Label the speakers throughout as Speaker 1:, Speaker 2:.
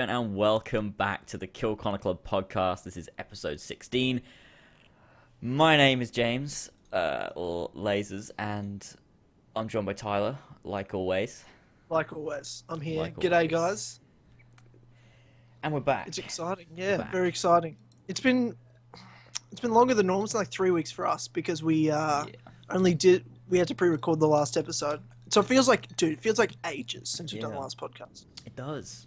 Speaker 1: And welcome back to the Kill Connor Club podcast. This is episode 16. My name is James, or Lasers, and I'm joined by Tyler, like always.
Speaker 2: Like always, I'm here.
Speaker 1: Like
Speaker 2: G'day,
Speaker 1: always.
Speaker 2: guys.
Speaker 1: And we're back.
Speaker 2: It's exciting. Yeah, very exciting. It's been longer than normal. It's like 3 weeks for us because we had to pre-record the last episode. So it feels like ages since we've done the last podcast.
Speaker 1: It does.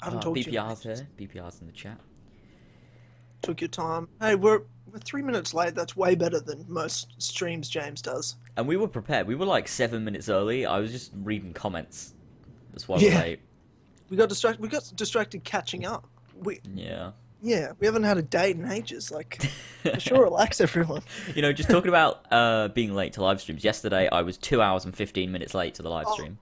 Speaker 2: I haven't talked to you.
Speaker 1: BPR's here. BPR's in the chat.
Speaker 2: Took your time. Hey, we're 3 minutes late. That's way better than most streams James does.
Speaker 1: And we were prepared. We were like 7 minutes early. I was just reading comments. That's why we're late.
Speaker 2: We got distracted catching up.
Speaker 1: Yeah,
Speaker 2: we haven't had a date in ages. Like, for sure, relax, everyone.
Speaker 1: You know, just talking about being late to live streams. Yesterday, I was 2 hours and 15 minutes late to the live stream.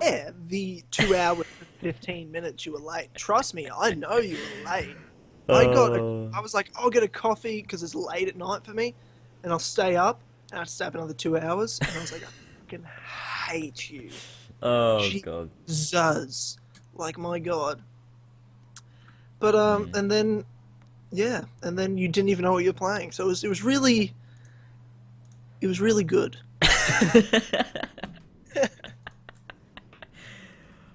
Speaker 2: Yeah, the 2 hours and 15 minutes you were late. Trust me, I know you were late. I was like, I'll get a coffee because it's late at night for me, and I'll stay up, and I'd stay up another 2 hours, and I was like, I fucking hate you.
Speaker 1: Oh, God.
Speaker 2: Jesus. Like, my God. But, and then you didn't even know what you were playing, so it was really good.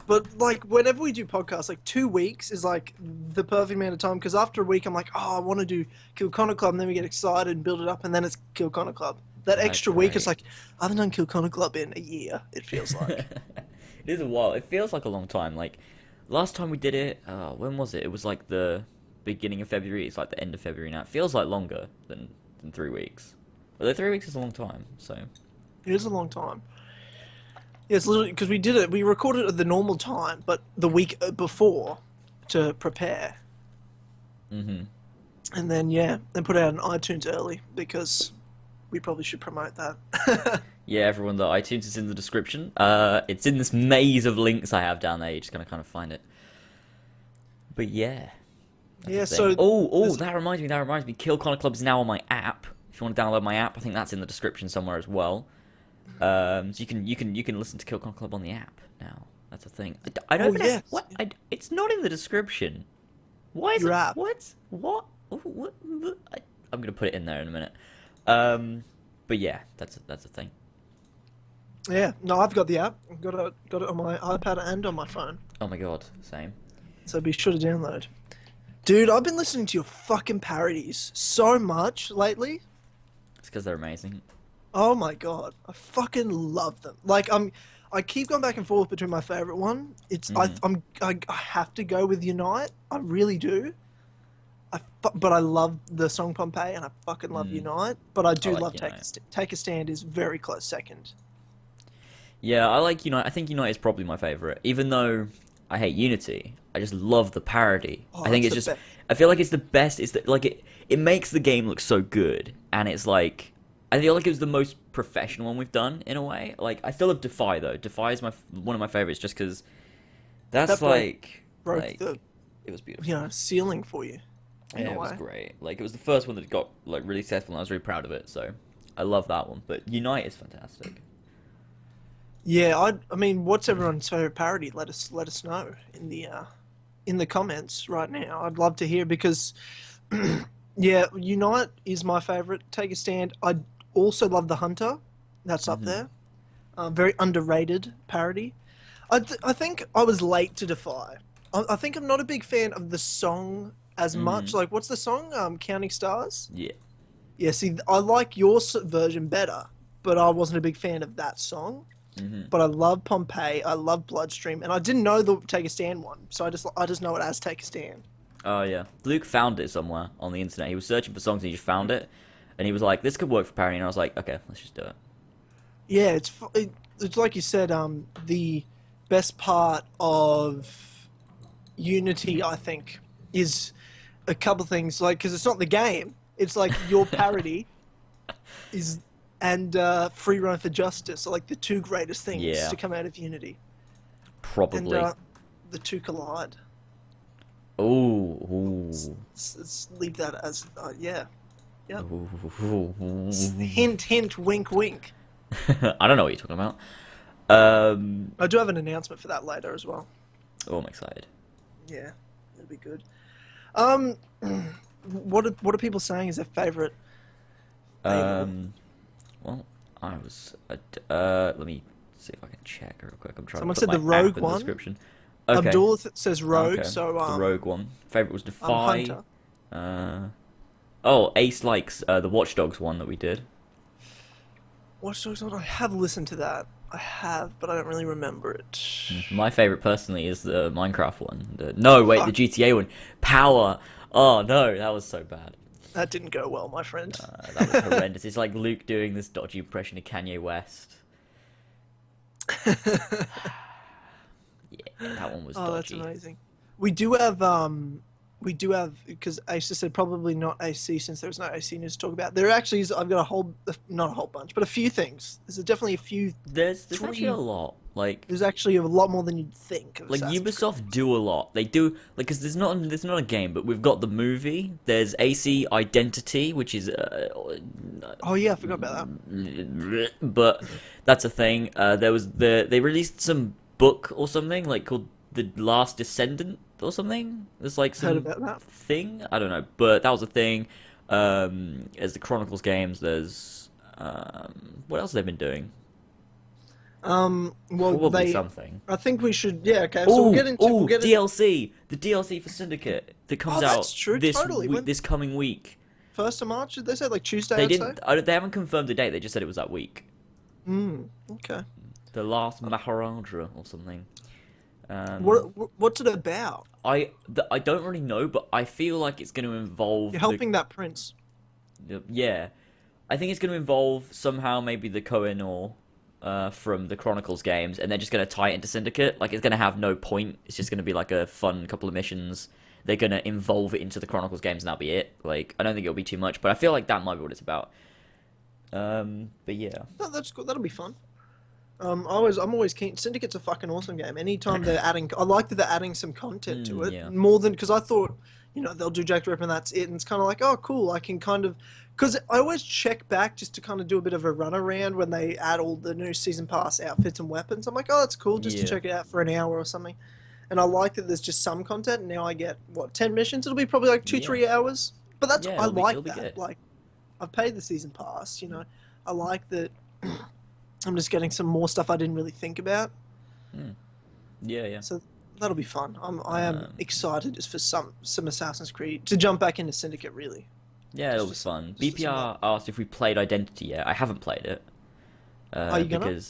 Speaker 2: But, like, whenever we do podcasts, like, 2 weeks is, like, the perfect amount of time. Because after a week, I'm like, I want to do Kill Connor Club. And then we get excited and build it up. And then it's Kill Connor Club. That extra week, it's like, I haven't done Kill Connor Club in a year, it feels like.
Speaker 1: It is a while. It feels like a long time. Like, last time we did it, when was it? It was, like, the beginning of February. It's, like, the end of February now. It feels like longer than 3 weeks. Although 3 weeks is a long time, so...
Speaker 2: It is a long time. Yeah, it's literally because we recorded it at the normal time, but the week before to prepare.
Speaker 1: Mm-hmm.
Speaker 2: And then, put it out on iTunes early because we probably should promote that.
Speaker 1: Yeah, everyone, the iTunes is in the description. It's in this maze of links I have down there. You're just going to kind of find it. But yeah.
Speaker 2: Yeah, so...
Speaker 1: that reminds me. Kill Connor Club is now on my app. If you want to download my app, I think that's in the description somewhere as well. So you can listen to Kill Connor Club on the app now. That's a thing. I don't know. What? It's not in the description. Why is
Speaker 2: Your
Speaker 1: it?
Speaker 2: app.
Speaker 1: What? What? I'm gonna put it in there in a minute. But yeah, that's a thing.
Speaker 2: Yeah, no, I've got the app. I've got it on my iPad and on my phone.
Speaker 1: Oh my God, same.
Speaker 2: So be sure to download. Dude, I've been listening to your fucking parodies so much lately.
Speaker 1: It's because they're amazing.
Speaker 2: Oh my God, I fucking love them. Like I keep going back and forth between my favorite one. It's I have to go with Unite. I really do. But I love the song Pompeii and I fucking love Unite. But I do love Take a Stand is very close second.
Speaker 1: Yeah, I like Unite. I think Unite is probably my favorite, even though I hate Unity. I just love the parody. I think it's just. I feel like it's the best. It makes the game look so good, and it's like. I feel like it was the most professional one we've done, in a way. Like, I still love Defy, though. Defy is one of my favorites, just because that broke
Speaker 2: the...
Speaker 1: It was beautiful.
Speaker 2: Ceiling for you.
Speaker 1: Yeah, it was great. Like, it was the first one that got, like, really successful, and I was really proud of it, so I love that one. But Unite is fantastic.
Speaker 2: Yeah, I mean, what's everyone's favorite parody? Let us know in the comments right now. I'd love to hear, because... yeah, Unite is my favorite. Take a Stand. I also love The Hunter. That's up there. Very underrated parody. I think I was late to Defy. I think I'm not a big fan of the song as much. Like, what's the song? Counting Stars?
Speaker 1: Yeah.
Speaker 2: Yeah, see, I like your version better, but I wasn't a big fan of that song. But I love Pompeii. I love Bloodstream. And I didn't know the Take a Stand one, so I just know it as Take a Stand.
Speaker 1: Oh, yeah. Luke found it somewhere on the internet. He was searching for songs and he just found it. And he was like, this could work for parody. And I was like, okay, let's just do it.
Speaker 2: Yeah, it's like you said, the best part of Unity, I think, is a couple things. Like, because it's not the game. It's like your parody and Free Run for Justice are like the two greatest things to come out of Unity.
Speaker 1: Probably.
Speaker 2: And the two collide.
Speaker 1: Ooh.
Speaker 2: Let's leave that as, yeah. Yep.
Speaker 1: Ooh.
Speaker 2: Hint, hint, wink, wink.
Speaker 1: I don't know what you're talking about.
Speaker 2: I do have an announcement for that later as well.
Speaker 1: So I'm excited.
Speaker 2: Yeah, it'll be good. Um, what are people saying is their favorite?
Speaker 1: Well, I was. Let me see if I can check real quick. I'm trying
Speaker 2: Someone
Speaker 1: to put
Speaker 2: said the
Speaker 1: my app
Speaker 2: Rogue
Speaker 1: in the
Speaker 2: one.
Speaker 1: description. Okay.
Speaker 2: Abdul says Rogue,
Speaker 1: Okay.
Speaker 2: so
Speaker 1: The Rogue one. Favorite was Defy.
Speaker 2: Hunter.
Speaker 1: Oh, Ace likes the Watch Dogs one that we did.
Speaker 2: Watch Dogs one. I have listened to that. I have, but I don't really remember it.
Speaker 1: My favorite personally is the Minecraft one. No, wait, the
Speaker 2: Fuck.
Speaker 1: GTA one. Power. Oh no, that was so bad.
Speaker 2: That didn't go well, my friend.
Speaker 1: That was horrendous. It's like Luke doing this dodgy impression of Kanye West. Yeah, that one was
Speaker 2: Oh, that's
Speaker 1: dodgy.
Speaker 2: amazing. We do have because Ace just said probably not AC since there's no AC news to talk about. There actually is. I've got not a whole bunch, but a few things. There's definitely a few.
Speaker 1: There's actually a lot. Like
Speaker 2: There's actually a lot more than you'd think. Of
Speaker 1: like
Speaker 2: Assassin's
Speaker 1: Ubisoft do a lot. They do like because there's not a game, but we've got the movie. There's AC Identity, which is
Speaker 2: Oh yeah, I forgot about that.
Speaker 1: but that's a thing. They released some book or something like called The Last Descendant or something. There's like
Speaker 2: Heard
Speaker 1: some
Speaker 2: about that.
Speaker 1: thing. I don't know, but that was a thing. As the Chronicles games, there's what else have they been doing?
Speaker 2: Well,
Speaker 1: Probably something.
Speaker 2: I think we should. Yeah, okay. So we'll get into. We'll get
Speaker 1: DLC. The DLC for Syndicate that comes out
Speaker 2: that's true,
Speaker 1: this
Speaker 2: totally.
Speaker 1: this coming week.
Speaker 2: 1st of March. Did they say like Tuesday?
Speaker 1: They
Speaker 2: I'd
Speaker 1: didn't.
Speaker 2: say?
Speaker 1: They haven't confirmed the date. They just said it was that week.
Speaker 2: Okay.
Speaker 1: The last Maharaja or something.
Speaker 2: What's it about?
Speaker 1: I don't really know, but I feel like it's going to involve.
Speaker 2: You're helping that prince.
Speaker 1: Yeah, I think it's going to involve somehow maybe the Koh-i-Noor from the Chronicles games, and they're just going to tie it into Syndicate. Like it's going to have no point. It's just going to be like a fun couple of missions. They're going to involve it into the Chronicles games, and that'll be it. Like I don't think it'll be too much, but I feel like that might be what it's about. But yeah.
Speaker 2: No, that's good. That'll be fun. I'm always keen. Syndicate's a fucking awesome game. Anytime they're adding, I like that they're adding some content to it
Speaker 1: yeah.
Speaker 2: more than because I thought, they'll do Jack the Ripper and that's it. And it's kind of like, oh, cool. I can kind of, because I always check back just to kind of do a bit of a run around when they add all the new season pass outfits and weapons. I'm like, oh, that's cool, just to check it out for an hour or something. And I like that there's just some content. And now I get 10 missions. It'll be probably like 3 hours. But that's I like that.
Speaker 1: Good.
Speaker 2: Like, I've paid the season pass. I like that. I'm just getting some more stuff I didn't really think about.
Speaker 1: Yeah.
Speaker 2: So that'll be fun. I am excited just for some Assassin's Creed to jump back into Syndicate. Really.
Speaker 1: Yeah, it'll be fun. BPR asked if we played Identity yet. I haven't played it.
Speaker 2: Are you gonna?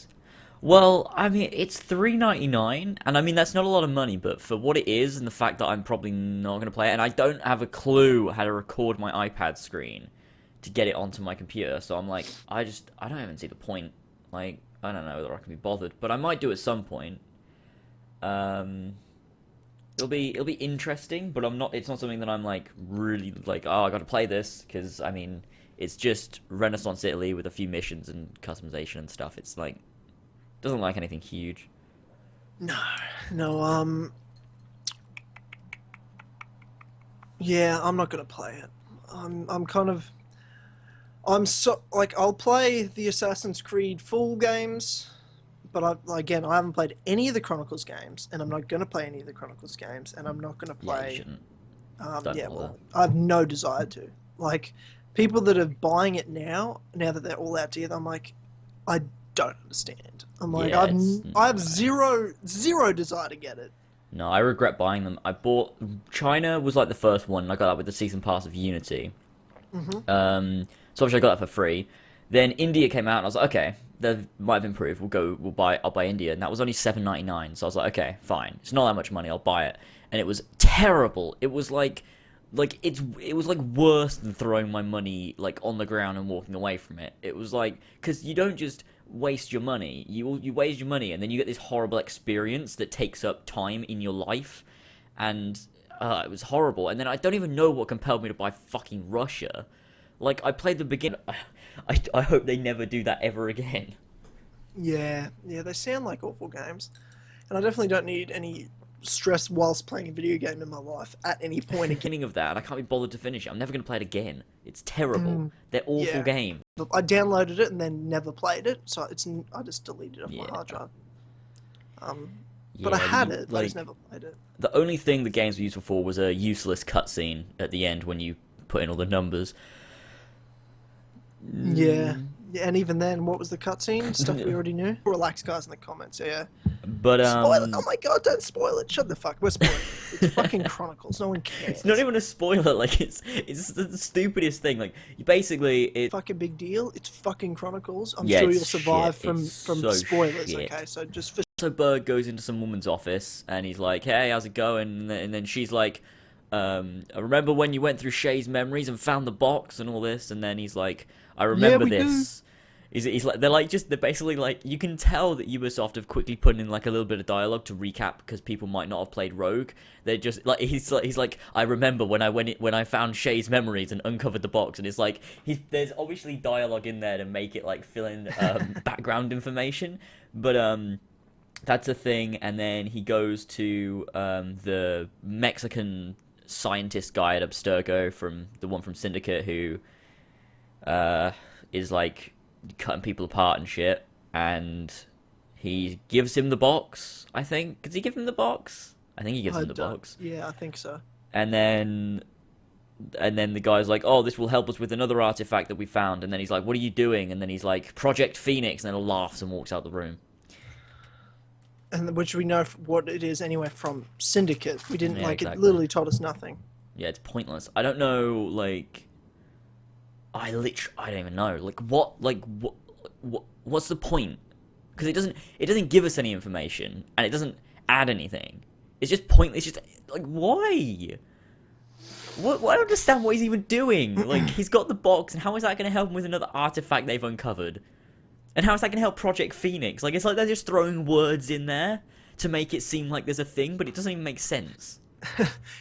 Speaker 1: Well, I mean, it's $3.99, and I mean that's not a lot of money, but for what it is and the fact that I'm probably not gonna play it, and I don't have a clue how to record my iPad screen to get it onto my computer, so I'm like, I don't even see the point. Like, I don't know whether I can be bothered, but I might do at some point. It'll be interesting, but it's not something that I'm like really like, oh, I got to play this because I mean, it's just Renaissance Italy with a few missions and customization and stuff. It's like doesn't like anything huge.
Speaker 2: No, yeah, I'm not gonna play it. I'm so like I'll play the Assassin's Creed full games, but I haven't played any of the Chronicles games, and I'm not gonna play any of the Chronicles games, and I'm not gonna play.
Speaker 1: Yeah, you shouldn't.
Speaker 2: I have no desire to. Like people that are buying it now that they're all out together, I'm like, I don't understand. I'm like, I have zero desire to get it.
Speaker 1: No, I regret buying them. I bought China was like the first one. And I got that with the season pass of Unity. So obviously I got that for free. Then India came out, and I was like, okay, they might have improved. I'll buy India, and that was only $7.99. So I was like, okay, fine. It's not that much money. I'll buy it. And it was terrible. It was it was like worse than throwing my money like on the ground and walking away from it. It was like because you don't just waste your money. You waste your money, and then you get this horrible experience that takes up time in your life, and it was horrible. And then I don't even know what compelled me to buy fucking Russia. Like, I played the beginning. I hope they never do that ever again.
Speaker 2: Yeah, they sound like awful games. And I definitely don't need any stress whilst playing a video game in my life at any point.
Speaker 1: Beginning of that, I can't be bothered to finish it. I'm never going to play it again. It's terrible. They're awful games.
Speaker 2: I downloaded it and then never played it, so I just deleted it off my hard drive. But I
Speaker 1: Yeah,
Speaker 2: had it. I
Speaker 1: like
Speaker 2: just never played it.
Speaker 1: the only thing the games were useful for was a useless cutscene at the end when you put in all the numbers.
Speaker 2: Yeah. Yeah, and even then, what was the cutscene? Stuff we already knew? Relax, guys, in the comments, yeah.
Speaker 1: But
Speaker 2: Spoil it! Oh my god, don't spoil it! Shut the fuck. We're spoiling it. It's fucking Chronicles. No one cares.
Speaker 1: it's not even a spoiler. Like it's the stupidest thing. Like you basically it.
Speaker 2: Fucking big deal. It's fucking Chronicles. I'm
Speaker 1: Yeah,
Speaker 2: sure
Speaker 1: it's
Speaker 2: you'll survive
Speaker 1: shit.
Speaker 2: from
Speaker 1: It's so
Speaker 2: spoilers,
Speaker 1: shit.
Speaker 2: okay? So just for...
Speaker 1: So Berg goes into some woman's office and he's like, "Hey, how's it going?" And then she's like, "I remember when you went through Shay's memories and found the box and all this." And then he's like, "I remember
Speaker 2: we
Speaker 1: this." He's like, they're basically like, you can tell that Ubisoft have quickly put in like a little bit of dialogue to recap because people might not have played Rogue. They're just like, he's like, "I remember when I found Shay's memories and uncovered the box," and it's like there's obviously dialogue in there to make it like fill in background information, but that's a thing. And then he goes to the Mexican scientist guy at Abstergo, from the one from Syndicate, who is like cutting people apart and shit, and he gives him the box, I think. Does he give him the box? I think he gives him the box.
Speaker 2: Yeah, I think so.
Speaker 1: And then the guy's like, "Oh, this will help us with another artifact that we found." And then he's like, "What are you doing?" And then he's like, "Project Phoenix," and then laughs and walks out the room.
Speaker 2: And which we know what it is anyway from Syndicate. We didn't
Speaker 1: exactly.
Speaker 2: It literally told us nothing.
Speaker 1: Yeah, it's pointless. I don't know, like I don't even know. What's the point? Because it doesn't give us any information and it doesn't add anything. It's just pointless. It's just like, why? What? I don't understand what he's even doing. Like, he's got the box, and how is that going to help him with another artifact they've uncovered? And how is that going to help Project Phoenix? Like, it's like they're just throwing words in there to make it seem like there's a thing, but it doesn't even make sense.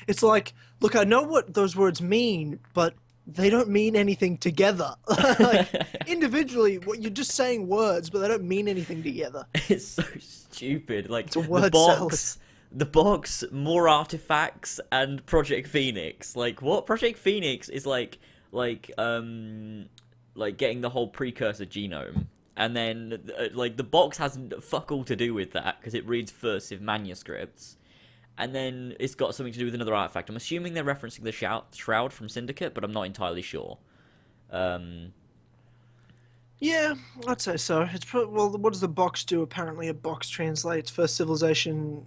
Speaker 2: It's like, look, I know what those words mean, but they don't mean anything together. Like, individually, you're just saying words, but they don't mean anything together.
Speaker 1: It's so stupid. Like,
Speaker 2: it's a word salad.
Speaker 1: The box, more artifacts, and Project Phoenix. Like, what? Project Phoenix is like getting the whole precursor genome. And then, like, the box has fuck all to do with that, because it reads fursive manuscripts. And then it's got something to do with another artifact. I'm assuming they're referencing the Shroud from Syndicate, but I'm not entirely sure.
Speaker 2: Yeah, I'd say so. It's well, what does the box do? Apparently a box translates First Civilization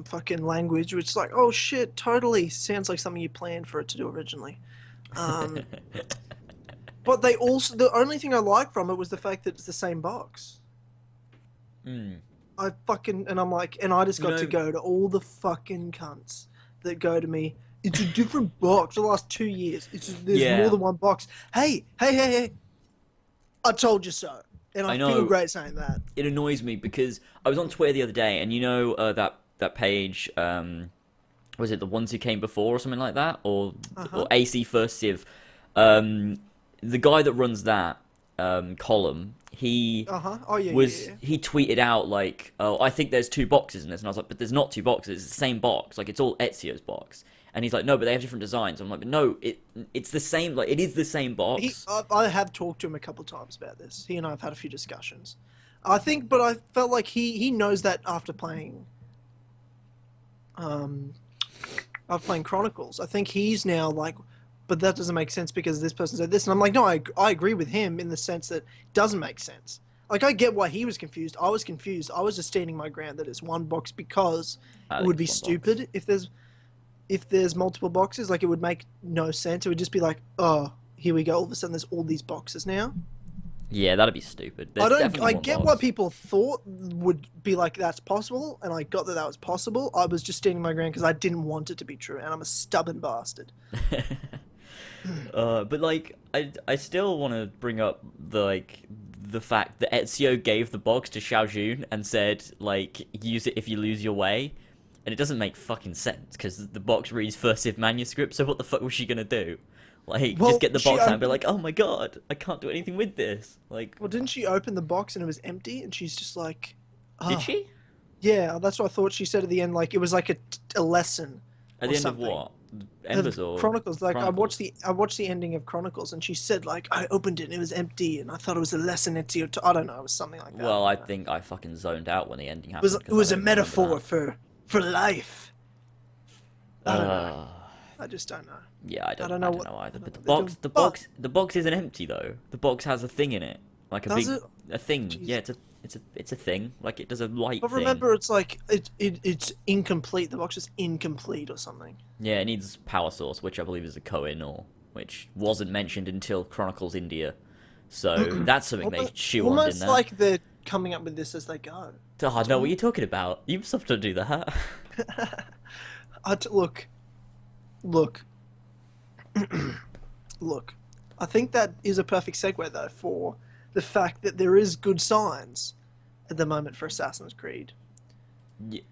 Speaker 2: fucking language, which is like, oh shit, totally sounds like something you planned for it to do originally. But they also, the only thing I like from it was the fact that it's the same box. I just got to go to all the fucking cunts that go to me, "It's a different box." For the last 2 years, there's more than one box. Hey, I told you so. And I feel great saying that.
Speaker 1: It annoys me because I was on Twitter the other day, and you know that page, was it the ones who came before or something like that, or AC First Civ? The guy that runs that column, he he tweeted out like, "Oh, I think there's 2 boxes in this," and I was like, "But there's not 2 boxes. It's the same box. Like, it's all Ezio's box." And he's like, "No, but they have different designs." I'm like, "But no, it's the same. Like, it is the same box."
Speaker 2: I have talked to him a couple of times about this. He and I have had a few discussions. I think, but I felt like he knows that after playing Chronicles. I think he's now like, but that doesn't make sense because this person said this. And I'm like, no, I agree with him in the sense that it doesn't make sense. Like, I get why he was confused. I was confused. I was just standing my ground that it's one box because it would be stupid if there's multiple boxes. Like, it would make no sense. It would just be like, oh, here we go. All of a sudden, there's all these boxes now.
Speaker 1: Yeah, that'd be stupid.
Speaker 2: I get why people thought would be like that's possible, and I got that was possible. I was just standing my ground because I didn't want it to be true, and I'm a stubborn bastard.
Speaker 1: But like, I still want to bring up the fact that Ezio gave the box to Xiao Jun and said, like, use it if you lose your way, and it doesn't make fucking sense because the box reads Fursive manuscript. So what the fuck was she gonna do? Like, just get the box out and be like, "Oh my god, I can't do anything with this." Like,
Speaker 2: well, didn't she open the box and it was empty? And she's just like,
Speaker 1: did she?
Speaker 2: Yeah, that's what I thought she said at the end. Like, it was like a lesson.
Speaker 1: At the end of what? Embers or
Speaker 2: Chronicles. Like
Speaker 1: Chronicles.
Speaker 2: I watched the ending of Chronicles, and she said like I opened it and it was empty, and I thought it was a lesson Ezio. I don't know, it was something like that.
Speaker 1: Well, I think I fucking zoned out when the ending happened
Speaker 2: It
Speaker 1: because I
Speaker 2: was a
Speaker 1: don't even remember
Speaker 2: metaphor
Speaker 1: that.
Speaker 2: for life. I don't know.
Speaker 1: Uh,
Speaker 2: I just don't know.
Speaker 1: yeah, I
Speaker 2: I
Speaker 1: don't,
Speaker 2: don't
Speaker 1: I
Speaker 2: know
Speaker 1: don't
Speaker 2: what
Speaker 1: know
Speaker 2: I
Speaker 1: either.
Speaker 2: don't know
Speaker 1: But
Speaker 2: what they're doing. But
Speaker 1: the box isn't empty though. The box has a thing in it, like a
Speaker 2: does
Speaker 1: big,
Speaker 2: it?
Speaker 1: a thing. Yeah,
Speaker 2: Jeez.
Speaker 1: it's a thing. Like it does a light
Speaker 2: But
Speaker 1: thing.
Speaker 2: remember, it's like it's incomplete. The box is incomplete or something.
Speaker 1: Yeah, it needs power source, which I believe is a Coin, or which wasn't mentioned until Chronicles India. So that's something they shoehorned in
Speaker 2: Almost
Speaker 1: there.
Speaker 2: like they're coming up with this as they go.
Speaker 1: Oh, I know what you're talking about. Ubisoft don't do that.
Speaker 2: Look, look, look. I think that is a perfect segue though for the fact that there is good signs at the moment for Assassin's Creed.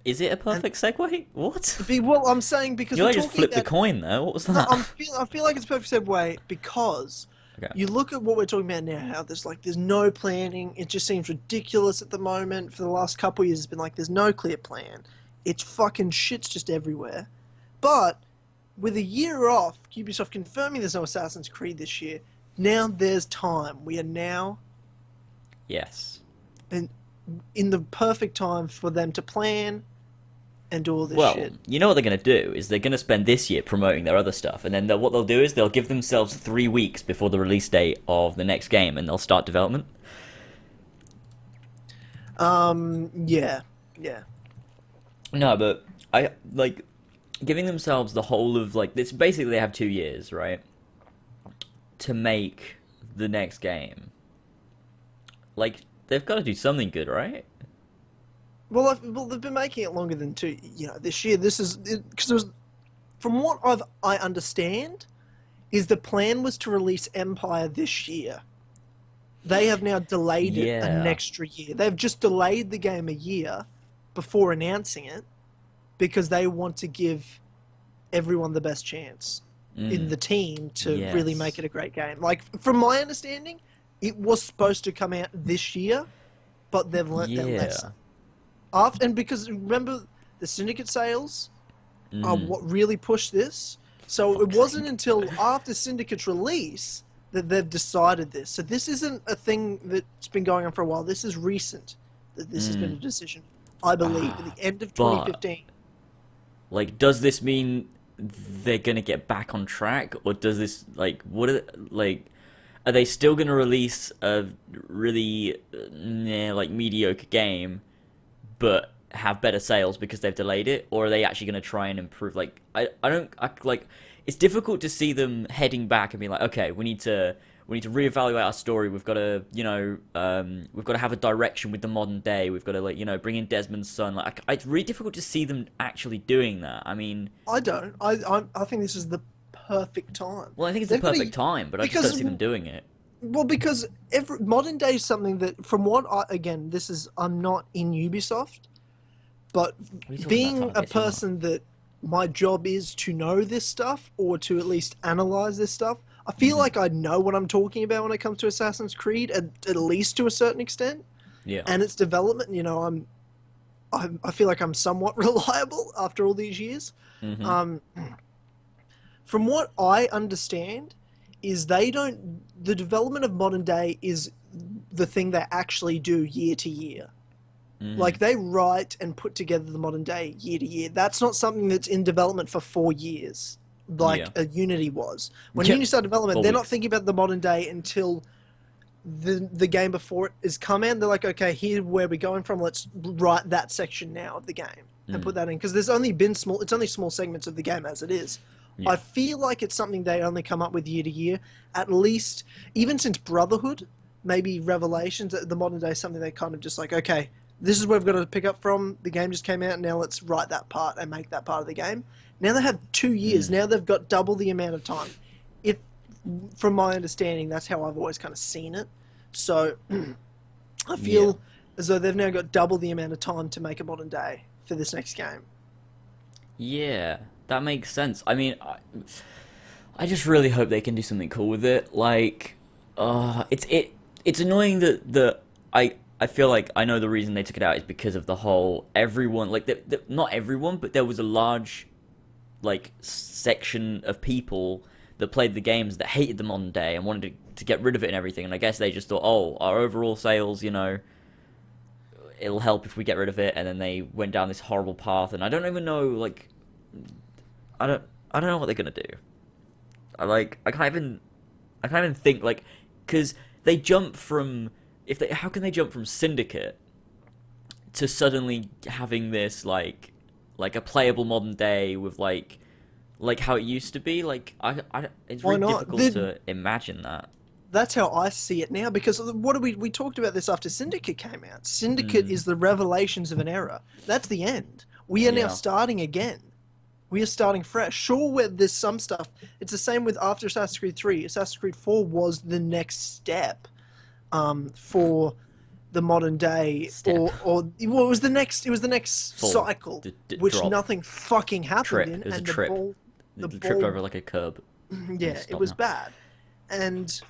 Speaker 1: Is it a
Speaker 2: And
Speaker 1: perfect segue? What?
Speaker 2: well, I'm saying because
Speaker 1: You
Speaker 2: we're
Speaker 1: like just
Speaker 2: talking
Speaker 1: flipped the
Speaker 2: about
Speaker 1: coin there. What was
Speaker 2: no,
Speaker 1: that?
Speaker 2: I feel like it's a perfect segue because
Speaker 1: Okay.
Speaker 2: you look at what we're talking about now. How there's no planning. It just seems ridiculous at the moment. For the last couple of years, it's been like there's no clear plan. It's fucking shit's just everywhere. But with a year off, Ubisoft confirming there's no Assassin's Creed this year. Now there's time. We are now
Speaker 1: Yes.
Speaker 2: in the perfect time for them to plan and do all this
Speaker 1: Well,
Speaker 2: shit.
Speaker 1: you know what they're going to do is they're going to spend this year promoting their other stuff, and then what they'll do is they'll give themselves 3 weeks before the release date of the next game, and they'll start development.
Speaker 2: Yeah, yeah.
Speaker 1: No, but I like giving themselves the whole of like it's basically they have 2 years, right, to make the next game. Like they've got to do something good, right?
Speaker 2: Well, they've been making it longer than two. You know, this year. This is because from what I understand, is the plan was to release Empire this year. They have now delayed it an
Speaker 1: Yeah.
Speaker 2: extra year. They've just delayed the game a year before announcing it because they want to give everyone the best chance in
Speaker 1: Mm.
Speaker 2: the team to really make
Speaker 1: Yes.
Speaker 2: it a great game. Like from my understanding, it was supposed to come out this year, but they've learnt their lesson.
Speaker 1: Yeah.
Speaker 2: And because remember the Syndicate sales are
Speaker 1: Mm.
Speaker 2: what really pushed this. So it
Speaker 1: Fuck's
Speaker 2: wasn't
Speaker 1: sake.
Speaker 2: until after Syndicate's release that they've decided this. So this isn't a thing that's been going on for a while. This is recent that this has been a
Speaker 1: Mm.
Speaker 2: decision. I believe at
Speaker 1: Ah,
Speaker 2: the end of
Speaker 1: but
Speaker 2: 2015.
Speaker 1: like, does this mean they're gonna get back on track, or does this like what are like? Are they still gonna release a really like mediocre game, but have better sales because they've delayed it, or are they actually going to try and improve? Like, I don't like. It's difficult to see them heading back and being like, okay, we need to reevaluate our story. We've got to we've got to have a direction with the modern day. We've got to like bring in Desmond's son. Like, it's really difficult to see them actually doing that. I mean,
Speaker 2: I don't. I think this is the perfect time.
Speaker 1: well, I think it's the
Speaker 2: They've got
Speaker 1: perfect time, but I just don't
Speaker 2: because
Speaker 1: see them doing it.
Speaker 2: well because every modern day is something that from what again this is I'm not in Ubisoft, but
Speaker 1: What are you talking about,
Speaker 2: being
Speaker 1: Tom?
Speaker 2: a
Speaker 1: Yes, you're not.
Speaker 2: person that my job is to know this stuff or to at least analyze this stuff, I feel
Speaker 1: Hmm.
Speaker 2: like I know what I'm talking about when it comes to Assassin's Creed, at least to a certain extent,
Speaker 1: Yeah.
Speaker 2: and its development. I feel like I'm somewhat reliable after all these years.
Speaker 1: Hmm.
Speaker 2: Um, from what I understand, is they don't. The development of modern day is the thing they actually do year to year.
Speaker 1: Hmm.
Speaker 2: Like they write and put together the modern day year to year. That's not something that's in development for 4 years, like
Speaker 1: Yeah.
Speaker 2: a Unity was. When
Speaker 1: Yeah.
Speaker 2: Unity started development,
Speaker 1: 4
Speaker 2: they're not
Speaker 1: weeks.
Speaker 2: thinking about the modern day until the game before it is come in. They're like, okay, here where we're going from. Let's write that section now of the game and put
Speaker 1: Mm.
Speaker 2: that in because there's only been small. It's only small segments of the game as it is.
Speaker 1: Yeah.
Speaker 2: I feel like it's something they only come up with year to year. At least, even since Brotherhood, maybe Revelations, the modern day is something they kind of just like, okay, this is where we've got to pick up from. The game just came out, now let's write that part and make that part of the game. Now they have 2 years.
Speaker 1: Mm.
Speaker 2: Now they've got double the amount of time. If, from my understanding, that's how I've always kind of seen it. So I feel
Speaker 1: Yeah.
Speaker 2: as though they've now got double the amount of time to make a modern day for this next game.
Speaker 1: Yeah, that makes sense. I mean, I just really hope they can do something cool with it. Like, it's annoying that I feel like I know the reason they took it out is because of the whole everyone like not everyone, but there was a large like section of people that played the games that hated the modern day and wanted to get rid of it and everything. And I guess they just thought, oh, our overall sales, it'll help if we get rid of it. And then they went down this horrible path. And I don't even know, like, I don't know what they're gonna do. I can't even think, like, because they jump from how can they jump from Syndicate to suddenly having this like a playable modern day with like how it used to be? Like it's
Speaker 2: Why
Speaker 1: really
Speaker 2: not?
Speaker 1: difficult to imagine that.
Speaker 2: That's how I see it now, because we talked about this after Syndicate came out. Syndicate is the revelations of an era. That's the end. We are now starting again. We are starting fresh. Sure, there's some stuff. It's the same with after Assassin's Creed 3. Assassin's Creed 4 was the next step for the modern day, or well, it was the next cycle, which
Speaker 1: drop.
Speaker 2: Nothing fucking happened
Speaker 1: Trip.
Speaker 2: in,
Speaker 1: It was
Speaker 2: and
Speaker 1: a trip.
Speaker 2: the
Speaker 1: Tripped
Speaker 2: ball,
Speaker 1: over like a curb.
Speaker 2: yeah, it was bad, and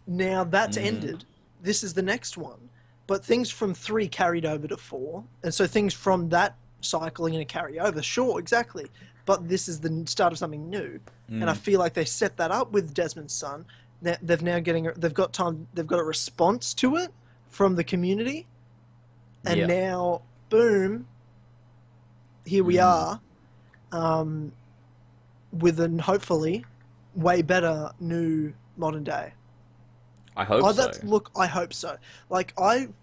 Speaker 2: now that's ended. This is the next one, but things from 3 carried over to 4, and so things from that cycle are going to carry over. Sure, exactly, but this is the start of something new, and I feel like they set that up with Desmond's son. They've got a response to it from the community, and now boom, here we are, with an hopefully way better new modern day.
Speaker 1: I hope so.
Speaker 2: I hope so. Like,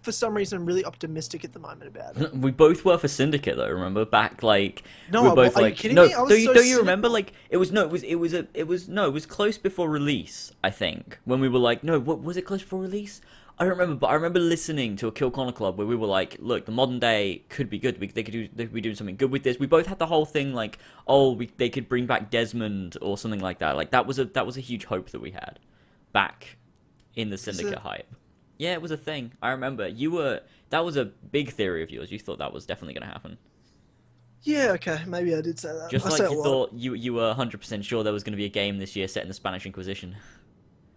Speaker 2: for some reason, am really optimistic at the moment about it.
Speaker 1: We both were for Syndicate, though. Remember back, like
Speaker 2: No,
Speaker 1: we were both
Speaker 2: are you
Speaker 1: like,
Speaker 2: kidding
Speaker 1: no.
Speaker 2: me? I was
Speaker 1: Don't
Speaker 2: so
Speaker 1: you
Speaker 2: cynical.
Speaker 1: remember? Like, it was close before release. I think when we were like, no, what was it close before release? I don't remember, but I remember listening to a Kill Connor Club where we were like, look, the modern day could be good. They could be doing something good with this. We both had the whole thing like, oh, they could bring back Desmond or something like that. Like that was a huge hope that we had back in the Syndicate hype. Yeah, it was a thing. I remember that was a big theory of yours. You thought that was definitely going to happen.
Speaker 2: Yeah, okay, maybe I did say that.
Speaker 1: Just like you thought you were 100% sure there was going to be a game this year set in the Spanish Inquisition.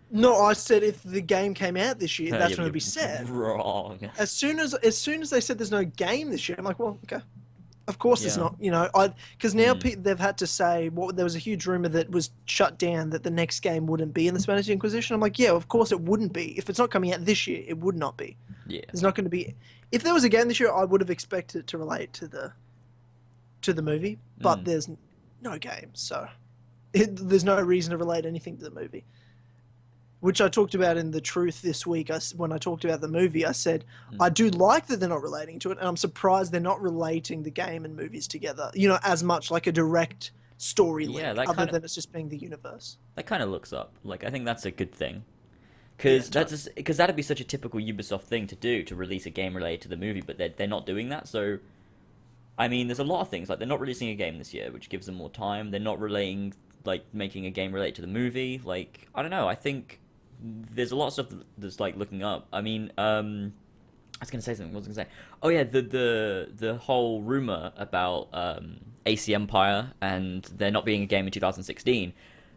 Speaker 2: No, I said if the game came out this year, that's when it'd be set.
Speaker 1: Wrong.
Speaker 2: As soon as they said there's no game this year, I'm like, well, okay. Of course there's not, because now they've had to say, there was a huge rumor that was shut down that the next game wouldn't be in the Spanish Inquisition. I'm like, yeah, of course it wouldn't be. If it's not coming out this year, it would not be.
Speaker 1: Yeah.
Speaker 2: There's not going to be. If there was a game this year, I would have expected it to relate to the movie, but there's no game, so there's no reason to relate anything to the movie. Which I talked about in The Truth this week. When I talked about the movie, I said, I do like that they're not relating to it, and I'm surprised they're not relating the game and movies together, as much like a direct story link, other than it's just being the universe.
Speaker 1: That kind of looks up. Like, I think that's a good thing. Because that'd be such a typical Ubisoft thing to do, to release a game related to the movie, but they're not doing that, so... I mean, there's a lot of things, like, they're not releasing a game this year, which gives them more time. They're not making a game related to the movie. Like, I don't know, I think... There's a lot of stuff that's like looking up. I mean, I was gonna say something. What was I gonna say? Oh yeah, the whole rumor about ACEmpire and there not being a game in 2016.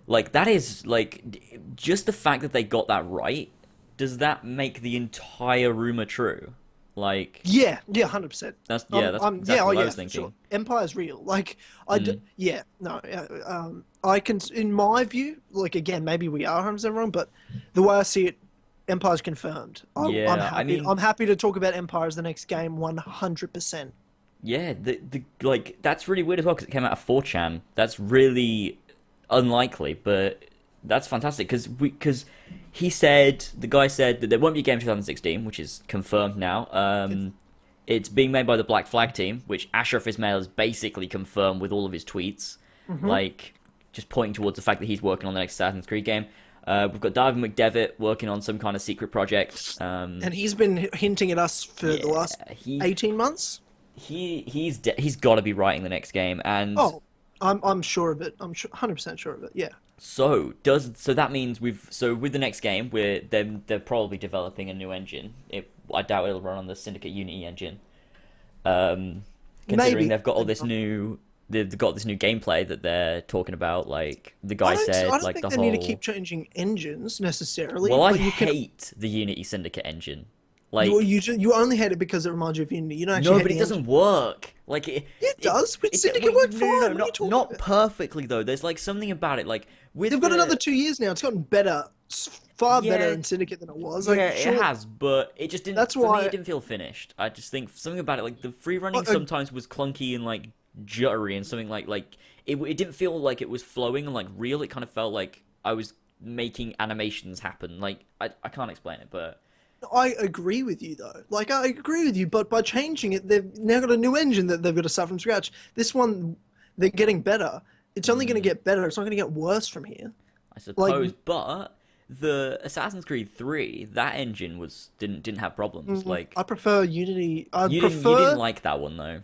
Speaker 1: Like that is like just the fact that they got that right. Does that make the entire rumor true? Like
Speaker 2: 100%.
Speaker 1: That's exactly what I was thinking.
Speaker 2: Sure. Empire's real. Like I can, in my view, like again, maybe we are 100% wrong, but the way I see it, Empire's confirmed. I'm happy. I'm happy to talk about Empire as the next game, 100%.
Speaker 1: Yeah, like that's really weird as well because it came out of 4chan. That's really unlikely, but that's fantastic because the guy said that there won't be a game in 2016, which is confirmed now. It's being made by the Black Flag team, which Ashraf Ismail has basically confirmed with all of his tweets, like just pointing towards the fact that he's working on the next Assassin's Creed game. We've got David McDevitt working on some kind of secret project,
Speaker 2: and he's been hinting at us for the last 18 months.
Speaker 1: He's got to be writing the next game, and
Speaker 2: I'm sure of it. I'm 100% sure of it. Yeah.
Speaker 1: So that means with the next game they're probably developing a new engine. I doubt it'll run on the Syndicate Unity engine. Considering they've got all this new gameplay that they're talking about, like the guy said,
Speaker 2: I don't
Speaker 1: like
Speaker 2: think
Speaker 1: the
Speaker 2: they
Speaker 1: whole.
Speaker 2: need to keep changing engines necessarily.
Speaker 1: Well, I hate the Unity Syndicate engine.
Speaker 2: You
Speaker 1: Like,
Speaker 2: you only hate it because it reminds you of Unity. You don't actually
Speaker 1: no,
Speaker 2: hate
Speaker 1: but it
Speaker 2: the engine.
Speaker 1: doesn't work. Like
Speaker 2: It does. With Syndicate
Speaker 1: wait,
Speaker 2: worked
Speaker 1: no, no,
Speaker 2: fine.
Speaker 1: no,
Speaker 2: What are you
Speaker 1: not
Speaker 2: talking
Speaker 1: not
Speaker 2: about?
Speaker 1: perfectly though. There's like something about it. Like with
Speaker 2: They've got another
Speaker 1: the
Speaker 2: 2 years now. It's gotten better, far better
Speaker 1: yeah,
Speaker 2: in Syndicate than it was.
Speaker 1: yeah,
Speaker 2: Like,
Speaker 1: it
Speaker 2: sure,
Speaker 1: has, but it just didn't.
Speaker 2: that's
Speaker 1: For me, it
Speaker 2: why.
Speaker 1: didn't feel finished. I just think something about it, like the free running,
Speaker 2: I,
Speaker 1: sometimes was clunky and like jittery and something like it didn't feel like it was flowing and like real. It kind of felt like I was making animations happen. Like I can't explain it, but
Speaker 2: I agree with you though. Like I agree with you, but by changing it, they've now got a new engine that they've got to start from scratch. This one, they're getting better. It's only going to get better. It's not going to get worse from here.
Speaker 1: I
Speaker 2: Like,
Speaker 1: suppose. But the Assassin's Creed 3, that engine was didn't have problems. Like
Speaker 2: I prefer Unity. I
Speaker 1: you didn't
Speaker 2: prefer.
Speaker 1: like that one though.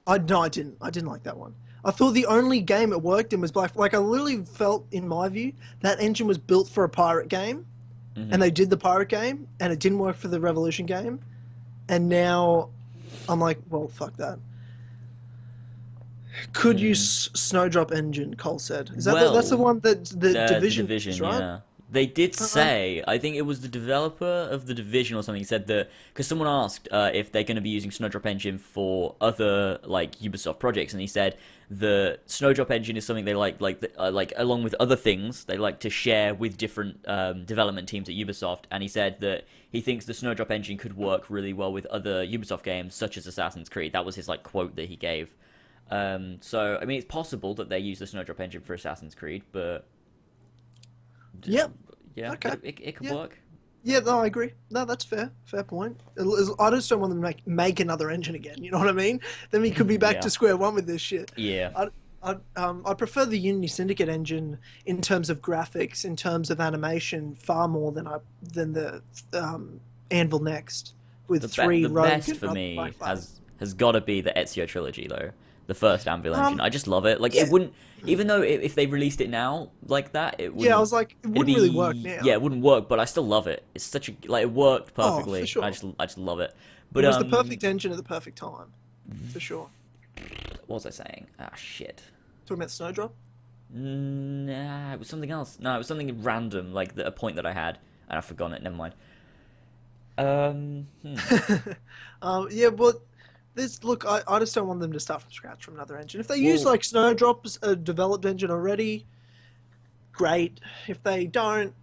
Speaker 2: I no, I didn't. I didn't like that one. I thought the only game it worked in was Black. Like I literally felt, in my view, that engine was built for a pirate game, and they did the pirate game, and it didn't work for the Revolution game, and now I'm like, well, fuck that. Could use Snowdrop engine, Cole said. Is that that's the
Speaker 1: Well,
Speaker 2: one that the
Speaker 1: the
Speaker 2: Division uses,
Speaker 1: Division,
Speaker 2: right?
Speaker 1: yeah. They did
Speaker 2: Uh,
Speaker 1: say, I think it was the developer of the Division or something said that because someone asked if they're going to be using Snowdrop Engine for other like Ubisoft projects, and he said the Snowdrop Engine is something they like along with other things they like to share with different development teams at Ubisoft, and he said that he thinks the Snowdrop Engine could work really well with other Ubisoft games such as Assassin's Creed. That was his like quote that he gave. So I mean, it's possible that they use the Snowdrop Engine for Assassin's Creed, but
Speaker 2: yep.
Speaker 1: yeah,
Speaker 2: Okay.
Speaker 1: it could
Speaker 2: Yeah.
Speaker 1: work.
Speaker 2: Yeah, no, I agree. No, that's fair. Fair point. I just don't want them to make another engine again. You know what I mean? Then we could be back
Speaker 1: Yeah,
Speaker 2: to square one with this shit.
Speaker 1: yeah.
Speaker 2: I prefer the Unity Syndicate engine in terms of graphics, in terms of animation, far more than the Anvil Next with three
Speaker 1: The
Speaker 2: rogue
Speaker 1: best
Speaker 2: and
Speaker 1: for
Speaker 2: other
Speaker 1: me
Speaker 2: Fireflies.
Speaker 1: has got to be the Ezio trilogy though. The first Anvil engine.
Speaker 2: Um,
Speaker 1: I just love it. Like
Speaker 2: yeah,
Speaker 1: it wouldn't, even though if they released it now like that, it
Speaker 2: yeah. I
Speaker 1: wouldn't.
Speaker 2: was like, it
Speaker 1: It'd
Speaker 2: wouldn't really work
Speaker 1: be
Speaker 2: now.
Speaker 1: yeah, it wouldn't work. But I still love it. It's such a like it worked
Speaker 2: Oh, for
Speaker 1: perfectly.
Speaker 2: sure.
Speaker 1: I just love it.
Speaker 2: It
Speaker 1: But
Speaker 2: was the perfect engine at the perfect time, for sure.
Speaker 1: what was I saying? Ah, shit.
Speaker 2: Talking about Snowdrop.
Speaker 1: Nah, it was something else. No, it was something random, like a point that I had, and I've forgotten it. Never mind. Hmm.
Speaker 2: Yeah, but this look, I just don't want them to start from scratch from another engine. If they use
Speaker 1: Well,
Speaker 2: like Snowdrop's a developed engine already, great. If they don't,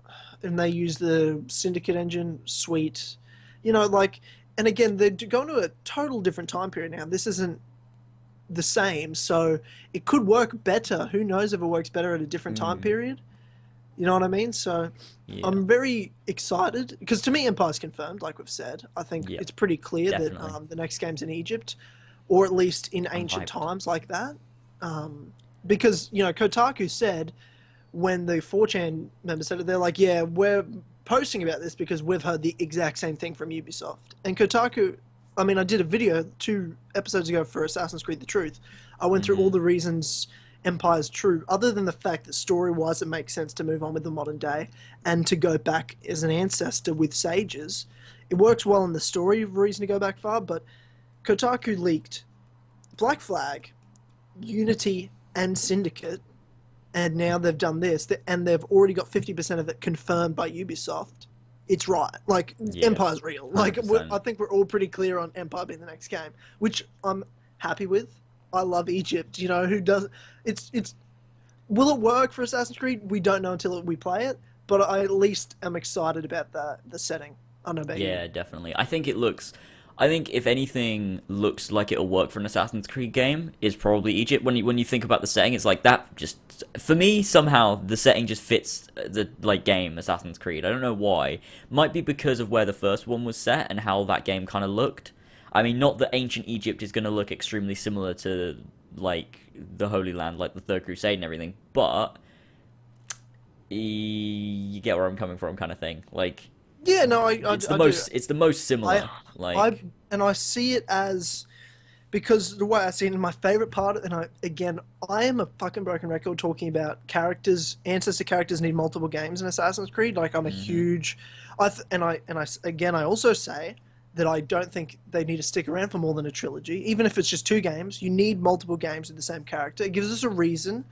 Speaker 2: and they use the Syndicate engine, sweet. You know, like, and again, they're going to a total different time period now. This isn't the same, so it could work better. Who knows if it works better at a different time period? You know what I mean? So
Speaker 1: yeah,
Speaker 2: I'm very excited because to me, Empire's confirmed, like we've said. I think
Speaker 1: yeah,
Speaker 2: it's pretty clear that
Speaker 1: definitely.
Speaker 2: the next game's in Egypt, or at least in
Speaker 1: I'm
Speaker 2: ancient
Speaker 1: hyped.
Speaker 2: times like that. Because, you know, Kotaku said when the 4chan members said it, they're like, yeah, we're posting about this because we've heard the exact same thing from Ubisoft. And Kotaku, I mean, I did a video 2 episodes ago for Assassin's Creed The Truth. I went through all the reasons Empire's true, other than the fact that story-wise it makes sense to move on with the modern day and to go back as an ancestor with sages. It works well in the story reason to go back far, but Kotaku leaked Black Flag, Unity, and Syndicate, and now they've done this, and they've already got 50% of it confirmed by Ubisoft. It's right. Like,
Speaker 1: Yeah,
Speaker 2: Empire's real. Like,
Speaker 1: 100%.
Speaker 2: I think we're all pretty clear on Empire being the next game, which I'm happy with. I love Egypt. You know, who does it's will it work for Assassin's Creed? We don't know until we play it, but I at least am excited about the setting. I don't know about you.
Speaker 1: Yeah, definitely. I think if anything looks like it'll work for an Assassin's Creed game, is probably Egypt. When you think about the setting, it's like that. Just for me, somehow the setting just fits the like game Assassin's Creed. I don't know why. Might be because of where the first one was set and how that game kind of looked. I mean, not that ancient Egypt is going to look extremely similar to like the Holy Land, like the Third Crusade and everything, but you get where I'm coming from, kind of thing. Like
Speaker 2: Yeah, no,
Speaker 1: it's the most similar.
Speaker 2: I
Speaker 1: Like
Speaker 2: and I see it as because the way I see it, and my favorite part, and I am a fucking broken record talking about characters, ancestor characters need multiple games in Assassin's Creed. Like I'm a huge, I also say that I don't think they need to stick around for more than a trilogy, even if it's just 2 games. You need multiple games with the same character. It gives us a reason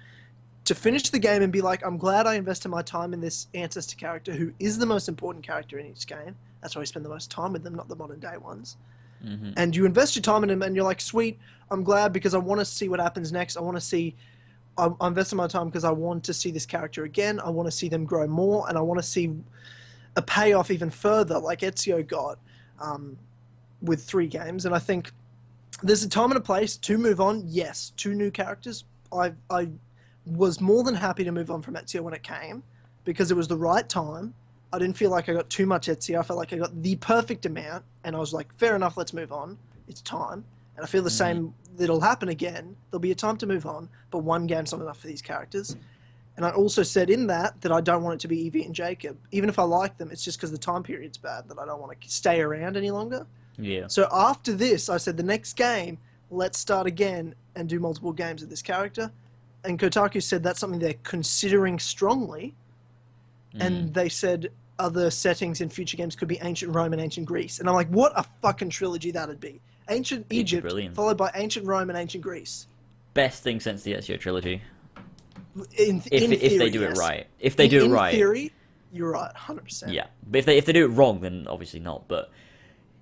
Speaker 2: to finish the game and be like, I'm glad I invested my time in this ancestor character who is the most important character in each game, That's why we spend the most time with them, not the modern day ones.
Speaker 1: Hmm.
Speaker 2: And you invest your time in them, and you're like, sweet, I'm glad because I want to see what happens next. I'm investing my time because I want to see this character again. I want to see them grow more, and I want to see a payoff even further, like Ezio got with 3 games. And I think there's a time and a place to move on. Yes, 2 new characters. I was more than happy to move on from Ezio when it came because it was the right time. I didn't feel like I got too much Ezio. I felt like I got the perfect amount, and I was like, fair enough, let's move on. It's time. And I feel the same, it'll happen again. There'll be a time to move on, but 1 game's not enough for these characters. And I also said in that I don't want it to be Evie and Jacob. Even if I like them, it's just because the time period's bad that I don't want to stay around any longer.
Speaker 1: Yeah.
Speaker 2: So after this, I said the next game, let's start again and do multiple games of this character. And Kotaku said that's something they're considering strongly. And they said other settings in future games could be ancient Rome and ancient Greece. And I'm like, what a fucking trilogy that'd be. Ancient Egypt, followed by ancient Rome and ancient Greece.
Speaker 1: Best thing since the Ezio trilogy.
Speaker 2: In theory,
Speaker 1: if they do it right. If they do it right.
Speaker 2: In theory, you're right, 100%.
Speaker 1: Yeah. But if they do it wrong, then obviously not. But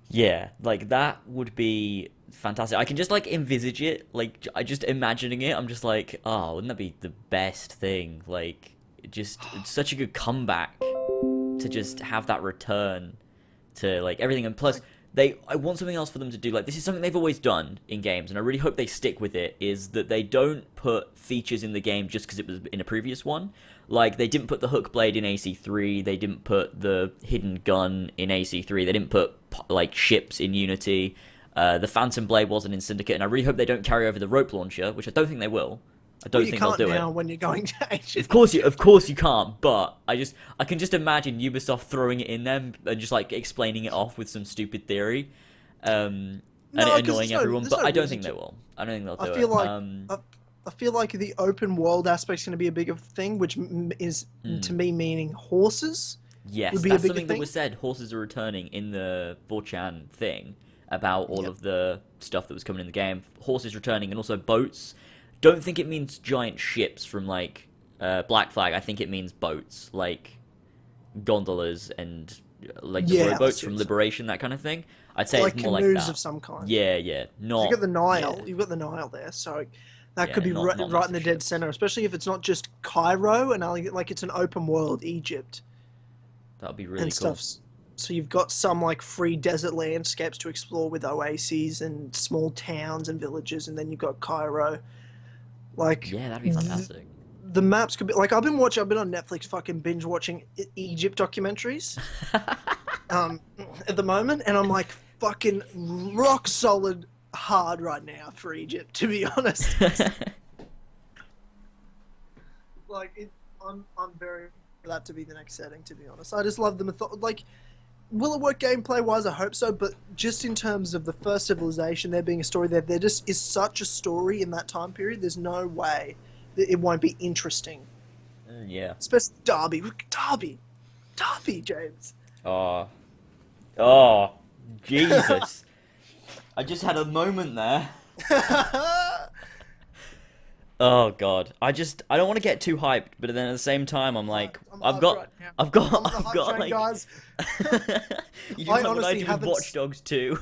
Speaker 1: yeah, like that would be fantastic. I can just like envisage it. Like I just imagining it. I'm just like, oh, wouldn't that be the best thing? Like it's such a good comeback to just have that return to like everything. And plus, I want something else for them to do. Like this is something they've always done in games, and I really hope they stick with it. Is that they don't put features in the game just because it was in a previous one. Like they didn't put the hook blade in AC3. They didn't put the hidden gun in AC3. They didn't put like ships in Unity. The Phantom Blade wasn't in Syndicate, and I really hope they don't carry over the rope launcher, which I don't think they will. I don't think they'll do it.
Speaker 2: You can't now when you're going to ancient.
Speaker 1: Of course you can't. But I can just imagine Ubisoft throwing it in them and just like explaining it off with some stupid theory, and it annoying everyone. But I don't think they will. I don't think they'll do it.
Speaker 2: I feel like the open world aspect's going to be a bigger thing, which is to me meaning horses.
Speaker 1: Yes,
Speaker 2: would be
Speaker 1: that's
Speaker 2: a bigger
Speaker 1: something
Speaker 2: thing.
Speaker 1: that was said. Horses are returning in the 4chan thing about all of the stuff that was coming in the game. Horses returning, and also boats. Don't think it means giant ships from like Black Flag. I think it means boats, like gondolas and like the rowboats from Liberation, that kind of thing. I'd say
Speaker 2: like
Speaker 1: it's more like
Speaker 2: canoes
Speaker 1: that.
Speaker 2: of some kind.
Speaker 1: Yeah. Not.
Speaker 2: You've got the Nile.
Speaker 1: Yeah.
Speaker 2: You've got the Nile there, so that could be
Speaker 1: not
Speaker 2: right in the dead
Speaker 1: ships.
Speaker 2: center. Especially if it's not just Cairo and like it's an open world Egypt
Speaker 1: That would be really
Speaker 2: and
Speaker 1: cool.
Speaker 2: stuff. So you've got some like free desert landscapes to explore with oases and small towns and villages, and then you've got Cairo. Like
Speaker 1: Yeah, that'd be fantastic.
Speaker 2: The maps could be like I've been on Netflix fucking binge watching Egypt documentaries at the moment, and I'm like fucking rock solid hard right now for Egypt, to be honest. I'm very for that to be the next setting, to be honest. I just love the like. Will it work gameplay wise? I hope so, but just in terms of the first civilization, there being a story there just is such a story in that time period. There's no way that it won't be interesting.
Speaker 1: Yeah.
Speaker 2: Especially Derby, James.
Speaker 1: Oh, Jesus! I just had a moment there. Oh God, I don't want to get too hyped, but then at the same time, I'm like, I've got like,
Speaker 2: guys.
Speaker 1: You just like what I do with Watch Dogs 2.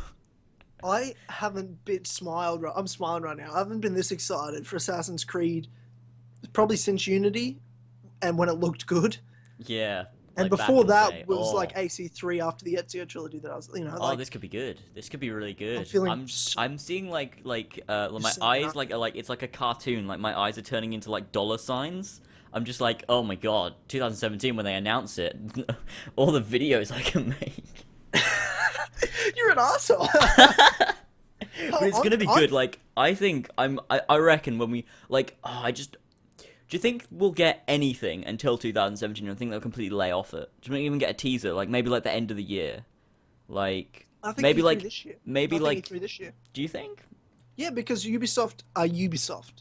Speaker 2: I haven't smiled. I'm smiling right now. I haven't been this excited for Assassin's Creed probably since Unity, and when it looked good.
Speaker 1: Yeah.
Speaker 2: And
Speaker 1: like
Speaker 2: before that was like AC3 after the Ezio trilogy that I was,
Speaker 1: Oh, this could be good. This could be really good. I'm seeing like my eyes like it's like a cartoon. Like my eyes are turning into like dollar signs. I'm just like, oh my God, 2017 when they announce it, all the videos I can make.
Speaker 2: You're an asshole.
Speaker 1: But it's gonna be good. Like I think I reckon when we like, do you think we'll get anything until 2017? I think they'll completely lay off it. Do you think even get a teaser? Like maybe like the end of the year, like
Speaker 2: I think
Speaker 1: maybe
Speaker 2: E3
Speaker 1: like
Speaker 2: this year.
Speaker 1: maybe
Speaker 2: I think
Speaker 1: like
Speaker 2: E3 this year.
Speaker 1: Do you think?
Speaker 2: Yeah, because Ubisoft are Ubisoft.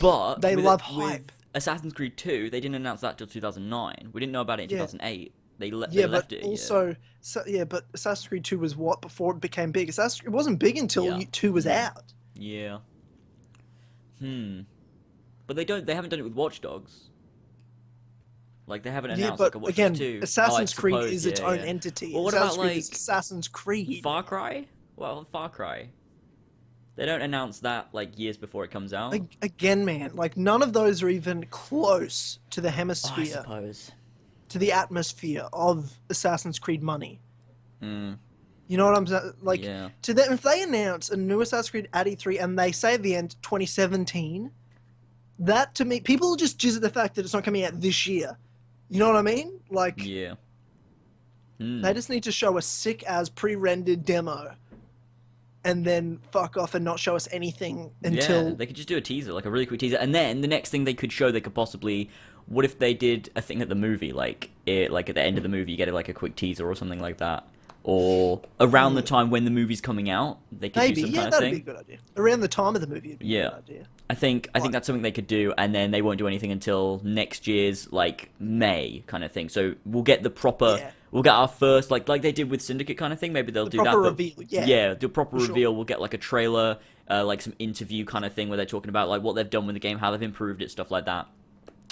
Speaker 1: But
Speaker 2: they love hype.
Speaker 1: With Assassin's Creed 2, they didn't announce that till 2009. We didn't know about it in 2008. They left it.
Speaker 2: But Assassin's Creed 2 was what before it became big. It wasn't big until 2 was out.
Speaker 1: Yeah. But they haven't done it with Watch Dogs. Like they haven't
Speaker 2: Yeah,
Speaker 1: announced
Speaker 2: but
Speaker 1: like a Watch Dogs
Speaker 2: again,
Speaker 1: 2. Oh, I
Speaker 2: Assassin's Creed
Speaker 1: suppose,
Speaker 2: is its
Speaker 1: yeah,
Speaker 2: own
Speaker 1: yeah.
Speaker 2: entity.
Speaker 1: Well, what
Speaker 2: Assassin's
Speaker 1: about
Speaker 2: Creed
Speaker 1: like
Speaker 2: is Assassin's Creed.
Speaker 1: Far Cry? Well, Far Cry. They don't announce that like years before it comes out.
Speaker 2: Again, man, like none of those are even close to the
Speaker 1: Oh, I
Speaker 2: hemisphere,
Speaker 1: suppose.
Speaker 2: to the atmosphere of Assassin's Creed money.
Speaker 1: Hmm.
Speaker 2: You know what I'm saying? Like,
Speaker 1: Yeah.
Speaker 2: to them, if they announce a new Assassin's Creed at E3 and they say at the end 2017, that to me, people just jizz at the fact that it's not coming out this year. You know what I mean? Like,
Speaker 1: Yeah.
Speaker 2: they just need to show a sick as pre-rendered demo and then fuck off and not show us anything until.
Speaker 1: Yeah, they could just do a teaser, like a really quick teaser, and then the next thing they could show, they could possibly. What if they did a thing at the movie, like like at the end of the movie, you get like a quick teaser or something like that, or around the time when the movie's coming out, they could
Speaker 2: Maybe,
Speaker 1: do some
Speaker 2: yeah,
Speaker 1: kind of
Speaker 2: that'd
Speaker 1: thing.
Speaker 2: be a good idea. Around the time of the movie, it'd be a good idea.
Speaker 1: I think that's something they could do, and then they won't do anything until next year's like May kind of thing. So we'll get the proper,
Speaker 2: Yeah.
Speaker 1: we'll get our first like they did with Syndicate kind of thing. Maybe they'll do
Speaker 2: Proper
Speaker 1: that. But
Speaker 2: reveal, yeah.
Speaker 1: yeah, the proper
Speaker 2: For
Speaker 1: reveal.
Speaker 2: sure.
Speaker 1: We'll get like a trailer, like some interview kind of thing where they're talking about like what they've done with the game, how they've improved it, stuff like that,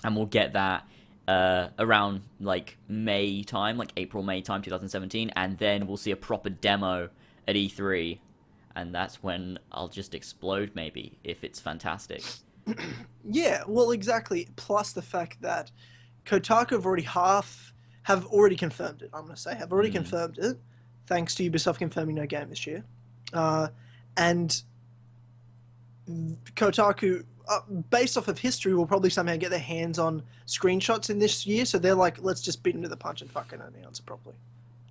Speaker 1: and we'll get that around like May time, like April May time, 2017, and then we'll see a proper demo at E3. And that's when I'll just explode, maybe, if it's fantastic.
Speaker 2: Yeah, well, exactly. Plus the fact that Kotaku have already confirmed it. I'm going to say have already confirmed it, thanks to Ubisoft confirming no game this year, and Kotaku, based off of history, will probably somehow get their hands on screenshots in this year. So they're like, let's just beat them to the punch and fucking announce it properly,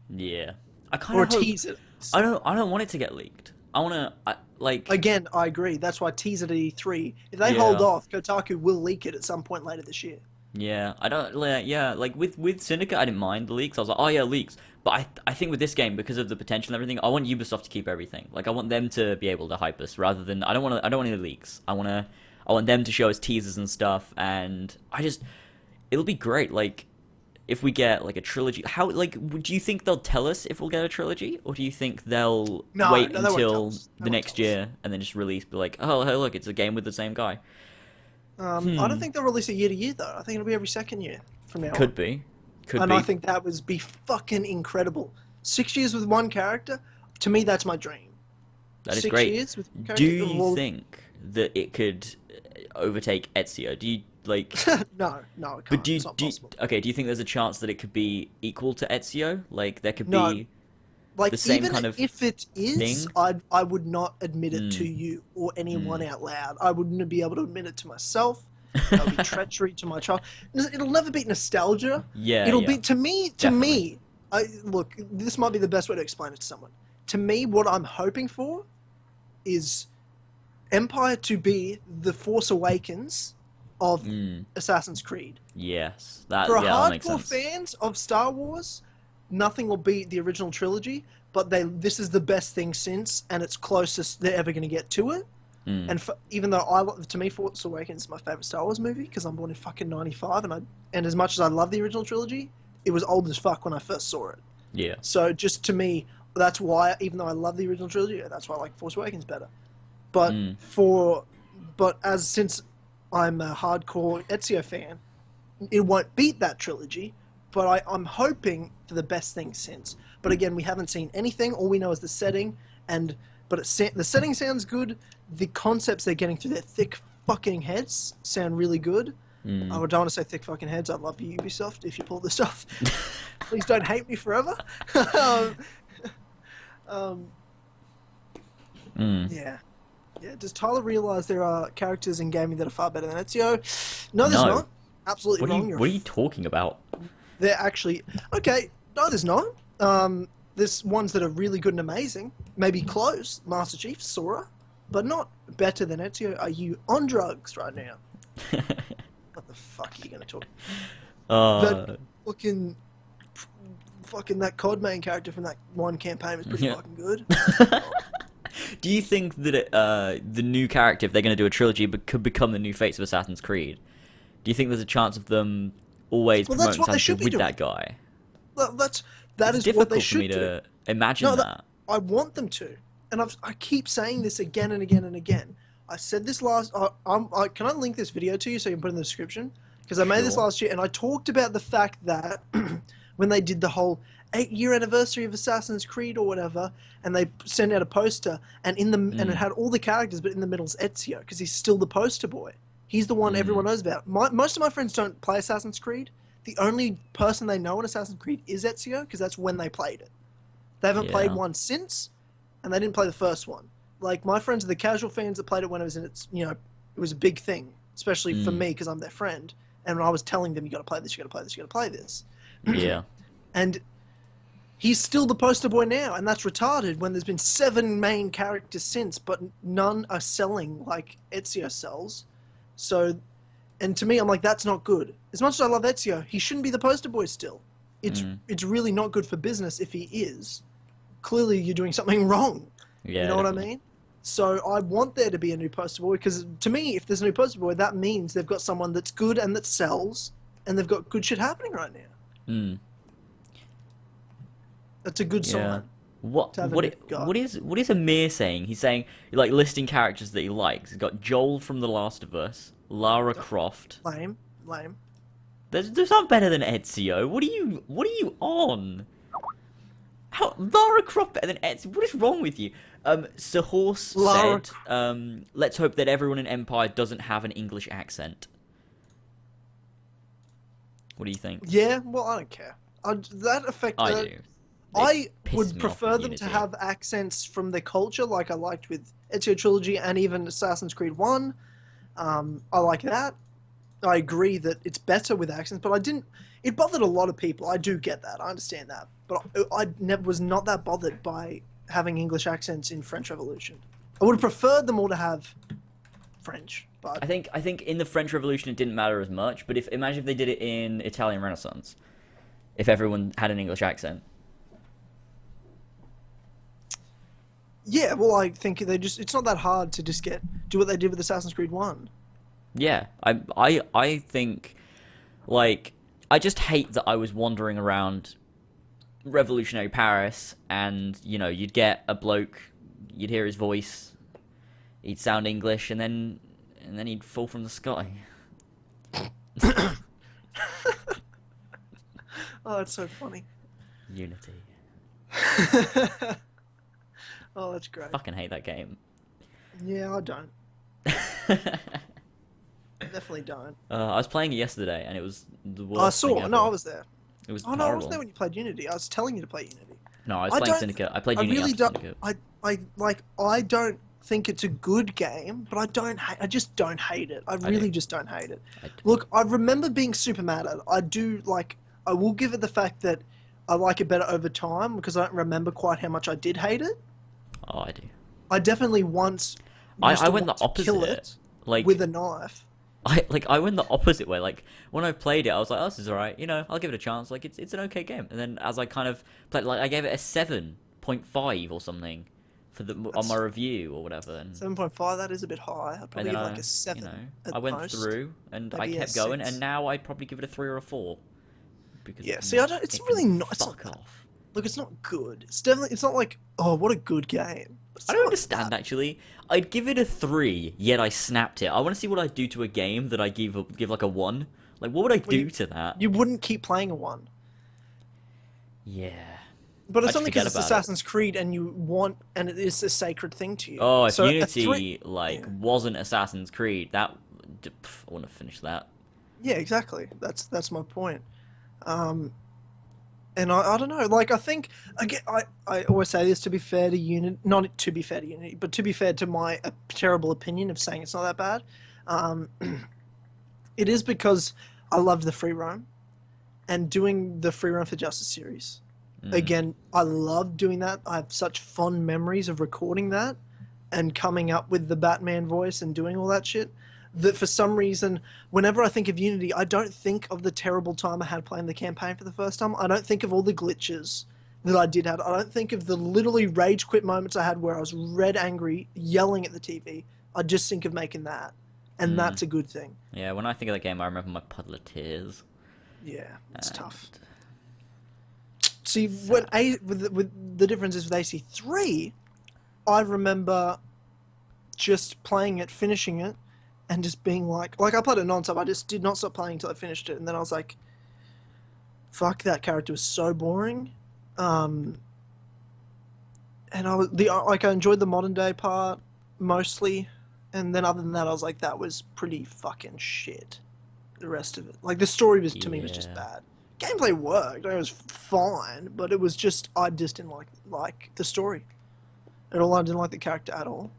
Speaker 1: Yeah, I kind
Speaker 2: or
Speaker 1: of hope.
Speaker 2: tease it.
Speaker 1: I don't want it to get leaked. I want to like.
Speaker 2: Again, I agree. That's why tease it at E3. If they
Speaker 1: Yeah.
Speaker 2: hold off, Kotaku will leak it at some point later this year.
Speaker 1: Yeah, I don't. Yeah, like with Syndicate, I didn't mind the leaks. I was like, oh yeah, leaks. But I think with this game, because of the potential and everything, I want Ubisoft to keep everything. Like I want them to be able to hype us rather than I don't want any leaks. I want them to show us teasers and stuff, and it'll be great. Like if we get like a trilogy, how like do you think they'll tell us if we'll get a trilogy, or do you think they'll
Speaker 2: No,
Speaker 1: wait
Speaker 2: no, they won't tell
Speaker 1: until
Speaker 2: us. They
Speaker 1: the
Speaker 2: won't
Speaker 1: next
Speaker 2: tell us.
Speaker 1: year and then just release, be like, oh hey look, it's a game with the same guy?
Speaker 2: I don't think they'll release it year to year though. I think it'll be every second year from now on.
Speaker 1: Could be.
Speaker 2: And I think that would be fucking incredible. 6 years with one character, to me, that's my dream.
Speaker 1: That is
Speaker 2: 6
Speaker 1: great.
Speaker 2: years with one
Speaker 1: Do
Speaker 2: character.
Speaker 1: you
Speaker 2: Well,
Speaker 1: think that it could overtake Ezio? Do you like?
Speaker 2: no, it can't.
Speaker 1: But
Speaker 2: It's not possible.
Speaker 1: okay? Do you think there's a chance that it could be equal to Ezio? Like there could
Speaker 2: No.
Speaker 1: be
Speaker 2: Like,
Speaker 1: the same
Speaker 2: even
Speaker 1: kind of
Speaker 2: if it is,
Speaker 1: thing?
Speaker 2: I would not admit it to you or anyone out loud. I wouldn't be able to admit it to myself. That would be treachery to my child. It'll never be nostalgia.
Speaker 1: Yeah,
Speaker 2: It'll
Speaker 1: yeah.
Speaker 2: be to me.
Speaker 1: Definitely.
Speaker 2: Look, this might be the best way to explain it to someone. To me, what I'm hoping for is Empire to be the Force Awakens of Assassin's Creed.
Speaker 1: Yes, that
Speaker 2: For
Speaker 1: that makes
Speaker 2: hardcore
Speaker 1: sense.
Speaker 2: fans of Star Wars, nothing will beat the original trilogy. But this is the best thing since, and it's closest they're ever going to get to it. And even though to me, Force Awakens is my favorite Star Wars movie because I'm born in fucking '95, and as much as I love the original trilogy, it was old as fuck when I first saw it.
Speaker 1: Yeah,
Speaker 2: So just to me, that's why, even though I love the original trilogy, that's why I like Force Awakens better. But since I'm a hardcore Ezio fan, it won't beat that trilogy. But I'm hoping for the best thing since. But again, we haven't seen anything. All we know is the setting, but the setting sounds good. The concepts they're getting through their thick fucking heads sound really good. I don't want to say thick fucking heads. I love you, Ubisoft, if you pull this off. Please don't hate me forever. Yeah. Yeah. Does Tyler realize there are characters in gaming that are far better than Ezio? No, there's
Speaker 1: No.
Speaker 2: not. Absolutely wrong.
Speaker 1: What are you talking about?
Speaker 2: They're actually okay. No, there's not. There's ones that are really good and amazing. Maybe close. Master Chief, Sora, but not better than Ezio. Are you on drugs right now? What the fuck are you gonna talk? That fucking that COD main character from that one campaign was pretty
Speaker 1: Yeah.
Speaker 2: fucking good.
Speaker 1: Do you think that the new character, if they're going to do a trilogy, could become the new Fates of Assassin's Creed? Do you think there's a chance of them always
Speaker 2: Well, that's
Speaker 1: promoting
Speaker 2: what they
Speaker 1: Assassin's
Speaker 2: should
Speaker 1: Creed
Speaker 2: be
Speaker 1: with
Speaker 2: doing.
Speaker 1: that guy?
Speaker 2: That
Speaker 1: It's
Speaker 2: is what they
Speaker 1: difficult for
Speaker 2: should
Speaker 1: me
Speaker 2: do.
Speaker 1: to imagine
Speaker 2: No,
Speaker 1: that.
Speaker 2: I want them to, and I keep saying this again and again and again. I said this last. Can I link this video to you so you can put it in the description? because I made this
Speaker 1: Sure.
Speaker 2: last year, and I talked about the fact that when they did the whole 8-year anniversary of Assassin's Creed or whatever, and they sent out a poster, and and it
Speaker 1: Mm.
Speaker 2: had all the characters, but in the middle's Ezio, because he's still the poster boy. He's the one everyone
Speaker 1: Mm.
Speaker 2: knows about. Most of my friends don't play Assassin's Creed. The only person they know in Assassin's Creed is Ezio, because that's when they played it. They haven't played
Speaker 1: Yeah.
Speaker 2: one since, and they didn't play the first one. Like, my friends are the casual fans that played it when it was in its, it was a big thing, especially for
Speaker 1: Mm.
Speaker 2: me, because I'm their friend. And when I was telling them, you got to play this, you got to play this, you got to play this.
Speaker 1: Yeah.
Speaker 2: And he's still the poster boy now, and that's retarded when there's been 7 main characters since, but none are selling like Ezio sells. So, and to me, I'm like, that's not good. As much as I love Ezio, he shouldn't be the poster boy still. It's really not good for business if he is. Clearly, you're doing something wrong.
Speaker 1: Yeah.
Speaker 2: You know what I
Speaker 1: Definitely.
Speaker 2: mean? So I want there to be a new poster boy, because to me, if there's a new poster boy, that means they've got someone that's good and that sells, and they've got good shit happening right now.
Speaker 1: Mm.
Speaker 2: That's a good
Speaker 1: Yeah.
Speaker 2: sign.
Speaker 1: What
Speaker 2: To have a
Speaker 1: what
Speaker 2: new
Speaker 1: it,
Speaker 2: guy.
Speaker 1: what is Amir saying? He's saying like listing characters that he likes. He's got Joel from The Last of Us, Lara Croft.
Speaker 2: Lame.
Speaker 1: Those aren't better than Ezio. What are you on? How Lara Croft better than Ezio? What is wrong with you? Sahorse
Speaker 2: Lara
Speaker 1: said, let's hope that everyone in Empire doesn't have an English accent. What do you think?
Speaker 2: Yeah, well, I don't care. That affect.
Speaker 1: I do.
Speaker 2: I
Speaker 1: pisses
Speaker 2: would
Speaker 1: me off
Speaker 2: prefer
Speaker 1: with
Speaker 2: them to
Speaker 1: Unity.
Speaker 2: have accents from their culture, like I liked with Ezio Trilogy and even Assassin's Creed 1. I like that. I agree that it's better with accents, but I didn't. It bothered a lot of people. I do get that. I understand that. But I never was not that bothered by having English accents in French Revolution. I would have preferred them all to have French, but
Speaker 1: I think in the French Revolution it didn't matter as much, but imagine if they did it in Italian Renaissance, if everyone had an English accent.
Speaker 2: yeah, well, I think it's not that hard to just do what they did with Assassin's Creed 1.
Speaker 1: Yeah, I think, like, I just hate that I was wandering around revolutionary Paris, and you'd get a bloke, you'd hear his voice, he'd sound English, and then he'd fall from the sky.
Speaker 2: Oh, that's so funny.
Speaker 1: Unity.
Speaker 2: Oh, that's great.
Speaker 1: Fucking hate that game.
Speaker 2: Yeah, I don't. I definitely don't.
Speaker 1: I was playing it yesterday, and it was the worst
Speaker 2: I
Speaker 1: thing
Speaker 2: saw.
Speaker 1: ever.
Speaker 2: No, I was there.
Speaker 1: It was
Speaker 2: Oh no, I
Speaker 1: horrible.
Speaker 2: wasn't there when you played Unity. I was telling you to play Unity.
Speaker 1: No, I was
Speaker 2: I
Speaker 1: playing
Speaker 2: don't-
Speaker 1: Syndicate. I played
Speaker 2: I
Speaker 1: Unity
Speaker 2: really
Speaker 1: after
Speaker 2: don't.
Speaker 1: Syndicate.
Speaker 2: I don't think it's a good game, but I just don't hate it. I really
Speaker 1: do.
Speaker 2: just don't hate it.
Speaker 1: I do.
Speaker 2: Look, I remember being super mad at it. I do like. I will give it the fact that I like it better over time, because I don't remember quite how much I did hate it.
Speaker 1: Oh, I do.
Speaker 2: I definitely once.
Speaker 1: I
Speaker 2: used to
Speaker 1: went the
Speaker 2: want to kill
Speaker 1: opposite.
Speaker 2: it
Speaker 1: Like
Speaker 2: with a knife.
Speaker 1: I went the opposite way. Like when I played it, I was like, "Oh, this is alright. I'll give it a chance. Like it's an okay game." And then as I kind of played, like I gave it a 7.5 or something on my review or whatever. And
Speaker 2: 7.5. That is a bit high. I'd
Speaker 1: and
Speaker 2: probably
Speaker 1: then
Speaker 2: give like a 7. At
Speaker 1: I went
Speaker 2: most.
Speaker 1: through and I
Speaker 2: Maybe a
Speaker 1: kept going,
Speaker 2: 6.
Speaker 1: and now I'd probably give it a 3 or a 4. Because
Speaker 2: Yeah, see, I don't. It's really not. It's
Speaker 1: fuck
Speaker 2: not,
Speaker 1: off.
Speaker 2: look, it's not good. It's definitely. It's not like, oh, what a good game. It's
Speaker 1: I don't
Speaker 2: not
Speaker 1: understand
Speaker 2: that.
Speaker 1: actually. I'd give it a 3, yet I snapped it. I want to see what I'd do to a game that I give like a 1. Like what would I do to that?
Speaker 2: You wouldn't keep playing a 1.
Speaker 1: Yeah.
Speaker 2: But it's
Speaker 1: I'd
Speaker 2: only
Speaker 1: forget
Speaker 2: because it's
Speaker 1: about it.
Speaker 2: Assassin's Creed and you want, and it is a sacred thing to you.
Speaker 1: Oh, if
Speaker 2: So a
Speaker 1: Unity
Speaker 2: 3 yeah.
Speaker 1: wasn't Assassin's Creed, I wouldn't have finished that.
Speaker 2: Yeah, exactly. That's my point. And I don't know. Like I think again, I always say this to be fair to Unity, not to be fair to Unity, but to be fair to my terrible opinion of saying it's not that bad. It is because I loved the free roam, and doing the free roam for Justice series. Again, I love doing that. I have such fond memories of recording that and coming up with the Batman voice and doing all that shit, that for some reason, whenever I think of Unity, I don't think of the terrible time I had playing the campaign for the first time. I don't think of all the glitches that I did have. I don't think of the literally rage quit moments I had where I was red angry, yelling at the TV. I just think of making that. And that's a good thing.
Speaker 1: Yeah, when I think of that game, I remember my puddle of tears.
Speaker 2: Yeah, it's
Speaker 1: And-
Speaker 2: tough. See, with the difference is with AC3, I remember just playing it, finishing it, and just being like I played it non-stop. I just did not stop playing until I finished it, and then I was like, "Fuck, that character was so boring." Um, and I enjoyed the modern day part mostly, and then other than that, I was like, "That was pretty fucking shit." The rest of it, like the story was to me was just
Speaker 1: Yeah.
Speaker 2: bad. Gameplay worked, it was fine, but it was just I just didn't like the story at all. I didn't like the character at all,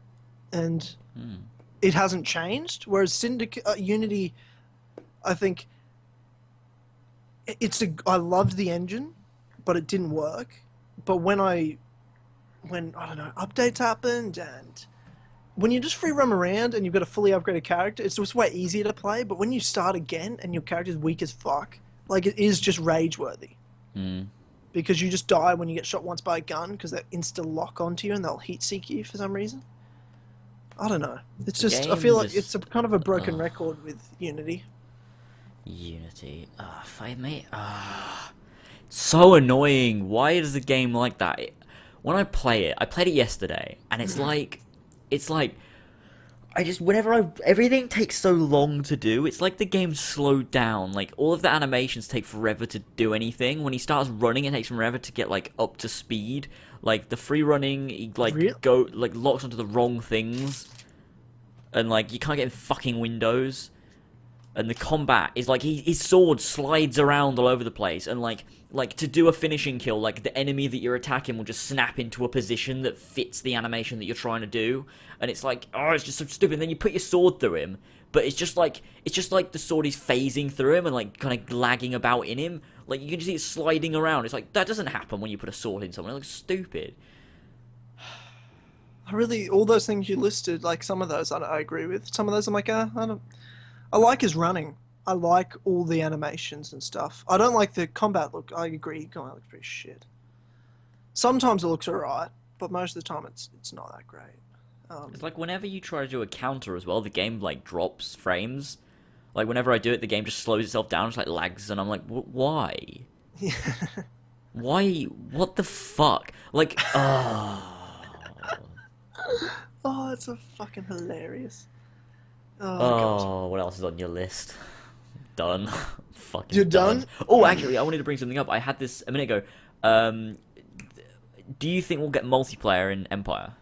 Speaker 2: and
Speaker 1: Hmm.
Speaker 2: it hasn't changed. Whereas Unity, I think I loved the engine, but it didn't work. But when I don't know, updates happened, and when you just free roam around and you've got a fully upgraded character, it's just way easier to play. But when you start again and your character's weak as fuck, like it is just rage worthy
Speaker 1: Hmm.
Speaker 2: because you just die when you get shot once by a gun because they insta lock onto you and they'll heat seek you for some reason. I don't know. It's
Speaker 1: The
Speaker 2: just I feel
Speaker 1: game
Speaker 2: like it's
Speaker 1: just
Speaker 2: a kind of a broken
Speaker 1: ugh.
Speaker 2: record with Unity.
Speaker 1: Unity. Fight me. So annoying. Why does a game like that? When I play it, I played it yesterday, and it's like, everything takes so long to do. It's like the game's slowed down. Like all of the animations take forever to do anything. When he starts running, it takes forever to get like up to speed. Like the free running, he
Speaker 2: Real?
Speaker 1: locks onto the wrong things, and like you can't get in fucking windows. And the combat is like his sword slides around all over the place, and like to do a finishing kill, like the enemy that you're attacking will just snap into a position that fits the animation that you're trying to do, and it's like, oh, it's just so stupid. And then you put your sword through him, but it's just like the sword is phasing through him and like kind of lagging about in him. Like you can just see it sliding around. It's like that doesn't happen when you put a sword in someone. It looks stupid.
Speaker 2: All those things you listed, like some of those I agree with. Some of those I'm like, I don't. I like his running. I like all the animations and stuff. I don't like the combat look. I agree, combat looks pretty shit. Sometimes it looks alright, but most of the time it's not that great.
Speaker 1: It's like whenever you try to do a counter as well, the game like drops frames. Like whenever I do it, the game just slows itself down, just like lags, and I'm like, why?
Speaker 2: Yeah.
Speaker 1: Why? What the fuck? Like,
Speaker 2: Oh, it's so fucking hilarious. Oh god.
Speaker 1: oh, what else is on your list? Done.
Speaker 2: You're
Speaker 1: Fucking done.
Speaker 2: done?
Speaker 1: Oh, actually, I wanted to bring something up. I had this a minute ago. Um, do you think we'll get multiplayer in Empire?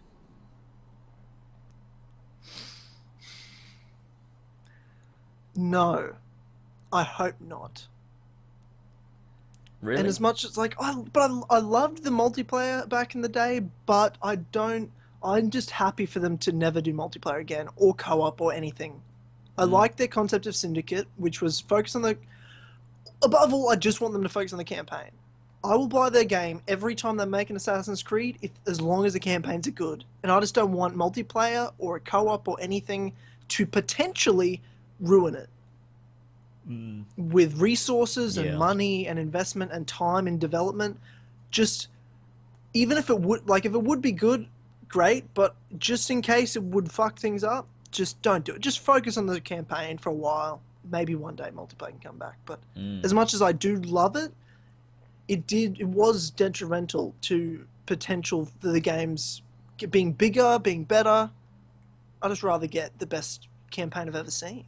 Speaker 2: No. I hope not. And
Speaker 1: Really?
Speaker 2: as much as like I loved the multiplayer back in the day, but I don't I'm just happy for them to never do multiplayer again or co-op or anything. I
Speaker 1: Mm.
Speaker 2: like their concept of Syndicate, which was focused on the above all, I just want them to focus on the campaign. I will buy their game every time they make an Assassin's Creed as long as the campaigns are good. And I just don't want multiplayer or a co-op or anything to potentially ruin it
Speaker 1: Mm.
Speaker 2: with resources and
Speaker 1: Yeah.
Speaker 2: money and investment and time in development. Just even if it would be good, great, but just in case it would fuck things up, just don't do it. Just focus on the campaign for a while. Maybe one day multiplayer can come back. But
Speaker 1: Mm.
Speaker 2: as much as I do love it, it was detrimental to potential for the games being bigger, being better. I'd just rather get the best campaign I've ever seen.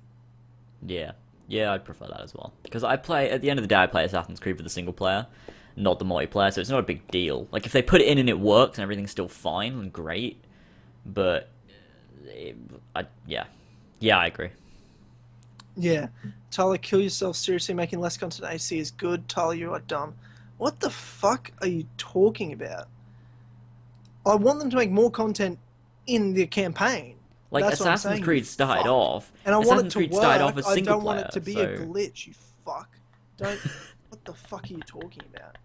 Speaker 1: Yeah. Yeah, I'd prefer that as well. Because at the end of the day, I play Assassin's Creed for the single player, not the multiplayer, so it's not a big deal. Like, if they put it in and it works and everything's still fine and great, but, yeah. Yeah, I agree.
Speaker 2: Yeah. Tyler, kill yourself. Seriously, making less content AC is good. Tyler, you are dumb. What the fuck are you talking about? I want them to make more content in the campaign.
Speaker 1: Like,
Speaker 2: That's what I'm
Speaker 1: Assassin's
Speaker 2: saying,
Speaker 1: Creed
Speaker 2: you
Speaker 1: started
Speaker 2: fuck.
Speaker 1: off.
Speaker 2: And I want it
Speaker 1: Assassin's
Speaker 2: to
Speaker 1: Creed
Speaker 2: work.
Speaker 1: started off as
Speaker 2: I
Speaker 1: single
Speaker 2: don't want
Speaker 1: player,
Speaker 2: it to be
Speaker 1: so...
Speaker 2: a glitch, you fuck. Don't... What the fuck are you talking about?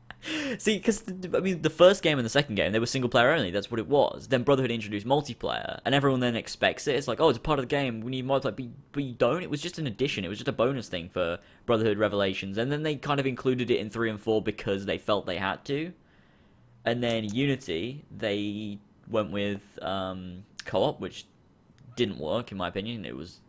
Speaker 1: See, because, I mean, the first game and the second game, they were single player only, that's what it was. Then Brotherhood introduced multiplayer, and everyone then expects it. It's like, oh, it's a part of the game, we need multiplayer, but you don't. It was just an addition, it was just a bonus thing for Brotherhood Revelations, and then they kind of included it in 3 and 4 because they felt they had to. And then Unity, they went with co-op, which didn't work, in my opinion. It was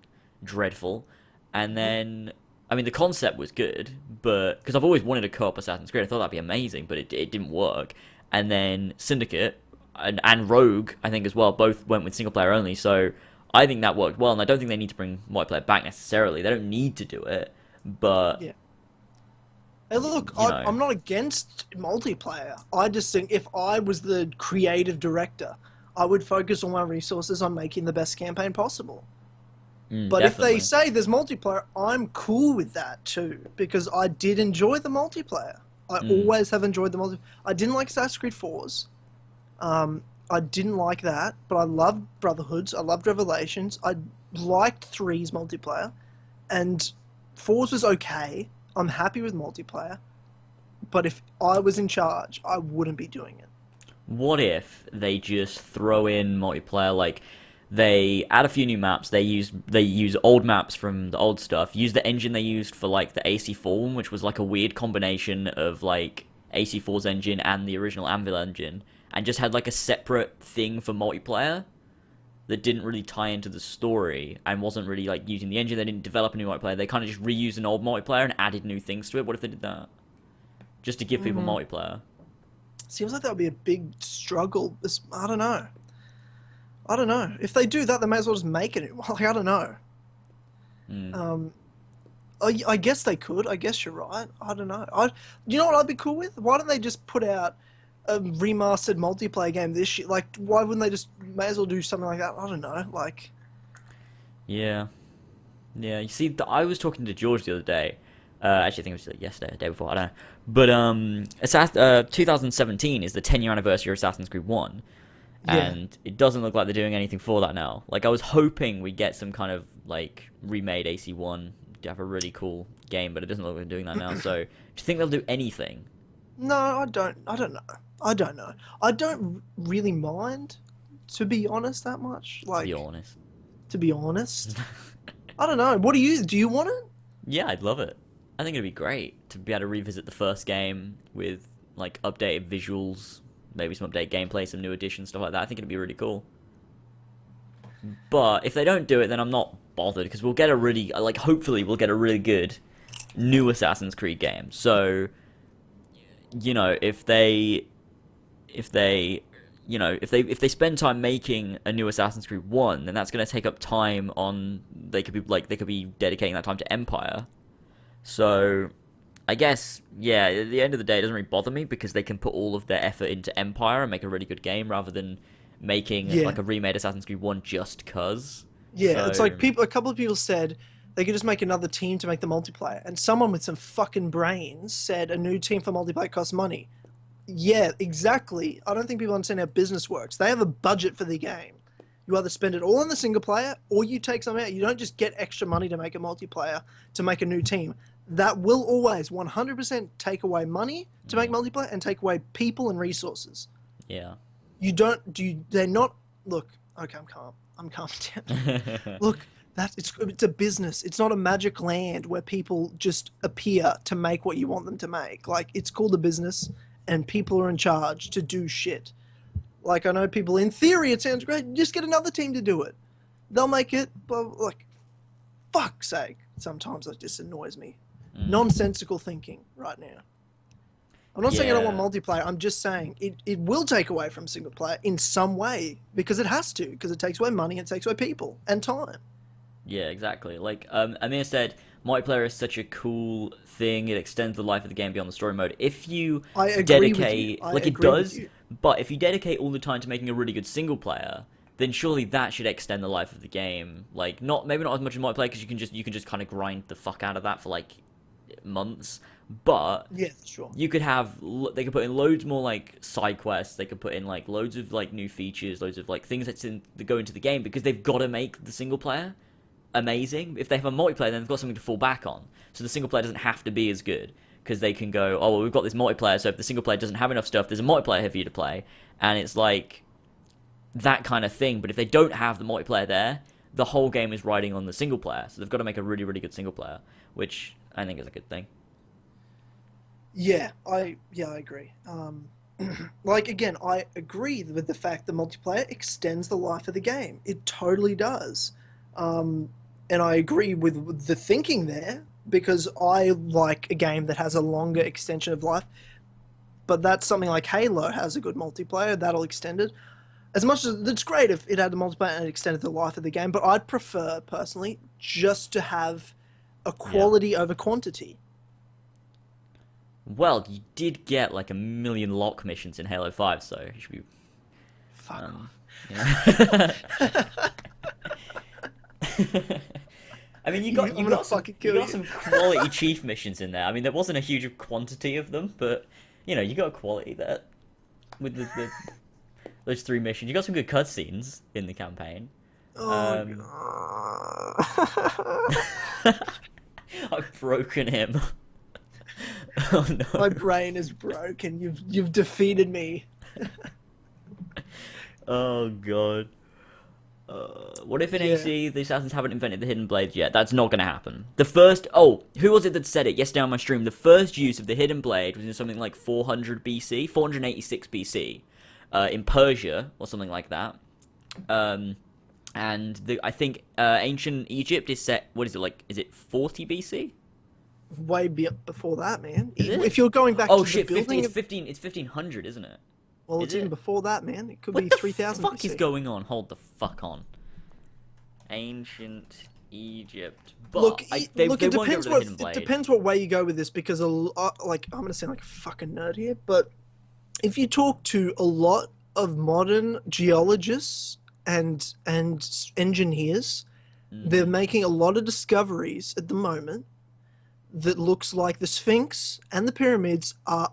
Speaker 1: dreadful. And then... I mean, the concept was good, but because I've always wanted a co-op Assassin's Creed, I thought that'd be amazing, but it didn't work. And then Syndicate and Rogue, I think as well, both went with single player only. So I think that worked well, and I don't think they need to bring multiplayer back necessarily. They don't need to do it, but
Speaker 2: Yeah. Hey, look,
Speaker 1: you know,
Speaker 2: I'm not against multiplayer. I just think if I was the creative director, I would focus all my resources on making the best campaign possible. But if they
Speaker 1: definitely.
Speaker 2: say there's multiplayer, I'm cool with that too, because I did enjoy the multiplayer. I
Speaker 1: Mm.
Speaker 2: always have enjoyed the multiplayer. I didn't like Assassin's Creed 4s. I didn't like that, but I loved Brotherhoods. I loved Revelations. I liked 3's multiplayer, and 4's was okay. I'm happy with multiplayer, but if I was in charge, I wouldn't be doing it.
Speaker 1: What if they just throw in multiplayer? Like they add a few new maps. They use old maps from the old stuff. Use the engine they used for like the AC4 one, which was like a weird combination of like AC4's engine and the original Anvil engine, and just had like a separate thing for multiplayer that didn't really tie into the story and wasn't really like using the engine. They didn't develop a new multiplayer. They kind of just reused an old multiplayer and added new things to it. What if they did that? Just to give people multiplayer.
Speaker 2: Seems like that would be a big struggle. I don't know. I don't know. If they do that, they may as well just make it. Like, I don't know. Um, I guess they could. I guess you're right. I don't know. You know what I'd be cool with? Why don't they just put out a remastered multiplayer game this year? Like, why wouldn't they just may as well do something like that? I don't know. Like,
Speaker 1: Yeah. Yeah, you see, I was talking to George the other day. Actually, I think it was like yesterday, the day before. I don't know. But 2017 is the 10-year anniversary of Assassin's Creed 1,
Speaker 2: yeah,
Speaker 1: and it doesn't look like they're doing anything for that now. Like, I was hoping we'd get some kind of like remade AC1 to have a really cool game, but it doesn't look like they're doing that now. So, do you think they'll do anything?
Speaker 2: no, I don't. I don't know. I don't know. I don't really mind, to be honest, that much.
Speaker 1: To be
Speaker 2: Like,
Speaker 1: honest.
Speaker 2: to be honest, I don't know. What do you? Do you want it?
Speaker 1: Yeah, I'd love it. I think it'd be great to be able to revisit the first game with like updated visuals, maybe some updated gameplay, some new additions, stuff like that. I think it'd be really cool. But if they don't do it, then I'm not bothered because we'll get a really like hopefully we'll get a really good new Assassin's Creed game. So you know if they if they spend time making a new Assassin's Creed 1, then that's going to take up time on they could be dedicating that time to Empire. So, I guess, yeah, at the end of the day, it doesn't really bother me because they can put all of their effort into Empire and make a really good game rather than making
Speaker 2: Yeah.
Speaker 1: like a remade Assassin's Creed 1 just cuz.
Speaker 2: Yeah, it's like
Speaker 1: So,
Speaker 2: people. A couple of people said they could just make another team to make the multiplayer, and someone with some fucking brains said a new team for multiplayer costs money. Yeah, exactly. I don't think people understand how business works. They have a budget for the game. You either spend it all on the single player, or you take something out. You don't just get extra money to make a multiplayer to make a new team. That will always 100% take away money to make multiplayer and take away people and resources.
Speaker 1: yeah.
Speaker 2: You don't do. They're not. Look. Okay, I'm calm. I'm calm down. Look, it's a business. It's not a magic land where people just appear to make what you want them to make. Like, it's called a business, and people are in charge to do shit. Like, I know people, in theory, it sounds great. Just get another team to do it. They'll make it, but like, fuck's sake. Sometimes that just annoys me. Nonsensical thinking right now. I'm not saying I don't
Speaker 1: Yeah.
Speaker 2: want multiplayer. I'm just saying it will take away from single player in some way because it has to, because it takes away money, it takes away people and time.
Speaker 1: Yeah, exactly. Like Amir said, multiplayer is such a cool thing. It extends the life of the game beyond the story mode. If you
Speaker 2: I agree
Speaker 1: dedicate,
Speaker 2: with you. I
Speaker 1: like it
Speaker 2: agree with
Speaker 1: does,
Speaker 2: you.
Speaker 1: but if you dedicate all the time to making a really good single player, then surely that should extend the life of the game. Like not maybe not as much as multiplayer because you can just kind of grind the fuck out of that for like months. But
Speaker 2: Yeah, sure.
Speaker 1: you could have they could put in loads more like side quests. They could put in like loads of like new features, loads of like things that go into the game because they've got to make the single player amazing. If they have a multiplayer, then they've got something to fall back on. So the single player doesn't have to be as good because they can go, oh well, we've got this multiplayer. So if the single player doesn't have enough stuff, there's a multiplayer here for you to play, and it's like that kind of thing. But if they don't have the multiplayer there, the whole game is riding on the single player. So they've got to make a really really good single player, which I think is a good thing.
Speaker 2: Yeah, I agree. Like again, I agree with the fact that multiplayer extends the life of the game. It totally does. And I agree with the thinking there because I like a game that has a longer extension of life. But that's something like Halo has a good multiplayer that'll extend it. as much as it's great if it had the multiplayer and it extended the life of the game, but I'd prefer personally just to have a
Speaker 1: Yeah.
Speaker 2: quality over quantity.
Speaker 1: Well, you did get like 1,000,000 lock missions in Halo 5, so you should be,
Speaker 2: Fuck
Speaker 1: um,
Speaker 2: off.
Speaker 1: you know. I mean, you
Speaker 2: I'm gonna fucking kill you.
Speaker 1: some quality chief missions in there. I mean, there wasn't a huge quantity of them, but you know, you got quality there with those 3 missions. You got some good cutscenes in the campaign.
Speaker 2: Oh
Speaker 1: Um,
Speaker 2: god.
Speaker 1: I've broken him. Oh
Speaker 2: My
Speaker 1: no.
Speaker 2: brain is broken. You've defeated me.
Speaker 1: Oh god. What if in
Speaker 2: Yeah.
Speaker 1: AC the assassins haven't invented the hidden blades yet? That's not going to happen. The first, oh, who was it that said it yesterday on my stream? The first use of the hidden blade was in something like 400 BC, 486 BC, in Persia or something like that. And I think ancient Egypt is set. What is it like? Is it 40 BC?
Speaker 2: Before that, man.
Speaker 1: Is it?
Speaker 2: If you're going back
Speaker 1: Oh
Speaker 2: to
Speaker 1: shit,
Speaker 2: the building,
Speaker 1: It's 15. It's 1500, isn't it?
Speaker 2: well,
Speaker 1: Is
Speaker 2: it's
Speaker 1: it?
Speaker 2: even before that, man. It could
Speaker 1: What
Speaker 2: be
Speaker 1: the
Speaker 2: 3000
Speaker 1: fuck
Speaker 2: BC.
Speaker 1: is going on? Hold the fuck on. Ancient Egypt. But
Speaker 2: Look,
Speaker 1: they
Speaker 2: it
Speaker 1: won't get rid
Speaker 2: depends
Speaker 1: of the hidden
Speaker 2: it
Speaker 1: blade.
Speaker 2: depends what way you go with this because like I'm gonna sound like a fucking nerd here, but if you talk to a lot of modern geologists and engineers, they're making a lot of discoveries at the moment that looks like the Sphinx and the pyramids are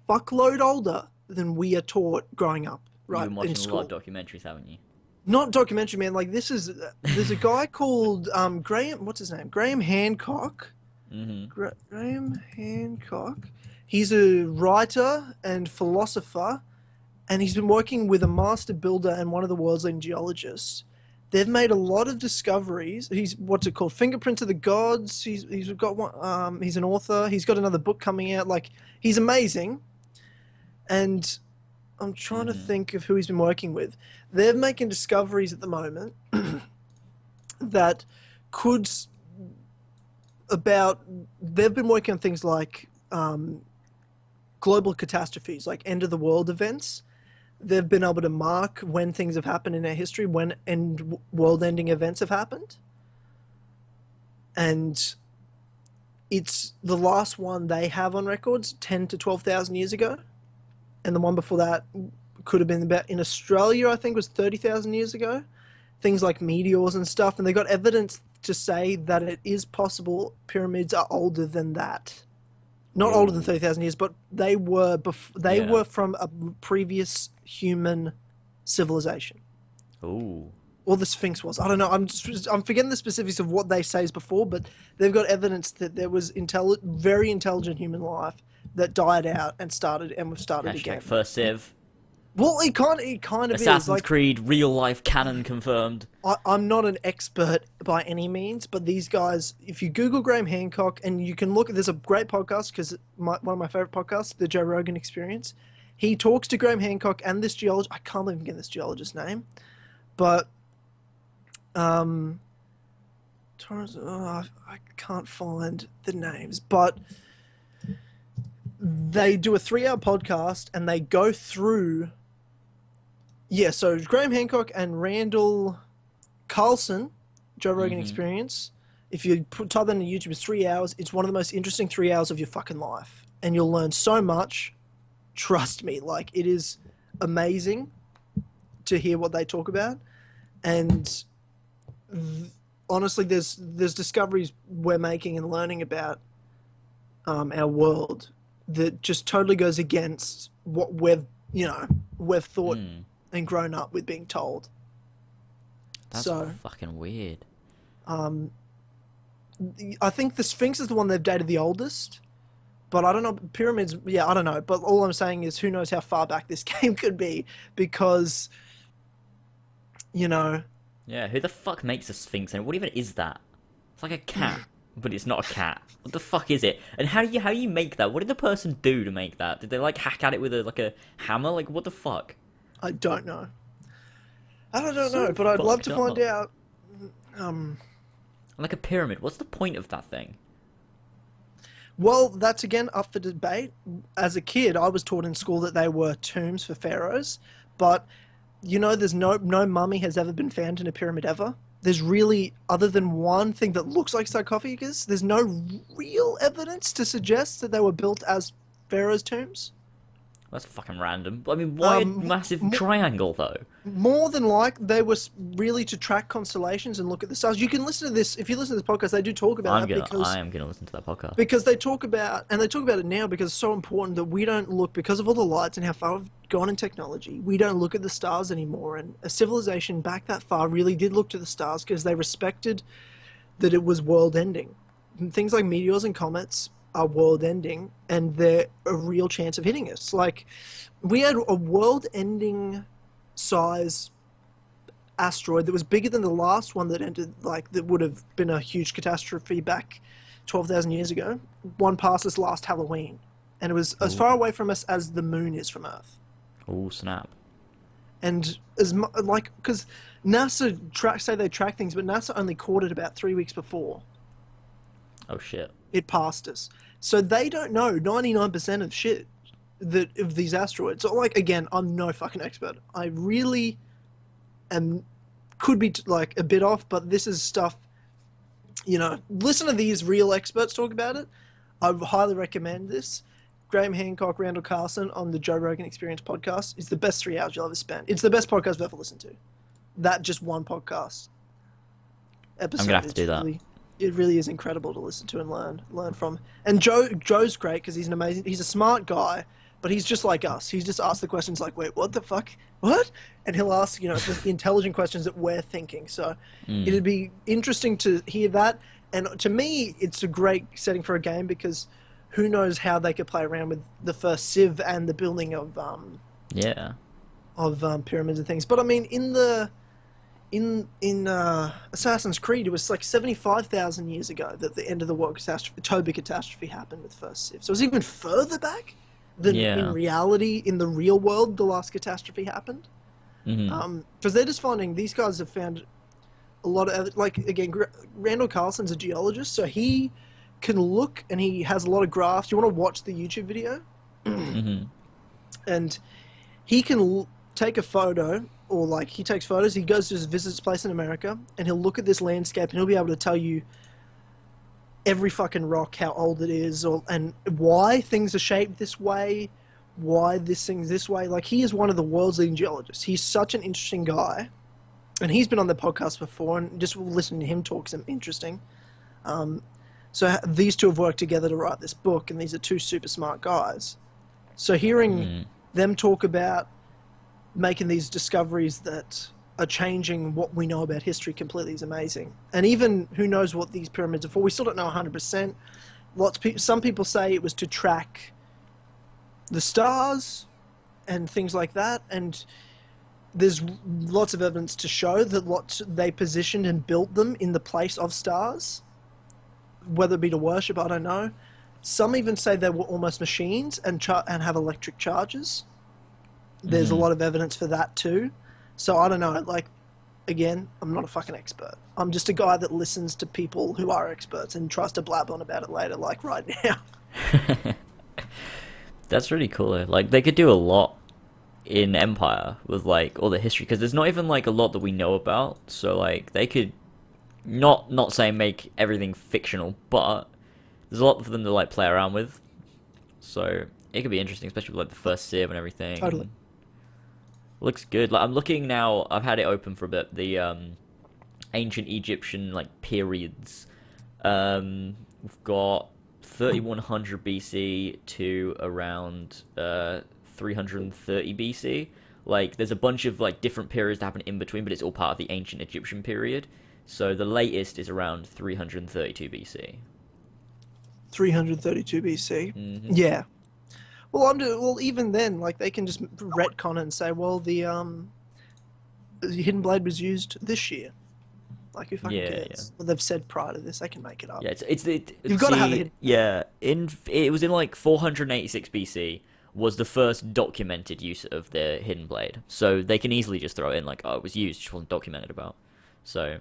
Speaker 2: fuckload older than we are taught growing up, right,
Speaker 1: You've been
Speaker 2: in
Speaker 1: watching a
Speaker 2: school.
Speaker 1: lot of documentaries, haven't you?
Speaker 2: Not documentary, man. Like there's a guy called Graham. What's his name? Graham Hancock. Graham Hancock. He's a writer and philosopher, and he's been working with a master builder and one of the world's leading geologists. They've made a lot of discoveries. He's what's it called? Fingerprints of the Gods. He's got one. He's an author. He's got another book coming out. Like he's amazing, and I'm trying to think of who he's been working with. They're making discoveries at the moment that could they've been working on things like global catastrophes, like end of the world events. They've been able to mark when things have happened in our history, when world-ending events have happened. And it's the last one they have on records 10 to 12,000 years ago. And the one before that could have been about in Australia, I think, was 30,000 years ago. Things like meteors and stuff, and they got evidence to say that it is possible pyramids are older than that. Not older than 30,000 years, but they were were from a previous human civilization.
Speaker 1: Ooh.
Speaker 2: Or the Sphinx was. I don't know. I'm forgetting the specifics of what they say is before, but they've got evidence that there was very intelligent human life that died out and started again.
Speaker 1: First Civ.
Speaker 2: Well, it kind of
Speaker 1: Assassin's
Speaker 2: is. Like,
Speaker 1: Creed, real life canon confirmed.
Speaker 2: I'm not an expert by any means, but these guys, if you Google Graham Hancock and you can look, there's a great podcast because one of my favorite podcasts, the Joe Rogan Experience. He talks to Graham Hancock and this geologist. I can't even get this geologist's name, but I can't find the names, but they do a 3-hour podcast and they go through. Yeah, so Graham Hancock and Randall Carlson, Joe Rogan Experience. If you type that into YouTube, it's 3 hours. It's one of the most interesting 3 hours of your fucking life, and you'll learn so much. Trust me, like it is amazing to hear what they talk about, and honestly, there's discoveries we're making and learning about our world that just totally goes against what we've thought and grown up with being told.
Speaker 1: That's
Speaker 2: so
Speaker 1: fucking weird.
Speaker 2: I think the Sphinx is the one they've dated the oldest, but I don't know, pyramids, yeah, I don't know, but all I'm saying is who knows how far back this game could be, because
Speaker 1: yeah, who the fuck makes a Sphinx and what even is that? It's like a cat, but it's not a cat. What the fuck is it? And how do you make that? What did the person do to make that? Did they like hack at it with a hammer? Like what the fuck?
Speaker 2: I don't know. I don't know, but I'd love to find out.
Speaker 1: Like a pyramid. What's the point of that thing?
Speaker 2: Well, that's again up for debate. As a kid, I was taught in school that they were tombs for pharaohs, but there's no mummy has ever been found in a pyramid ever. There's really, other than one thing that looks like sarcophagus, there's no real evidence to suggest that they were built as pharaohs' tombs.
Speaker 1: That's fucking random. I mean, why a massive triangle though?
Speaker 2: More than like they were really to track constellations and look at the stars. You can listen to this if you listen to this podcast. They do talk about
Speaker 1: I am gonna listen to that podcast
Speaker 2: because they talk about it now because it's so important that we don't look because of all the lights and how far we've gone in technology. We don't look at the stars anymore. And a civilization back that far really did look to the stars because they respected that it was world-ending. Things like meteors and comets are world-ending, and they're a real chance of hitting us. Like, we had a world-ending size asteroid that was bigger than the last one that ended, like, that would have been a huge catastrophe back 12,000 years ago. One passed us last Halloween, and it was as far away from us as the moon is from Earth.
Speaker 1: Oh, snap.
Speaker 2: And because NASA say they track things, but NASA only caught it about 3 weeks before.
Speaker 1: Oh, shit.
Speaker 2: It passed us. So they don't know 99% of shit of these asteroids. So, like, again, I'm no fucking expert. I really could be like a bit off, but this is stuff, listen to these real experts talk about it. I highly recommend this. Graham Hancock, Randall Carlson on the Joe Rogan Experience podcast is the best 3 hours you'll ever spend. It's the best podcast I've ever listened to. That just one podcast episode.
Speaker 1: I'm gonna have to do that.
Speaker 2: It really is incredible to listen to and learn from. And Joe's great because he's he's a smart guy, but he's just like us. He's just asked the questions like, wait, what the fuck? What? And he'll ask, the intelligent questions that we're thinking. So it'd be interesting to hear that. And to me, it's a great setting for a game because who knows how they could play around with the first Civ and the building of pyramids and things. But I mean, in Assassin's Creed, it was like 75,000 years ago that the end of the world catastrophe, Toba catastrophe, happened with first Civ. So it was even further back than in reality, in the real world, the last catastrophe happened. Because they're just finding, these guys have found a lot of, like, again, Randall Carlson's a geologist, so he can look and he has a lot of graphs. You want to watch the YouTube video? And he can take a photo, or like he takes photos, he goes to visit his place in America, and he'll look at this landscape and he'll be able to tell you every fucking rock, how old it is, and why things are shaped this way, why this thing's this way. Like, he is one of the world's leading geologists. He's such an interesting guy, and he's been on the podcast before, and just listening to him talk is interesting. So these two have worked together to write this book, and these are two super smart guys. So hearing them talk about making these discoveries that are changing what we know about history completely is amazing. And even who knows what these pyramids are for? We still don't know 100%. Some people say it was to track the stars and things like that. And there's lots of evidence to show that they positioned and built them in the place of stars. Whether it be to worship, I don't know. Some even say they were almost machines and have electric charges. There's a lot of evidence for that too. So I don't know. Like, again, I'm not a fucking expert. I'm just a guy that listens to people who are experts and tries to blab on about it later, like right now.
Speaker 1: That's really cool. Like, they could do a lot in Empire with like all the history, because there's not even like a lot that we know about. So like they could not saying make everything fictional, but there's a lot for them to like play around with. So it could be interesting, especially with like the first Civ and everything.
Speaker 2: Totally.
Speaker 1: Looks good. Like, I'm looking now, I've had it open for a bit, the ancient Egyptian like periods. We've got 3100 BC to around 330 BC. Like, there's a bunch of like different periods that happen in between, but it's all part of the ancient Egyptian period. So the latest is around 332 BC.
Speaker 2: 332 BC. Yeah. Well, even then, like, they can just retcon it and say, well, the Hidden Blade was used this year. Like, who fucking cares? Yeah. Well, they've said prior to this, they can make it up.
Speaker 1: Yeah,
Speaker 2: you've got to have it.
Speaker 1: Yeah, it was in like 486 BC was the first documented use of the Hidden Blade. So they can easily just throw it in like, oh, it was used, just wasn't documented about. So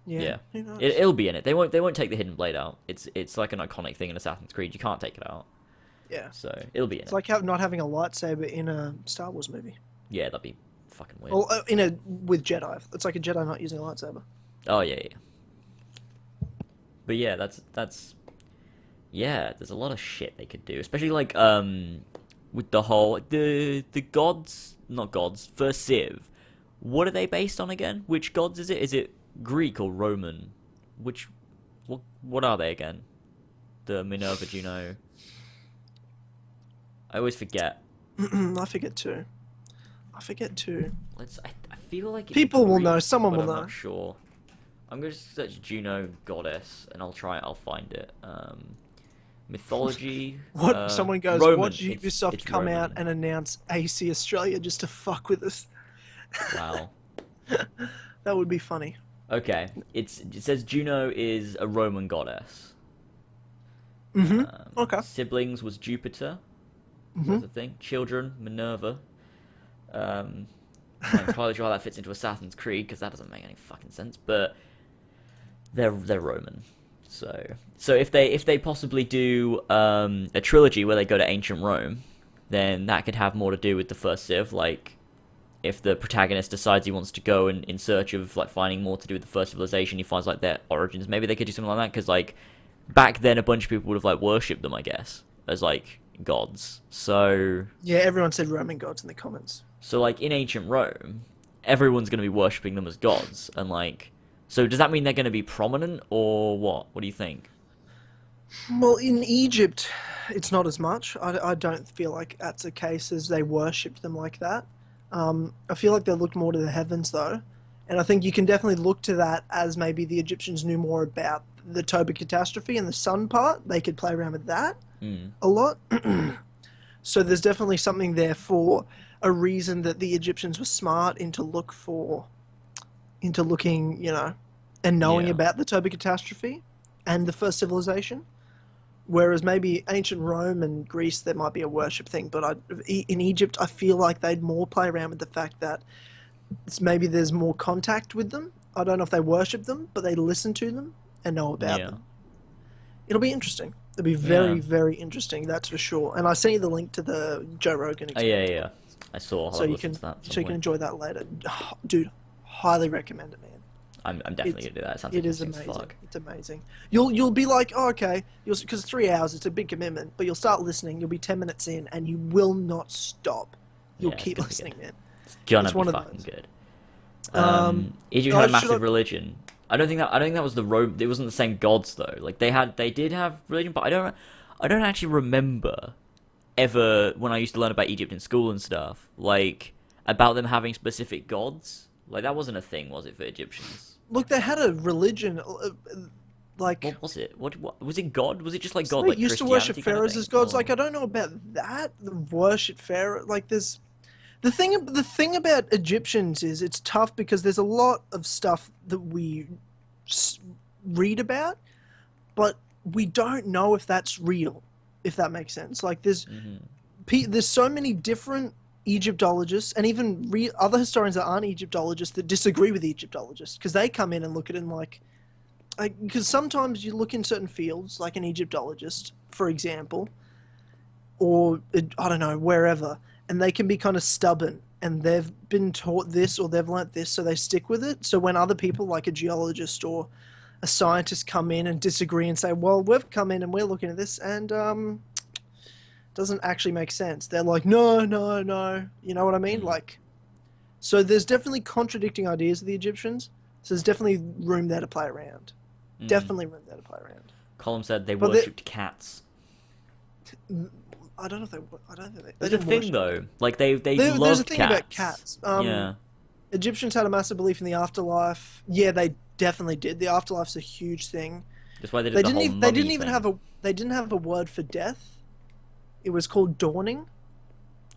Speaker 1: yeah. It'll be in it. They won't take the Hidden Blade out. It's like an iconic thing in Assassin's Creed. You can't take it out.
Speaker 2: Yeah.
Speaker 1: So it'll be in it.
Speaker 2: It's like not having a lightsaber in a Star Wars movie.
Speaker 1: Yeah, that'd be fucking weird.
Speaker 2: Well, with Jedi, it's like a Jedi not using a lightsaber.
Speaker 1: Oh yeah, yeah. But yeah, that's yeah. There's a lot of shit they could do, especially like with the whole the gods, not gods, first Civ. What are they based on again? Which gods is it? Is it Greek or Roman? What are they again? The Minerva, Juno. I always forget.
Speaker 2: I forget too.
Speaker 1: I feel like it's
Speaker 2: People will
Speaker 1: Greek,
Speaker 2: know. Someone
Speaker 1: but
Speaker 2: will
Speaker 1: I'm
Speaker 2: know.
Speaker 1: not sure. I'm gonna search Juno goddess, and I'll find it. Mythology.
Speaker 2: What someone goes?
Speaker 1: Roman.
Speaker 2: Watch Ubisoft
Speaker 1: It's
Speaker 2: come out
Speaker 1: Roman.
Speaker 2: and announce AC Australia just to fuck with us.
Speaker 1: Wow.
Speaker 2: That would be funny.
Speaker 1: Okay. It says Juno is a Roman goddess.
Speaker 2: Okay.
Speaker 1: Siblings was Jupiter. Was the thing. Children Minerva. I'm entirely sure how that fits into Assassin's Creed because that doesn't make any fucking sense. But they're Roman. So if they possibly do a trilogy where they go to ancient Rome, then that could have more to do with the first Civ. Like, if the protagonist decides he wants to go in search of like finding more to do with the first civilization, he finds like their origins. Maybe they could do something like that because like back then a bunch of people would have like worshipped them, I guess, as like gods. So
Speaker 2: Yeah, everyone said Roman gods in the comments.
Speaker 1: so like in ancient Rome, everyone's going to be worshipping them as gods, and like. So does that mean they're going to be prominent, or what? What do you think?
Speaker 2: Well, in Egypt, it's not as much. I don't feel like that's the case as they worshipped them like that. I feel like they looked more to the heavens, though. And I think you can definitely look to that as maybe the Egyptians knew more about the Toba catastrophe and the sun part. They could play around with that a lot. So there's definitely something there for a reason that the Egyptians were smart into looking, and knowing about the Toba catastrophe and the first civilization. Whereas maybe ancient Rome and Greece, there might be a worship thing, but in Egypt, I feel like they'd more play around with the fact that maybe there's more contact with them. I don't know if they worship them, but they listen to them and know about them. It'll be interesting. It'll be very, very interesting, that's for sure. And I sent you the link to the Joe Rogan
Speaker 1: experience. Yeah. I saw.
Speaker 2: So you can enjoy that later. Oh, dude, highly recommend it, man.
Speaker 1: I'm definitely gonna do that.
Speaker 2: It is amazing. It's amazing. You'll be like, oh, okay, because 3 hours, it's a big commitment. But you'll start listening. You'll be 10 minutes in, and you will not stop. You'll keep listening, man.
Speaker 1: It's gonna be fucking good. Egypt had a massive religion. I don't think that was the Rome. It wasn't the same gods though. Like they did have religion, but I don't actually remember ever when I used to learn about Egypt in school and stuff, like about them having specific gods. Like that wasn't a thing, was it, for Egyptians?
Speaker 2: Look, they had a religion, like...
Speaker 1: What was it? What was it God? Was it just like God,
Speaker 2: they
Speaker 1: like
Speaker 2: used to worship pharaohs
Speaker 1: kind of
Speaker 2: as gods.
Speaker 1: or...
Speaker 2: Like, I don't know about that. The worship pharaoh... Like, there's... The thing about Egyptians is it's tough because there's a lot of stuff that we read about, but we don't know if that's real, if that makes sense. Like, there's so many different Egyptologists and even other historians that aren't Egyptologists that disagree with Egyptologists because they come in and look at it and like because sometimes you look in certain fields like an Egyptologist, for example, or I don't know, wherever, and they can be kind of stubborn and they've been taught this or they've learnt this, so they stick with it. So when other people like a geologist or a scientist come in and disagree and say, well, we've come in and we're looking at this and doesn't actually make sense. They're like, no. You know what I mean? Like, so there's definitely contradicting ideas of the Egyptians. So there's definitely room there to play around. Definitely room there to play around.
Speaker 1: Column said they worshipped cats.
Speaker 2: I don't know if they. I don't think they.
Speaker 1: There's a thing though. Like they loved cats.
Speaker 2: There's a thing about cats. Egyptians had a massive belief in the afterlife. Yeah, they definitely did. The afterlife's a huge thing.
Speaker 1: That's why they did the whole mummy
Speaker 2: They didn't even
Speaker 1: thing.
Speaker 2: They didn't have a word for death. It was called dawning.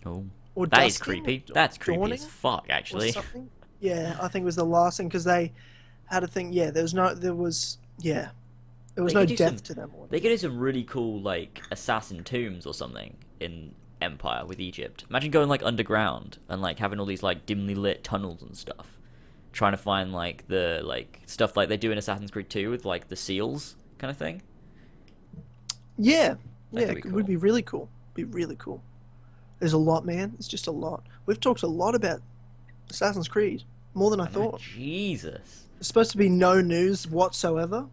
Speaker 1: Oh,
Speaker 2: or
Speaker 1: that is
Speaker 2: dusking,
Speaker 1: creepy. That's creepy
Speaker 2: dawning
Speaker 1: as fuck, actually.
Speaker 2: or something. Yeah, I think it was the last thing because they had a thing. Yeah, there was no death to them.
Speaker 1: They could do some really cool like assassin tombs or something in Empire with Egypt. Imagine going like underground and like having all these like dimly lit tunnels and stuff, trying to find like the like stuff like they do in Assassin's Creed 2 with like the seals kind of thing.
Speaker 2: Yeah,
Speaker 1: That
Speaker 2: it would be really cool. Be really cool. There's a lot, man. It's just a lot. We've talked a lot about Assassin's Creed. More than I
Speaker 1: I know,
Speaker 2: thought.
Speaker 1: Jesus.
Speaker 2: There's supposed to be no news whatsoever,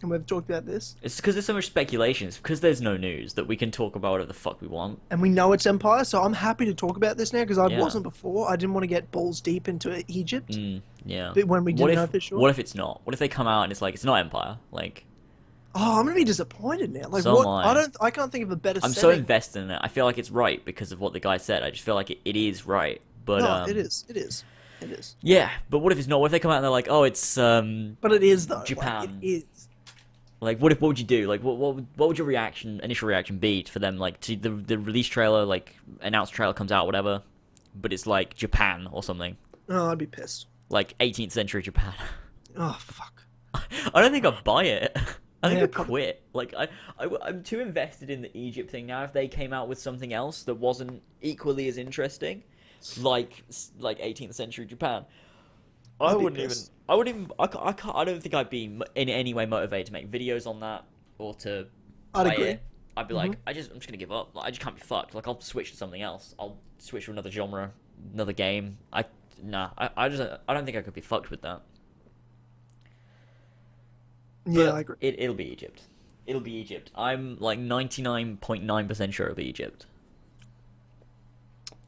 Speaker 2: and we've talked about this.
Speaker 1: It's because there's so much speculation. It's because there's no news that we can talk about whatever the fuck we want.
Speaker 2: And we know it's Empire, so I'm happy to talk about this now because I
Speaker 1: Yeah.
Speaker 2: wasn't before. I didn't want to get balls deep into Egypt,
Speaker 1: Yeah.
Speaker 2: but when we
Speaker 1: What
Speaker 2: didn't
Speaker 1: if
Speaker 2: know for sure.
Speaker 1: what if it's not? What if they come out and it's like it's not Empire? Like
Speaker 2: Oh, I'm gonna be disappointed now. Like
Speaker 1: So
Speaker 2: what?
Speaker 1: am I.
Speaker 2: I can't think of a better
Speaker 1: I'm so
Speaker 2: setting.
Speaker 1: invested in it. I feel like it's right because of what the guy said. I just feel like it is right. But
Speaker 2: No, it is. It is. It is.
Speaker 1: yeah, but what if it's not? What if they come out and they're like, "Oh, it's
Speaker 2: But it is though.
Speaker 1: Japan."
Speaker 2: Like, it is.
Speaker 1: Like, what would you do? Like, what would your initial reaction be for them? Like, to the release trailer, like, announced trailer comes out, whatever, but it's like Japan or something,
Speaker 2: Oh, I'd be pissed.
Speaker 1: like 18th century Japan.
Speaker 2: Oh fuck.
Speaker 1: I don't think I'd buy it. I think
Speaker 2: Yeah,
Speaker 1: I'd quit. Like, I'm too invested in the Egypt thing now. If they came out with something else that wasn't equally as interesting, like 18th century Japan, I
Speaker 2: I'd be
Speaker 1: wouldn't even.
Speaker 2: pissed.
Speaker 1: I wouldn't even. I can't. I don't think I'd be in any way motivated to make videos on that or to
Speaker 2: I'd
Speaker 1: play
Speaker 2: agree.
Speaker 1: it. I'd be like, I'm just gonna give up. Like, I just can't be fucked. Like, I'll switch to something else. I'll switch to another genre, another game. I don't think I could be fucked with that.
Speaker 2: Yeah,
Speaker 1: But
Speaker 2: I agree.
Speaker 1: it'll be Egypt. It'll be Egypt. I'm like 99.9% sure it'll be Egypt.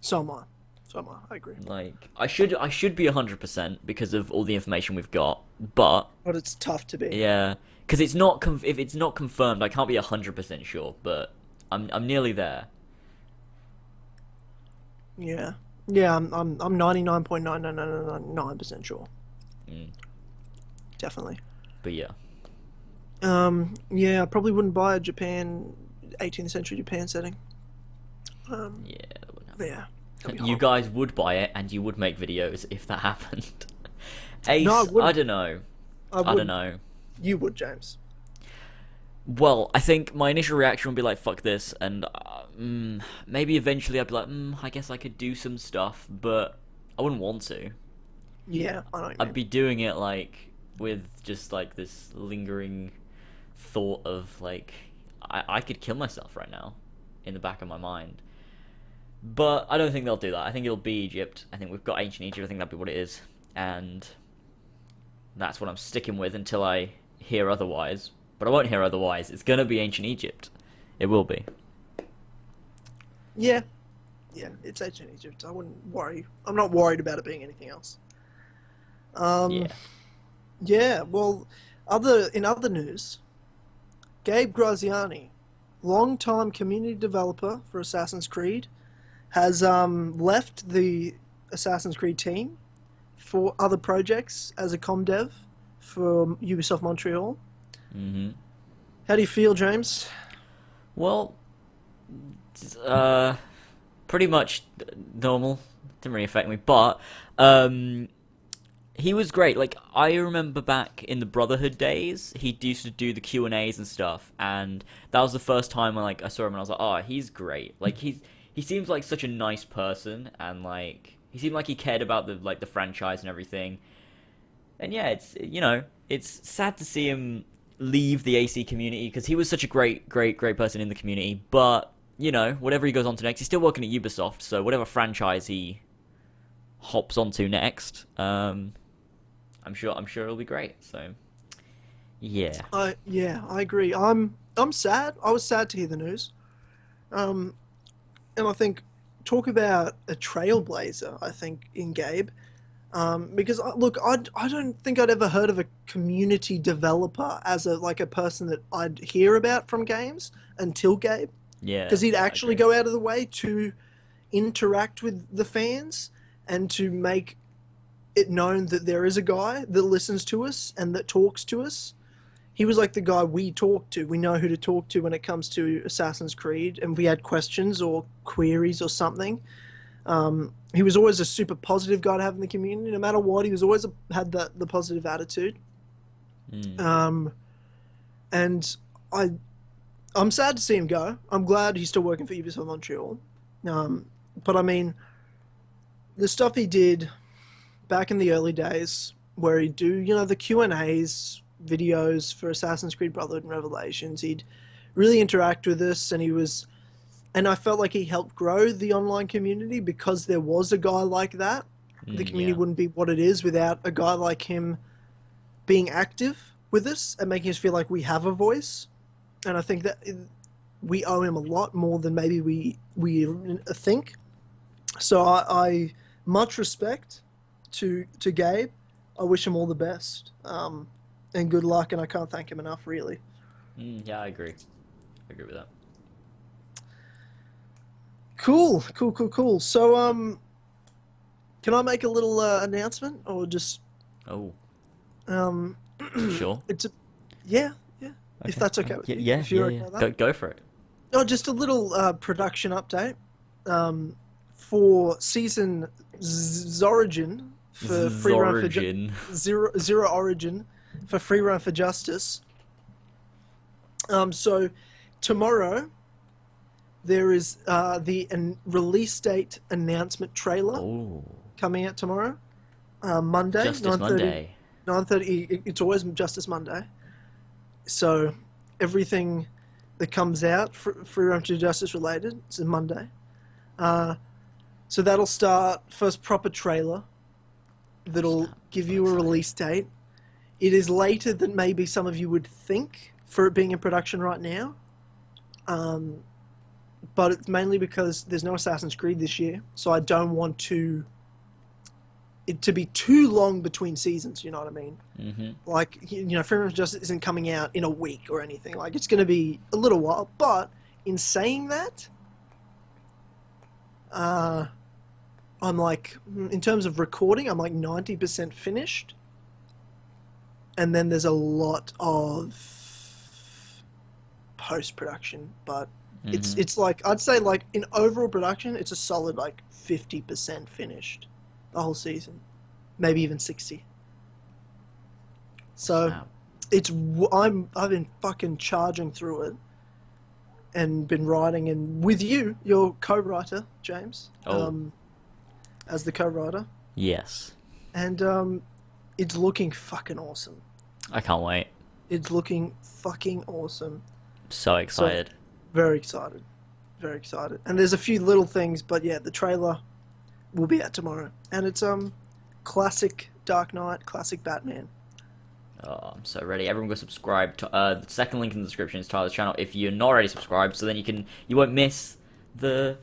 Speaker 2: So am I. So am I. I agree.
Speaker 1: Like, I should be 100% because of all the information we've got, but
Speaker 2: But it's tough to be.
Speaker 1: yeah, because it's not if it's not confirmed, I can't be 100% sure, but I'm nearly there.
Speaker 2: Yeah. Yeah, I'm 99.99999% sure.
Speaker 1: Mm.
Speaker 2: Definitely.
Speaker 1: But yeah,
Speaker 2: Yeah, I probably wouldn't buy a Japan 18th century Japan setting.
Speaker 1: yeah, that wouldn't happen.
Speaker 2: Yeah. that'd be
Speaker 1: You
Speaker 2: horrible.
Speaker 1: guys would buy it, and you would make videos if that happened. Ace,
Speaker 2: No, I wouldn't.
Speaker 1: I don't know. I don't
Speaker 2: wouldn't.
Speaker 1: know.
Speaker 2: You would, James.
Speaker 1: Well, I think my initial reaction would be like, fuck this, and maybe eventually I'd be like, I guess I could do some stuff, but I wouldn't want to.
Speaker 2: Yeah, I know what you
Speaker 1: I'd
Speaker 2: mean.
Speaker 1: be doing it, like, with just, like, this lingering thought of, like, I could kill myself right now in the back of my mind. But I don't think they'll do that. I think it'll be Egypt. I think we've got ancient Egypt. I think that'll be what it is. And that's what I'm sticking with until I hear otherwise. But I won't hear otherwise. It's going to be ancient Egypt. It will be.
Speaker 2: Yeah. Yeah, it's ancient Egypt. I wouldn't worry. I'm not worried about it being anything else.
Speaker 1: Yeah.
Speaker 2: Yeah, well, in other news, Gabe Graziani, longtime community developer for Assassin's Creed, has left the Assassin's Creed team for other projects as a comm dev for Ubisoft Montreal.
Speaker 1: Mm-hmm.
Speaker 2: How do you feel, James?
Speaker 1: Well, pretty much normal. Didn't really affect me, but he was great. Like, I remember back in the Brotherhood days, he used to do the Q&As and stuff, and that was the first time when, like, I saw him and I was like, oh, he's great. Like, he seems like such a nice person, and, like, he seemed like he cared about the franchise and everything. And yeah, it's sad to see him leave the AC community because he was such a great person in the community. But whatever he goes on to next, he's still working at Ubisoft. So whatever franchise he hops onto next, I'm sure it'll be great. So yeah,
Speaker 2: I agree. I'm sad. I was sad to hear the news. And I think talk about a trailblazer. I think in Gabe. Because look, I don't think I'd ever heard of a community developer as a person that I'd hear about from games until Gabe.
Speaker 1: yeah,
Speaker 2: Because he'd
Speaker 1: I
Speaker 2: actually
Speaker 1: agree.
Speaker 2: go out of the way to interact with the fans and to make it known that there is a guy that listens to us and that talks to us. He was like the guy we talk to. We know who to talk to when it comes to Assassin's Creed, and we had questions or queries or something. He was always a super positive guy to have in the community. No matter what, he was always had the positive attitude.
Speaker 1: Mm.
Speaker 2: And I'm sad to see him go. I'm glad he's still working for Ubisoft Montreal. But I mean, the stuff he did back in the early days, where he'd do the Q&As, videos for Assassin's Creed Brotherhood and Revelations, he'd really interact with us, and I felt like he helped grow the online community because there was a guy like that. The community
Speaker 1: Yeah.
Speaker 2: wouldn't be what it is without a guy like him being active with us and making us feel like we have a voice. And I think that we owe him a lot more than maybe we think. So I much respect to Gabe. I wish him all the best and good luck, and I can't thank him enough, really.
Speaker 1: Yeah, I agree. I agree with that.
Speaker 2: Cool. So can I make a little announcement or just
Speaker 1: Oh,
Speaker 2: um
Speaker 1: sure.
Speaker 2: yeah. If
Speaker 1: Okay.
Speaker 2: that's okay with you.
Speaker 1: Yeah,
Speaker 2: If you're
Speaker 1: yeah,
Speaker 2: okay
Speaker 1: yeah.
Speaker 2: with that.
Speaker 1: Go for it.
Speaker 2: Oh, just a little production update for season Zorigin for free run for
Speaker 1: Zorigin.
Speaker 2: Zero Origin for free run for justice. So tomorrow there is the release date announcement trailer
Speaker 1: Oh,
Speaker 2: coming out tomorrow, Monday,
Speaker 1: Justice
Speaker 2: 9:30.
Speaker 1: Monday.
Speaker 2: 9:30. It's always Justice Monday. So everything that comes out free run to justice related is Monday. So that'll start first proper trailer that'll give you a release date. It is later than maybe some of you would think for it being in production right now. But it's mainly because there's no Assassin's Creed this year, so I don't want it to be too long between seasons, you know what I mean?
Speaker 1: Mm-hmm.
Speaker 2: Like, Free Run for Justice isn't coming out in a week or anything. Like, it's going to be a little while. But in saying that, I'm like, in terms of recording, I'm like 90% finished. And then there's a lot of post-production. But it's like, I'd say like in overall production, it's a solid like 50% finished. The whole season, maybe even 60. So
Speaker 1: Snap.
Speaker 2: I've been fucking charging through it, and been writing, and with you, your co-writer James, as the co-writer,
Speaker 1: Yes.
Speaker 2: and it's looking fucking awesome.
Speaker 1: I can't wait.
Speaker 2: It's looking fucking awesome.
Speaker 1: So excited.
Speaker 2: Very excited, very excited. And there's a few little things, but yeah, the trailer will be out tomorrow, and it's classic Dark Knight, classic Batman.
Speaker 1: Oh, I'm so ready. Everyone go subscribe. The second link in the description is Tyler's channel if you're not already subscribed, so then you won't miss the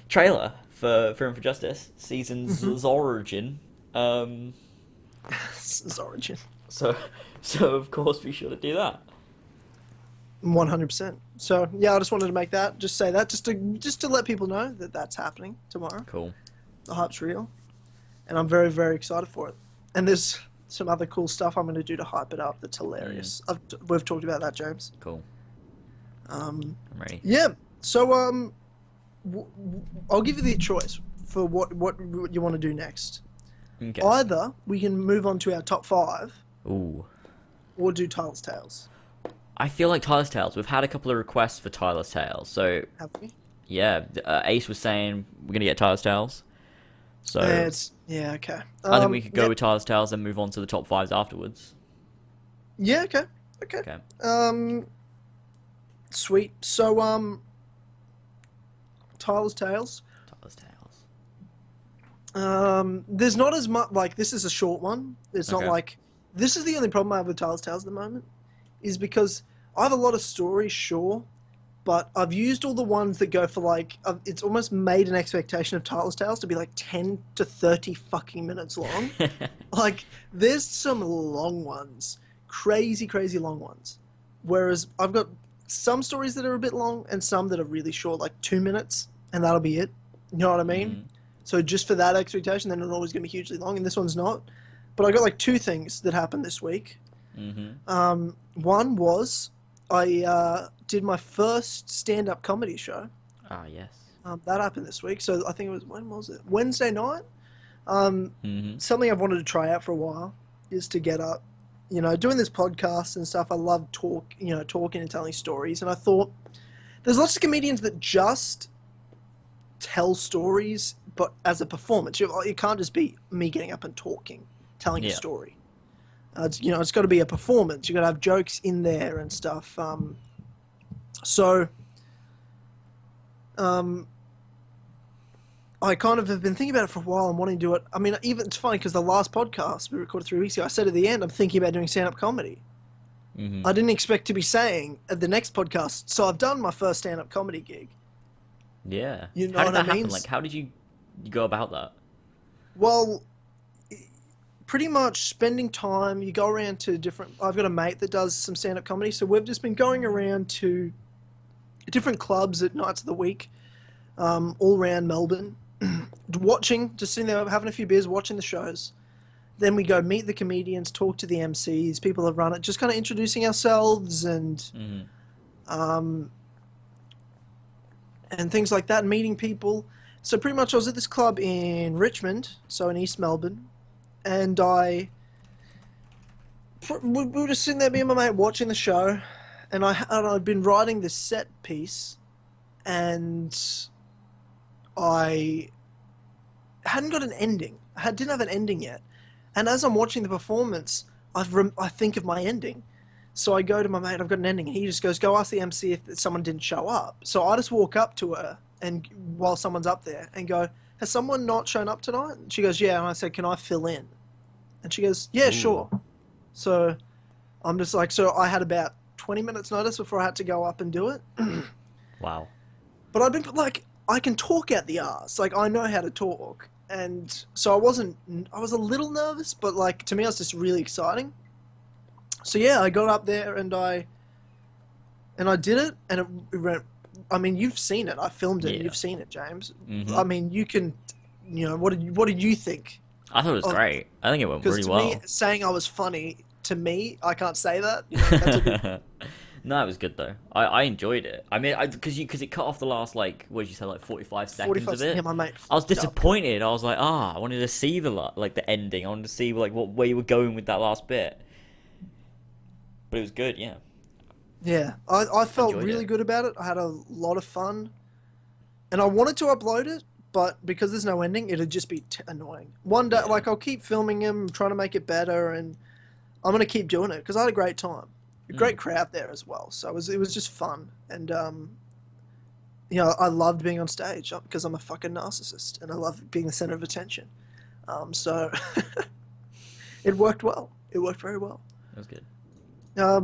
Speaker 1: trailer for Freedom for Justice Season's Origin.
Speaker 2: It's Origin.
Speaker 1: So of course be sure to do that.
Speaker 2: 100%. So yeah, I just wanted to say that, just to let people know that that's happening tomorrow.
Speaker 1: Cool.
Speaker 2: The hype's real, and I'm very, very excited for it. And there's some other cool stuff I'm going to do to hype it up that's hilarious. We've talked about that, James.
Speaker 1: Cool. I'm ready.
Speaker 2: Yeah. So I'll give you the choice for what you want to do next.
Speaker 1: Okay.
Speaker 2: Either we can move on to our top 5,
Speaker 1: Ooh.
Speaker 2: or do Tyler's Tales.
Speaker 1: I feel like Tyler's Tales. We've had a couple of requests for Tyler's Tales, so
Speaker 2: Have we?
Speaker 1: yeah. Ace was saying we're gonna get Tyler's Tales. So
Speaker 2: Yeah, okay.
Speaker 1: I think we could go with Tyler's Tales and move on to the top 5s afterwards.
Speaker 2: Yeah, okay.
Speaker 1: Okay.
Speaker 2: Sweet. So, Tyler's Tales.
Speaker 1: Tyler's Tales.
Speaker 2: There's not as much, like, this is a short one. It's not
Speaker 1: Okay.
Speaker 2: like, this is the only problem I have with Tyler's Tales at the moment, is because I have a lot of stories, sure, but I've used all the ones that go for like, it's almost made an expectation of Tyler's Tales to be like 10 to 30 fucking minutes long. Like, there's some long ones, crazy long ones. Whereas I've got some stories that are a bit long and some that are really short, like 2 minutes, and that'll be it. You know what I mean? So just for that expectation, then it's always going to be hugely long, and this one's not. But I got like 2 things that happened this week. One was I did my first stand-up comedy show.
Speaker 1: Ah, yes.
Speaker 2: That happened this week. So I think it was, when was it? Wednesday night. Something I've wanted to try out for a while is to get up, doing this podcast and stuff. I love talking and telling stories. And I thought there's lots of comedians that just tell stories, but as a performance. It can't just be me getting up and telling a story. It's got to be a performance. You've got to have jokes in there and stuff. I kind of have been thinking about it for a while and wanting to do it. I mean, even it's funny because the last podcast we recorded 3 weeks ago, I said at the end, I'm thinking about doing stand-up comedy.
Speaker 1: Hmm.
Speaker 2: I didn't expect to be saying at the next podcast, so I've done my first stand-up comedy gig.
Speaker 1: Yeah.
Speaker 2: You know
Speaker 1: How did
Speaker 2: what I
Speaker 1: that
Speaker 2: mean?
Speaker 1: happen? Like, how did you go about that?
Speaker 2: Well, pretty much spending time. You go around to different. I've got a mate that does some stand-up comedy, so we've just been going around to different clubs at nights of the week, all around Melbourne, watching, just sitting there having a few beers, watching the shows. Then we go meet the comedians, talk to the MCs, people that run it, just kind of introducing ourselves
Speaker 1: Hmm.
Speaker 2: um, and things like that, and meeting people. So pretty much I was at this club in Richmond, so in East Melbourne, and we were just sitting there, me and my mate, watching the show, and I'd been writing this set piece, and I hadn't got an ending. Didn't have an ending yet. And as I'm watching the performance, I think of my ending. So I go to my mate, I've got an ending. And he just goes, go ask the MC if someone didn't show up. So I just walk up to her and while someone's up there and go, has someone not shown up tonight? And she goes, yeah. And I said, can I fill in? And she goes, yeah,
Speaker 1: Ooh.
Speaker 2: sure. So I'm just like, so I had about 20 minutes notice before I had to go up and do it.
Speaker 1: Wow.
Speaker 2: But I've been like, I can talk out the arse. Like, I know how to talk. And so I was a little nervous, but like, to me, it was just really exciting. So yeah, I got up there and I did it, and it went. I mean, you've seen it. I filmed it.
Speaker 1: Yeah.
Speaker 2: And you've seen it, James.
Speaker 1: Hmm.
Speaker 2: I mean, you can, what did you think?
Speaker 1: I thought it was great. I think it went
Speaker 2: Because
Speaker 1: really
Speaker 2: to
Speaker 1: well.
Speaker 2: me, saying I was funny, to me, I can't say that. That's a bit,
Speaker 1: No, it was good though. I enjoyed it. I mean, because it cut off the last like what did you say, like 45 seconds
Speaker 2: 45.
Speaker 1: of it.
Speaker 2: Yeah, my mate.
Speaker 1: I was
Speaker 2: fucked up.
Speaker 1: disappointed. I was like, I wanted to see the ending. I wanted to see like where you were going with that last bit. But it was good, yeah.
Speaker 2: Yeah, I felt
Speaker 1: Enjoyed
Speaker 2: really
Speaker 1: it.
Speaker 2: good about it. I had a lot of fun, and I wanted to upload it, but because there's no ending, it'd just be annoying. One day,
Speaker 1: Yeah.
Speaker 2: like I'll keep filming him, trying to make it better, and I'm gonna keep doing it because I had a great time, a great crowd there as well. So it was just fun, and I loved being on stage because I'm a fucking narcissist, and I love being the center of attention. So it worked well. It worked very well.
Speaker 1: It was good.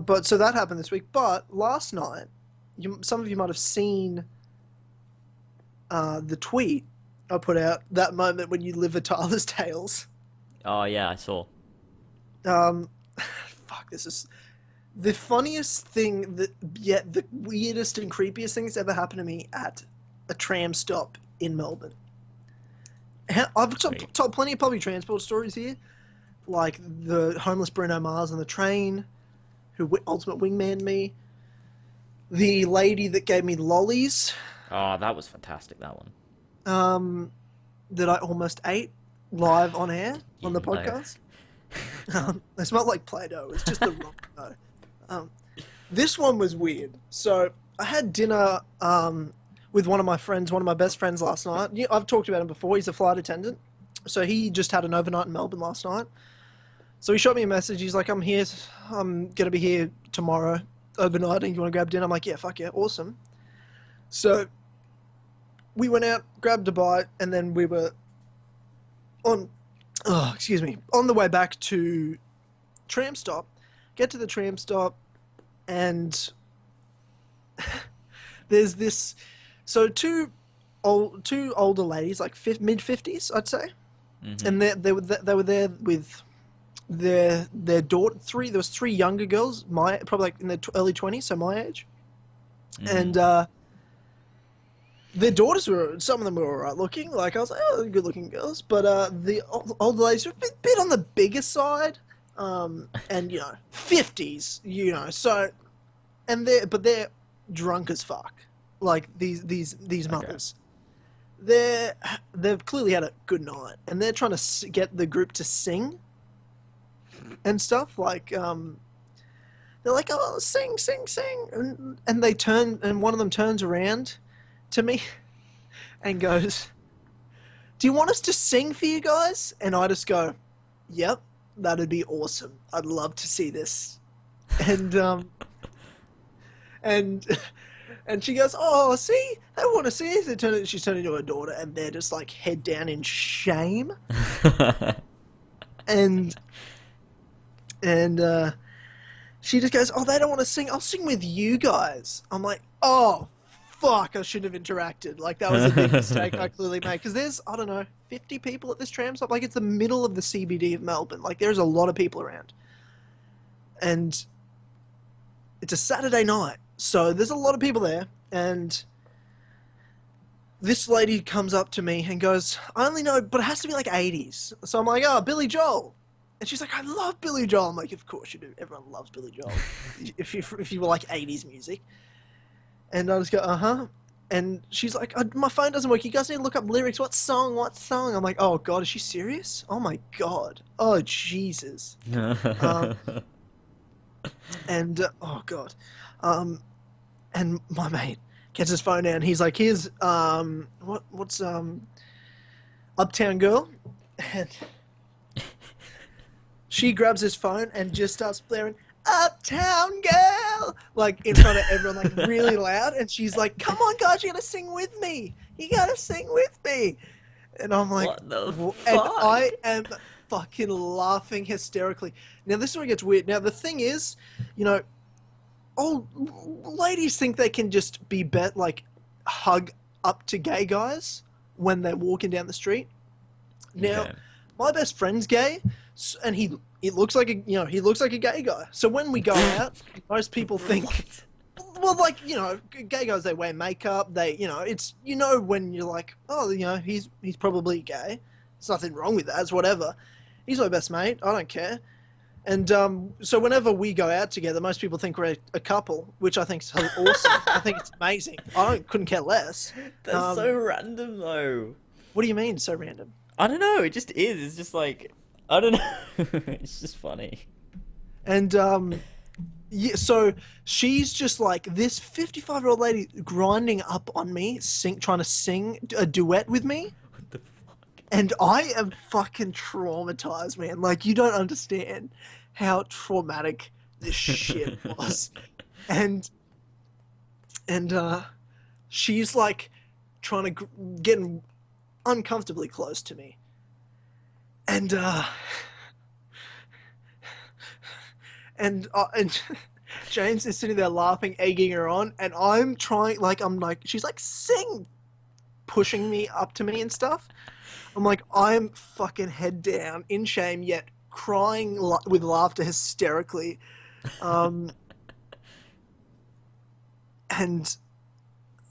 Speaker 2: But so that happened this week. But last night, some of you might have seen the tweet I put out that moment when you live a Tyler's Tales.
Speaker 1: Oh yeah, I saw.
Speaker 2: Fuck, this is the funniest thing yet the weirdest and creepiest thing that's ever happened to me at a tram stop in Melbourne. I've told plenty of public transport stories here, like the homeless Bruno Mars on the train, who ultimate wingman me, the lady that gave me lollies,
Speaker 1: Oh, that was fantastic. That one.
Speaker 2: that I almost ate live on air on the
Speaker 1: You know.
Speaker 2: podcast. They smelled like Play-Doh. It's just the wrong no. This one was weird. So I had dinner with one of my friends, one of my best friends last night. I've talked about him before. He's a flight attendant. So he just had an overnight in Melbourne last night. So he shot me a message. He's like, I'm here. I'm going to be here tomorrow overnighting. You want to grab dinner? I'm like, yeah, fuck yeah, awesome. So we went out, grabbed a bite, and then we were on the way back to tram stop. Get to the tram stop, and there's this. So two older ladies, like mid-50s, I'd say, and they were there with their daughter. There was three younger girls, probably like in their early 20s, so my age, and their daughters some of them were alright looking. Like I was like, oh, good looking girls, but the older ladies were a bit on the bigger side, and 50s, so, and they're drunk as fuck. Like these mothers, they've clearly had a good night, and they're trying to get the group to sing and stuff. Like they're like, oh, sing, and they turn, and one of them turns around to me and goes, do you want us to sing for you guys? And I just go, yep, that'd be awesome. I'd love to see this. And And she goes, "Oh, see, they want to see us." She's turning to her daughter, and they're just like head down in shame. And and she just goes, "Oh, they don't want to sing. I'll sing with you guys." I'm like, "Oh, fuck! I shouldn't have interacted. Like that was a big mistake I clearly made." Because there's, I don't know, 50 people at this tram stop. Like it's the middle of the CBD of Melbourne. Like there's a lot of people around, and it's a Saturday night, so there's a lot of people there. And this lady comes up to me and goes, "I only know, but it has to be like 80s." So I'm like, "Oh, Billy Joel." And she's like, "I love Billy Joel." I'm like, "Of course you do. Everyone loves Billy Joel. if you were like 80s music." And I just go, "Uh-huh." And she's like, "My phone doesn't work. You guys need to look up lyrics. What song? What song?" I'm like, "Oh, God, is she serious? Oh, my God. Oh, Jesus." Oh, God. And my mate gets his phone out, and he's like, "Here's, what's Uptown Girl?" And she grabs his phone and just starts blaring "Uptown Girl" like in front of everyone, like really loud. And she's like, "Come on, guys, you gotta sing with me. You gotta sing with me." And I'm like,
Speaker 1: What the
Speaker 2: and
Speaker 1: fuck?
Speaker 2: I am fucking laughing hysterically. Now this is where it gets weird. Now the thing is, you know, old ladies think they can just be like hug up to gay guys when they're walking down the street. Now,
Speaker 1: Okay.
Speaker 2: my best friend's gay, and he looks like he looks like a gay guy. So when we go out, most people think, well, like gay guys, they wear makeup. They, it's when you're like, oh, he's probably gay. There's nothing wrong with that. It's whatever. He's my best mate. I don't care. And so whenever we go out together, most people think we're a couple, which I think is awesome. I think it's amazing. Couldn't care less.
Speaker 1: That's so random, though.
Speaker 2: What do you mean, so random?
Speaker 1: I don't know. It just is. It's just like, I don't know. It's just funny.
Speaker 2: And yeah, so she's just like this 55-year-old lady grinding up on me, trying to sing a duet with me.
Speaker 1: What the fuck?
Speaker 2: And I am fucking traumatized, man. Like, you don't understand how traumatic this shit was. And she's like trying to get uncomfortably close to me. And and James is sitting there laughing, egging her on, and I'm trying, she's like, "Sing," pushing me up to me and stuff. I'm like, I'm fucking head down in shame, yet crying with laughter hysterically. And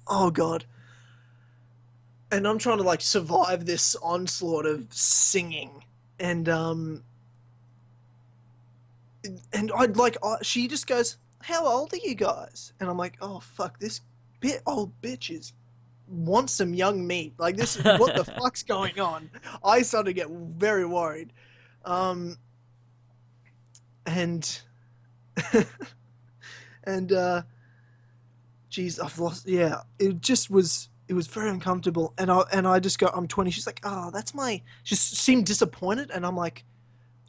Speaker 2: oh God. And I'm trying to like survive this onslaught of singing. And she just goes, "How old are you guys?" And I'm like, "Oh fuck, this old bitch wants some young meat. Like this is what the fuck's going on?" I started to get very worried. And geez, I've lost. Yeah, it was very uncomfortable. And I just go, "I'm 20." She's like, "Oh, that's my." She seemed disappointed, and I'm like.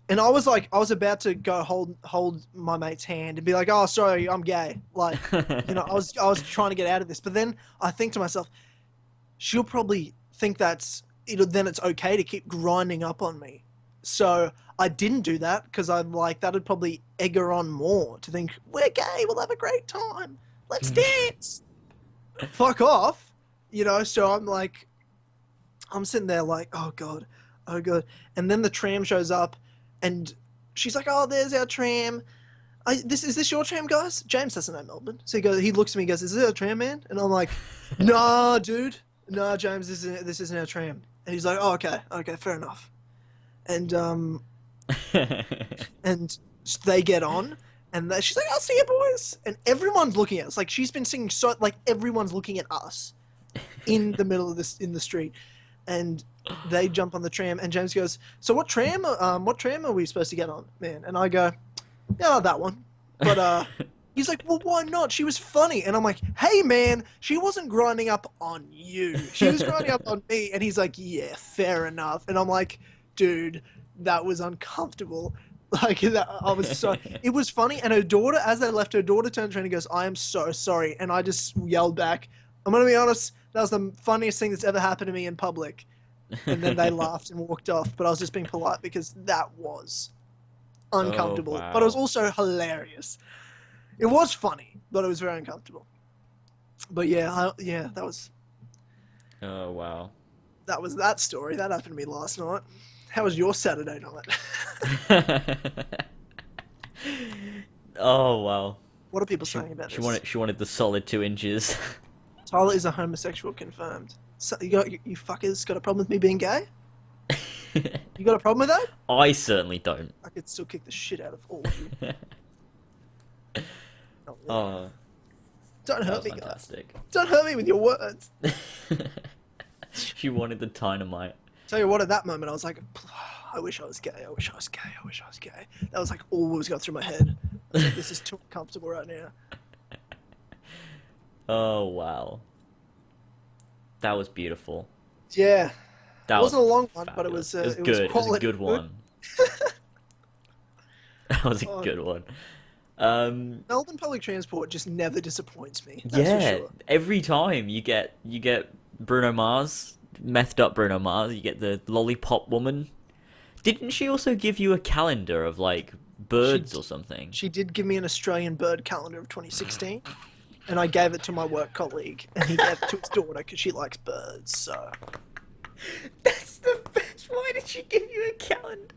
Speaker 2: And I was about to go hold my mate's hand and be like, "Oh, sorry, I'm gay." Like, I was trying to get out of this. But then I think to myself, she'll probably think then it's okay to keep grinding up on me. So I didn't do that because I'm like, that'd probably egg her on more to think, "We're gay, we'll have a great time. Let's dance." Fuck off. So I'm like, I'm sitting there like, oh God. And then the tram shows up. And she's like, "Oh, there's our tram. Is this your tram, guys?" James doesn't know Melbourne. So he looks at me and goes, "Is this our tram, man?" And I'm like, "Nah, dude. Nah, James, this isn't our tram." And he's like, "Oh, okay, fair enough." And and they get on, and she's like, "I'll see you, boys." And everyone's looking at us. Like, she's been singing so, like, everyone's looking at us in the middle of this, in the street. And they jump on the tram, and James goes, "So what tram are we supposed to get on, man?" And I go, "Yeah, that one." But he's like, "Well, why not? She was funny." And I'm like, "Hey, man, she wasn't grinding up on you. She was grinding up on me." And he's like, "Yeah, fair enough." And I'm like, "Dude, that was uncomfortable." Like that, I was so. It was funny, and her daughter, as they left, her daughter turned around and goes, "I am so sorry," and I just yelled back, "I'm gonna be honest. That was the funniest thing that's ever happened to me in public." And then they laughed and walked off. But I was just being polite because that was
Speaker 1: Oh
Speaker 2: uncomfortable. But it was
Speaker 1: wow.
Speaker 2: also hilarious. It was funny, but it was very uncomfortable. But yeah, yeah,
Speaker 1: Oh wow.
Speaker 2: that was that story. That happened to me last night. How was your Saturday night?
Speaker 1: Oh wow.
Speaker 2: What are people
Speaker 1: She
Speaker 2: saying about
Speaker 1: she
Speaker 2: this?
Speaker 1: wanted the solid 2 inches.
Speaker 2: Tyler is a homosexual confirmed. So you fuckers got a problem with me being gay? You got a problem with that?
Speaker 1: I certainly don't.
Speaker 2: I could still kick the shit out of all of you. Oh, yeah.
Speaker 1: Oh,
Speaker 2: Don't
Speaker 1: that
Speaker 2: hurt
Speaker 1: was
Speaker 2: me, guys.
Speaker 1: fantastic.
Speaker 2: Don't hurt me with your words.
Speaker 1: She wanted the dynamite.
Speaker 2: Tell you what, at that moment, I was like, I wish I was gay. I wish I was gay. I wish I was gay. That was like all that was going through my head. I was like, this is too uncomfortable right now.
Speaker 1: Oh wow. That was beautiful.
Speaker 2: Yeah.
Speaker 1: That
Speaker 2: It wasn't a
Speaker 1: was
Speaker 2: long one, but
Speaker 1: fabulous.
Speaker 2: it was
Speaker 1: good. It was a
Speaker 2: quality
Speaker 1: good
Speaker 2: food.
Speaker 1: one. That was a
Speaker 2: Oh,
Speaker 1: good one.
Speaker 2: Melbourne public transport just never disappoints me. That's for
Speaker 1: Yeah,
Speaker 2: sure.
Speaker 1: every time you get Bruno Mars, methed up Bruno Mars, you get the lollipop woman. Didn't she also give you a calendar of like birds or something?
Speaker 2: She did give me an Australian bird calendar of 2016, and I gave it to my work colleague, and he gave it to his daughter because she likes birds. So
Speaker 1: That's the best. Why did she give you a calendar?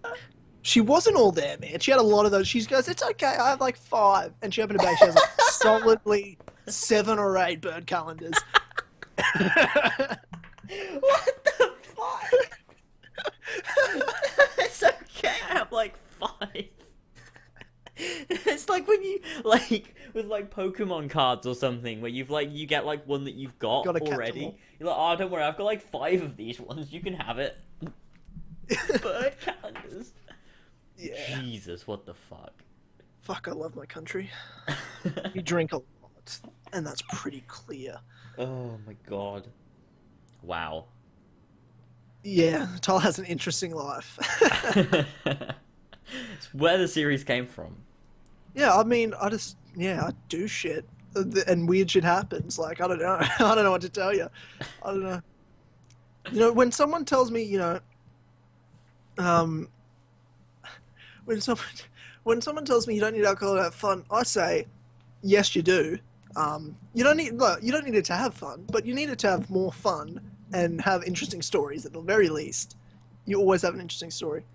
Speaker 2: she wasn't all there, man. She had a lot of those. She goes, "It's okay, I have like 5," and she opened a bag. She has like solidly 7 or 8 bird calendars.
Speaker 1: What the fuck? It's okay. I have like 5. It's like when you like with like Pokemon cards or something where you get like one that you've got
Speaker 2: Gotta catch 'em
Speaker 1: already.
Speaker 2: all.
Speaker 1: You're like, oh, don't worry, I've got like 5 of these ones. You can have it. Bird calendars.
Speaker 2: Yeah.
Speaker 1: Jesus, what the fuck?
Speaker 2: Fuck, I love my country. You drink a lot, and that's pretty clear.
Speaker 1: Oh my god. Wow.
Speaker 2: Yeah, Tyler has an interesting life.
Speaker 1: It's where the series came from.
Speaker 2: Yeah, I mean, I do shit, and weird shit happens. Like, I don't know. I don't know what to tell you. I don't know. You know, when someone tells me, um, when someone when someone tells me you don't need alcohol to have fun, I say, yes, you do. You don't need it to have fun, but you need it to have more fun and have interesting stories. At the very least, you always have an interesting story.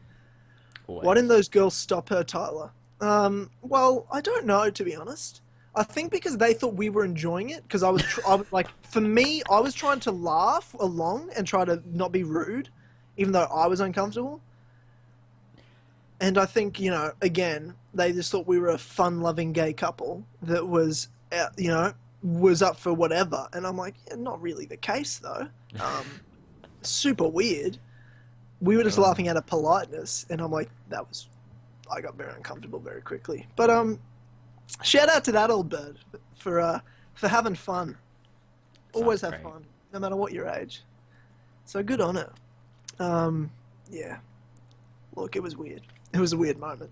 Speaker 1: Always.
Speaker 2: Why didn't those girls stop her, Tyler? Well, I don't know, to be honest. I think because they thought we were enjoying it. Because I was like, for me, I was trying to laugh along and try to not be rude, even though I was uncomfortable. And I think, again, they just thought we were a fun-loving gay couple that was, was up for whatever. And I'm like, yeah, not really the case, though. Super weird. We were just laughing out of politeness, and I'm like, I got very uncomfortable very quickly. But shout out to that old bird for having fun. Always have
Speaker 1: great.
Speaker 2: fun, no matter what your age. So good on her. Yeah. Look, it was weird. It was a weird moment.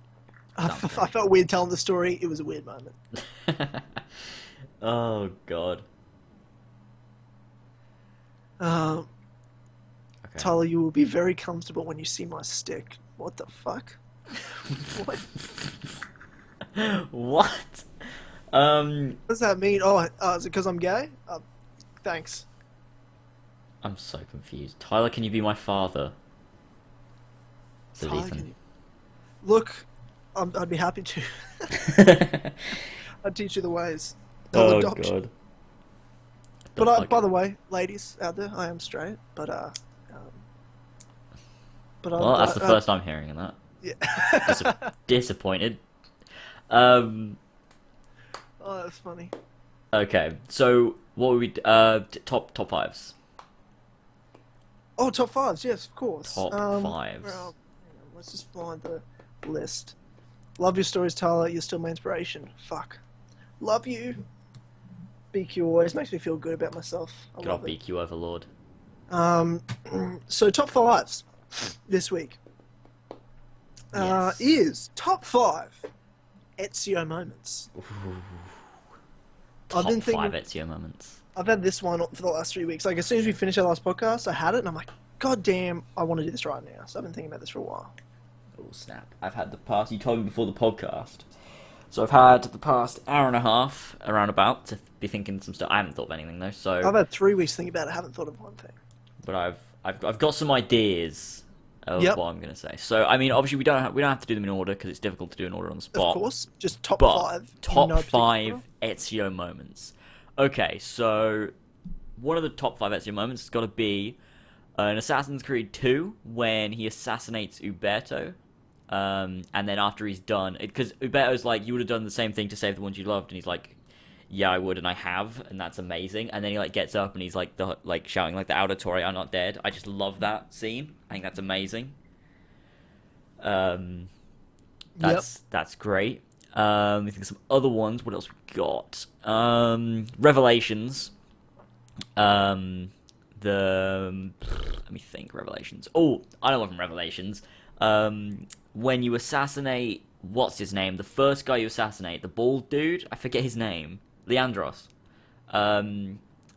Speaker 2: I felt weird telling the story. It was a weird moment.
Speaker 1: Oh god.
Speaker 2: Okay.
Speaker 1: Okay.
Speaker 2: Tyler, you will be very comfortable when you see my stick. What the fuck? What?
Speaker 1: What?
Speaker 2: What does that mean? Oh, is it because I'm gay? Thanks.
Speaker 1: I'm so confused. Tyler, can you be my father? Says
Speaker 2: Tyler,
Speaker 1: Ethan.
Speaker 2: Look, I'd be happy to. I'd teach you the ways.
Speaker 1: Oh
Speaker 2: Adopt you.
Speaker 1: god.
Speaker 2: But by the way, ladies out there, I am straight. But
Speaker 1: Well, that's the first I'm hearing that.
Speaker 2: Yeah.
Speaker 1: Disappointed.
Speaker 2: Oh, that's funny.
Speaker 1: Okay, so what would we top fives?
Speaker 2: Oh, top fives, yes, of course.
Speaker 1: Top fives.
Speaker 2: Well, hang on, let's just find the list. Love your stories, Tyler. You're still my inspiration. Fuck. Love you. BQ always makes me feel good about myself. I
Speaker 1: Good old
Speaker 2: love it.
Speaker 1: BQ Overlord.
Speaker 2: So top fives this week.
Speaker 1: Yes.
Speaker 2: is top 5 Ezio moments.
Speaker 1: Ooh,
Speaker 2: I've
Speaker 1: top
Speaker 2: been
Speaker 1: 5
Speaker 2: thinking.
Speaker 1: Ezio moments.
Speaker 2: I've had this one for the last 3 weeks. Like, as soon as we finished our last podcast, I had it, and I'm like, God damn, I want to do this right now. So I've been thinking about this for a while.
Speaker 1: Oh snap! I've had the past. You told me before the podcast. So I've had the past hour and a half around about to be thinking some stuff. I haven't thought of anything though. So,
Speaker 2: I've had 3 weeks thinking about it. I haven't thought of one thing.
Speaker 1: but I've got some ideas of
Speaker 2: Yep,
Speaker 1: what I'm gonna say. So I mean, obviously we don't have to do them in order because it's difficult to do an order on the
Speaker 2: of
Speaker 1: spot.
Speaker 2: course. Just top
Speaker 1: But
Speaker 2: 5. In
Speaker 1: top
Speaker 2: no particular
Speaker 1: five
Speaker 2: order.
Speaker 1: Ezio moments. Okay, so one of the top 5 Ezio moments has got to be in Assassin's Creed 2 when he assassinates Uberto. And then after he's done, because Uberto's like, you would have done the same thing to save the ones you loved, and he's like, yeah, I would, and I have, and that's amazing. And then he like gets up and he's like shouting like the auditore are not dead. I just love that scene. I think that's amazing.
Speaker 2: Yep.
Speaker 1: That's great. I think some other ones. What else we got? Revelations. Let me think. Revelations. Oh, I know one from Revelations. When you assassinate, what's his name? The first guy you assassinate, the bald dude. I forget his name. Leandros.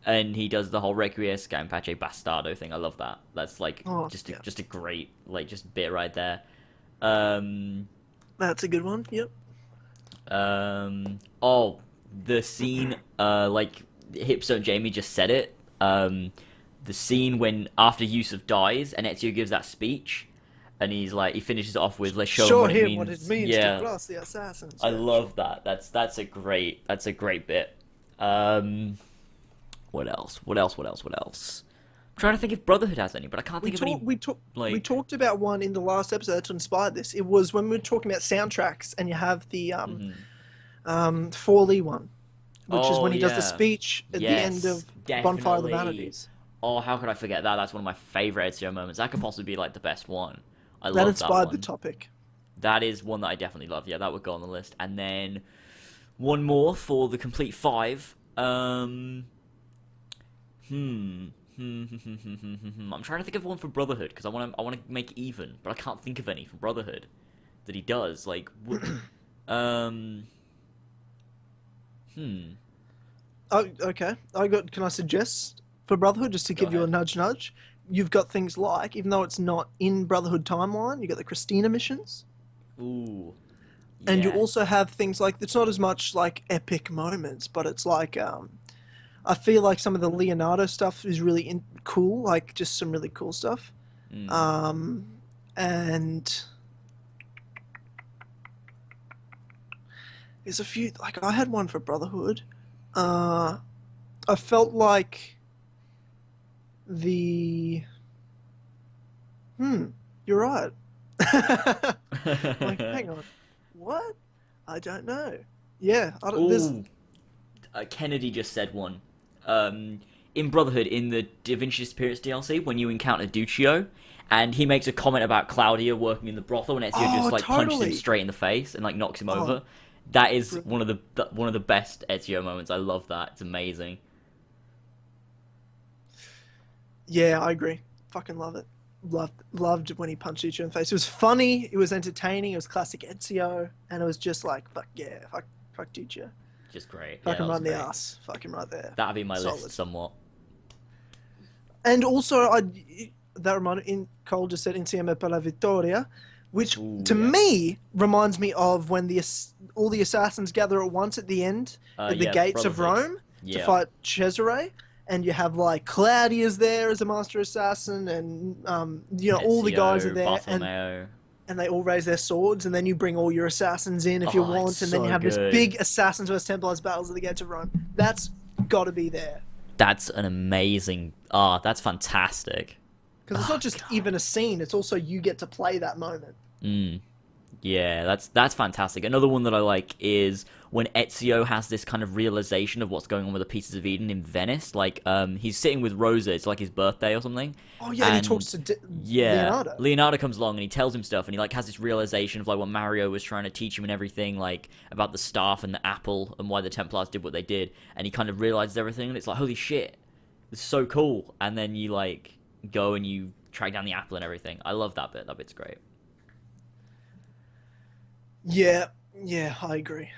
Speaker 1: And he does the whole Requiescat Pace Bastardo thing. I love that. That's like
Speaker 2: Oh,
Speaker 1: just
Speaker 2: yeah.
Speaker 1: just a great just bit right there. Um,
Speaker 2: That's a good one. Yep.
Speaker 1: oh, the scene, like Hipso and Jamie just said it. The scene when after Yusuf dies and Ezio gives that speech, and he's like, he finishes it off with, "Let's show him what it means."
Speaker 2: to
Speaker 1: Yeah,
Speaker 2: cross the assassins.
Speaker 1: I
Speaker 2: Yeah,
Speaker 1: love that. That's a great bit. What else? What else? What else? What else? I'm trying to think if Brotherhood has any, but I can't
Speaker 2: We
Speaker 1: think of any.
Speaker 2: talked. We
Speaker 1: Like,
Speaker 2: talked about one in the last episode that inspired this. It was when we were talking about soundtracks, and you have the
Speaker 1: mhm.
Speaker 2: 4 one, which is
Speaker 1: Oh
Speaker 2: when he does the
Speaker 1: yeah,
Speaker 2: speech at the end
Speaker 1: yes,
Speaker 2: of Bonfire of the
Speaker 1: definitely.
Speaker 2: Vanities.
Speaker 1: Oh, how could I forget that? That's one of my favorite Ezio moments. That could possibly be like the best one. I
Speaker 2: That
Speaker 1: love that
Speaker 2: inspired the
Speaker 1: one.
Speaker 2: topic.
Speaker 1: That is one that I definitely love. Yeah, that would go on the list. And then one more for the complete 5. I'm trying to think of one for Brotherhood because I want to make it even, but I can't think of any for Brotherhood that he does. Like, um, hmm.
Speaker 2: Oh, okay. Can I suggest for Brotherhood just to
Speaker 1: Go
Speaker 2: give you a
Speaker 1: ahead.
Speaker 2: nudge? You've got things like, even though it's not in Brotherhood timeline, you got the Christina missions,
Speaker 1: Ooh,
Speaker 2: and you
Speaker 1: yeah.
Speaker 2: also have things like it's not as much like epic moments, but it's like I feel like some of the Leonardo stuff is really cool, like just some really cool stuff.
Speaker 1: Mm.
Speaker 2: Um, and there's a few like I had one for Brotherhood. Uh, I felt like the you're right. Like, hang on, what? I don't know. Yeah, I don't, there's
Speaker 1: Ooh, Kennedy just said one. In Brotherhood, in the Da Vinci Disappearance DLC, when you encounter Duccio, and he makes a comment about Claudia working in the brothel, and Ezio just like punches him
Speaker 2: totally.
Speaker 1: straight in the face and like knocks him
Speaker 2: Oh,
Speaker 1: over. That is
Speaker 2: brilliant.
Speaker 1: one of the best Ezio moments. I love that. It's amazing.
Speaker 2: Yeah, I agree. Fucking love it. Loved when he punched each other in the face. It was funny. It was entertaining. It was classic Ezio, and it was just like fuck yeah, fuck Duccio.
Speaker 1: Just great. Yeah,
Speaker 2: Fuck
Speaker 1: that
Speaker 2: him
Speaker 1: was
Speaker 2: right in the
Speaker 1: great.
Speaker 2: ass. Fuck him right there.
Speaker 1: That'd be my list
Speaker 2: Solid.
Speaker 1: somewhat.
Speaker 2: And also, that reminded in Cole just said "Insieme per la vittoria," which
Speaker 1: Ooh,
Speaker 2: to
Speaker 1: yeah.
Speaker 2: me reminds me of when all the assassins gather at once at the end at the
Speaker 1: Yeah,
Speaker 2: gates of
Speaker 1: Brotherhood.
Speaker 2: Rome to
Speaker 1: Yeah.
Speaker 2: fight Cesare, and you have like Claudia's there as a master assassin, and all the guys are
Speaker 1: Ezio,
Speaker 2: there,
Speaker 1: Bartolomeo.
Speaker 2: and they all raise their swords, and then you bring all your assassins in if you
Speaker 1: Oh, it's
Speaker 2: want, and then you
Speaker 1: so
Speaker 2: have this
Speaker 1: good.
Speaker 2: big assassins versus Templars battles at the gates of Rome. That's got to be there.
Speaker 1: That's an amazing. Ah, that's fantastic.
Speaker 2: Because it's
Speaker 1: Oh
Speaker 2: not just
Speaker 1: god.
Speaker 2: even a scene; it's also you get to play that moment.
Speaker 1: Mm. Yeah, that's fantastic. Another one that I like is when Ezio has this kind of realization of what's going on with the Pieces of Eden in Venice. Like, he's sitting with Rosa. It's like his birthday or something.
Speaker 2: Oh yeah, and he talks
Speaker 1: And
Speaker 2: to
Speaker 1: yeah,
Speaker 2: Leonardo.
Speaker 1: Leonardo comes along and he tells him stuff, and he like has this realization of like what Mario was trying to teach him and everything, like about the staff and the apple and why the Templars did what they did. And he kind of realizes everything, and it's like, holy shit, this is so cool. And then you like go and you track down the apple and everything. I love that bit. That bit's great.
Speaker 2: Yeah, yeah, I agree.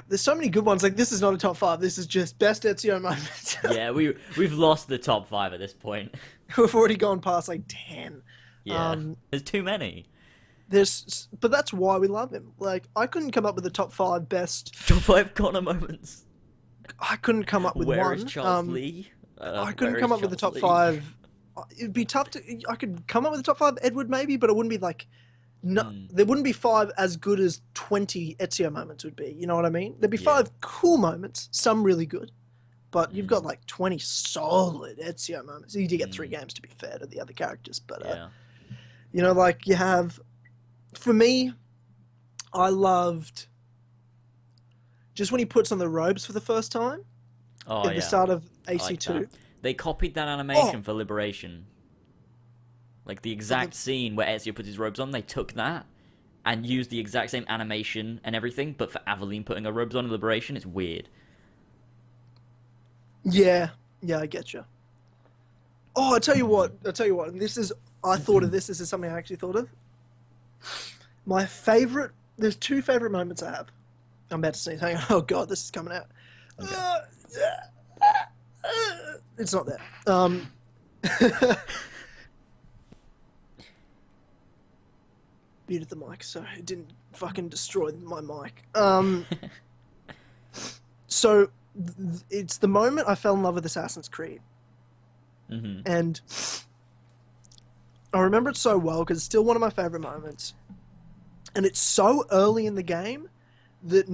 Speaker 2: There's so many good ones. Like, this is not a top 5. This is just best Ezio moments.
Speaker 1: Yeah, we've lost the top 5 at this point.
Speaker 2: We've already gone past like 10.
Speaker 1: Yeah, there's too many.
Speaker 2: But that's why we love him. Like, I couldn't come up with the top 5 best.
Speaker 1: Top 5 Connor moments.
Speaker 2: I couldn't come up with
Speaker 1: Where
Speaker 2: one.
Speaker 1: is Charles Lee?
Speaker 2: I couldn't come up with the top
Speaker 1: Lee?
Speaker 2: 5. It'd be tough to. I could come up with the top 5 Edward maybe, but it wouldn't be like. No, there wouldn't be 5 as good as 20 Ezio moments would be. You know what I mean? There'd be 5 cool moments, some really good, but you've got like 20 solid Ezio moments. You did get 3 games to be fair to the other characters, but you know, like you have. For me, I loved just when he puts on the robes for the first time at the start of AC2.
Speaker 1: Like they copied that animation for Liberation. Like the exact scene where Ezio puts his robes on, they took that and used the exact same animation and everything, but for Aveline putting her robes on in Liberation, it's weird.
Speaker 2: Yeah, I get you. Oh, I tell you what, and I thought of this. This is something I actually thought of. My favorite. There's 2 favorite moments I have. I'm about to say. Hang on. Oh God, this is coming out. Okay. It's not there. Muted the mic, so it didn't fucking destroy my mic. So it's the moment I fell in love with Assassin's Creed, and I remember it so well because it's still one of my favorite moments. And it's so early in the game that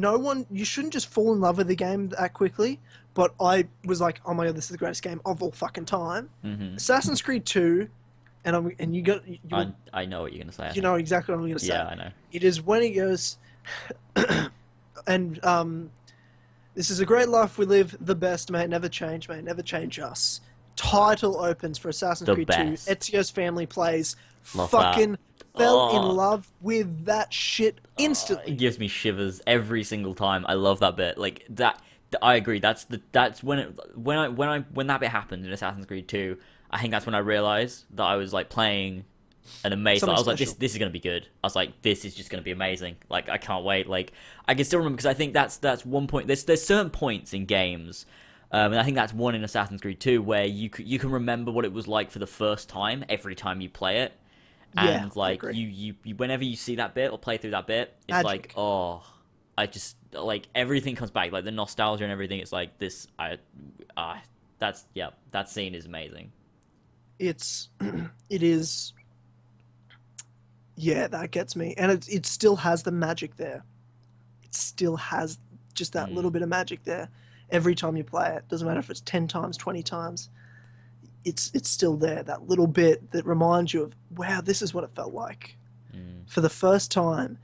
Speaker 2: you shouldn't just fall in love with the game that quickly. But I was like, oh my God, this is the greatest game of all fucking time. Assassin's Creed 2, I know what you're gonna say. You know exactly what I'm gonna say.
Speaker 1: Yeah, I know.
Speaker 2: It is when he goes, and this is a great life we live. The best, may it never change us. Title opens for Assassin's Creed 2. Ezio's family plays.
Speaker 1: Love
Speaker 2: fucking
Speaker 1: that.
Speaker 2: fell in love with that shit instantly.
Speaker 1: It gives me shivers every single time. I love that bit. Like that. I agree. That's when that bit happened in Assassin's Creed 2. I think that's when I realized that I was like playing an amazing. I was like, this is gonna be good. I was like, this is just gonna be amazing. Like I can't wait. Like I can still remember because I think that's one point. There's certain points in games. And I think that's one in Assassin's Creed 2 where you can remember what it was like for the first time every time you play it, and like you whenever you see that bit or play through that bit, it's like I just like everything comes back, like the nostalgia and everything. It's like this. That scene is amazing.
Speaker 2: It is. Yeah, that gets me, and it still has the magic there. It still has just that little bit of magic there. Every time you play it, doesn't matter if it's 10 times, 20 times, it's still there. That little bit that reminds you of, wow, this is what it felt like for the first time.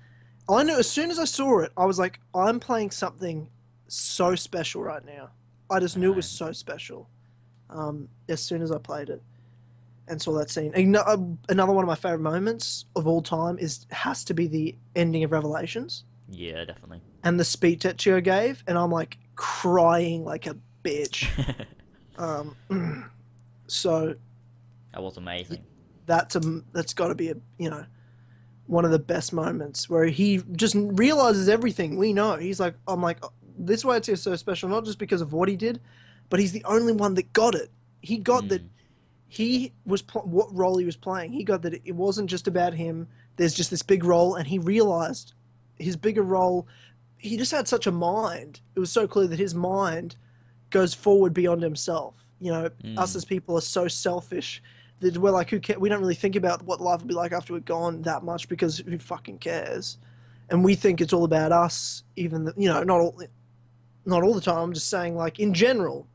Speaker 2: I knew as soon as I saw it, I was like, I'm playing something so special right now. I just knew it was so special as soon as I played it and saw that scene. And another one of my favorite moments of all time has to be the ending of Revelations.
Speaker 1: Yeah, definitely.
Speaker 2: And the speech that Ezio gave, and I'm like crying like a bitch. So
Speaker 1: that was amazing.
Speaker 2: That's got to be one of the best moments where he just realizes everything we know. He's like, I'm like, this is why it's so special, not just because of what he did, but he's the only one that got it. He got that he was what role he was playing. He got that it wasn't just about him. There's just this big role, and he realized his bigger role. He just had such a mind. It was so clear that his mind goes forward beyond himself. You know, us as people are so selfish that we're like, we don't really think about what life will be like after we're gone that much, because who fucking cares? And we think it's all about us, even not all the time. I'm just saying, like, in general,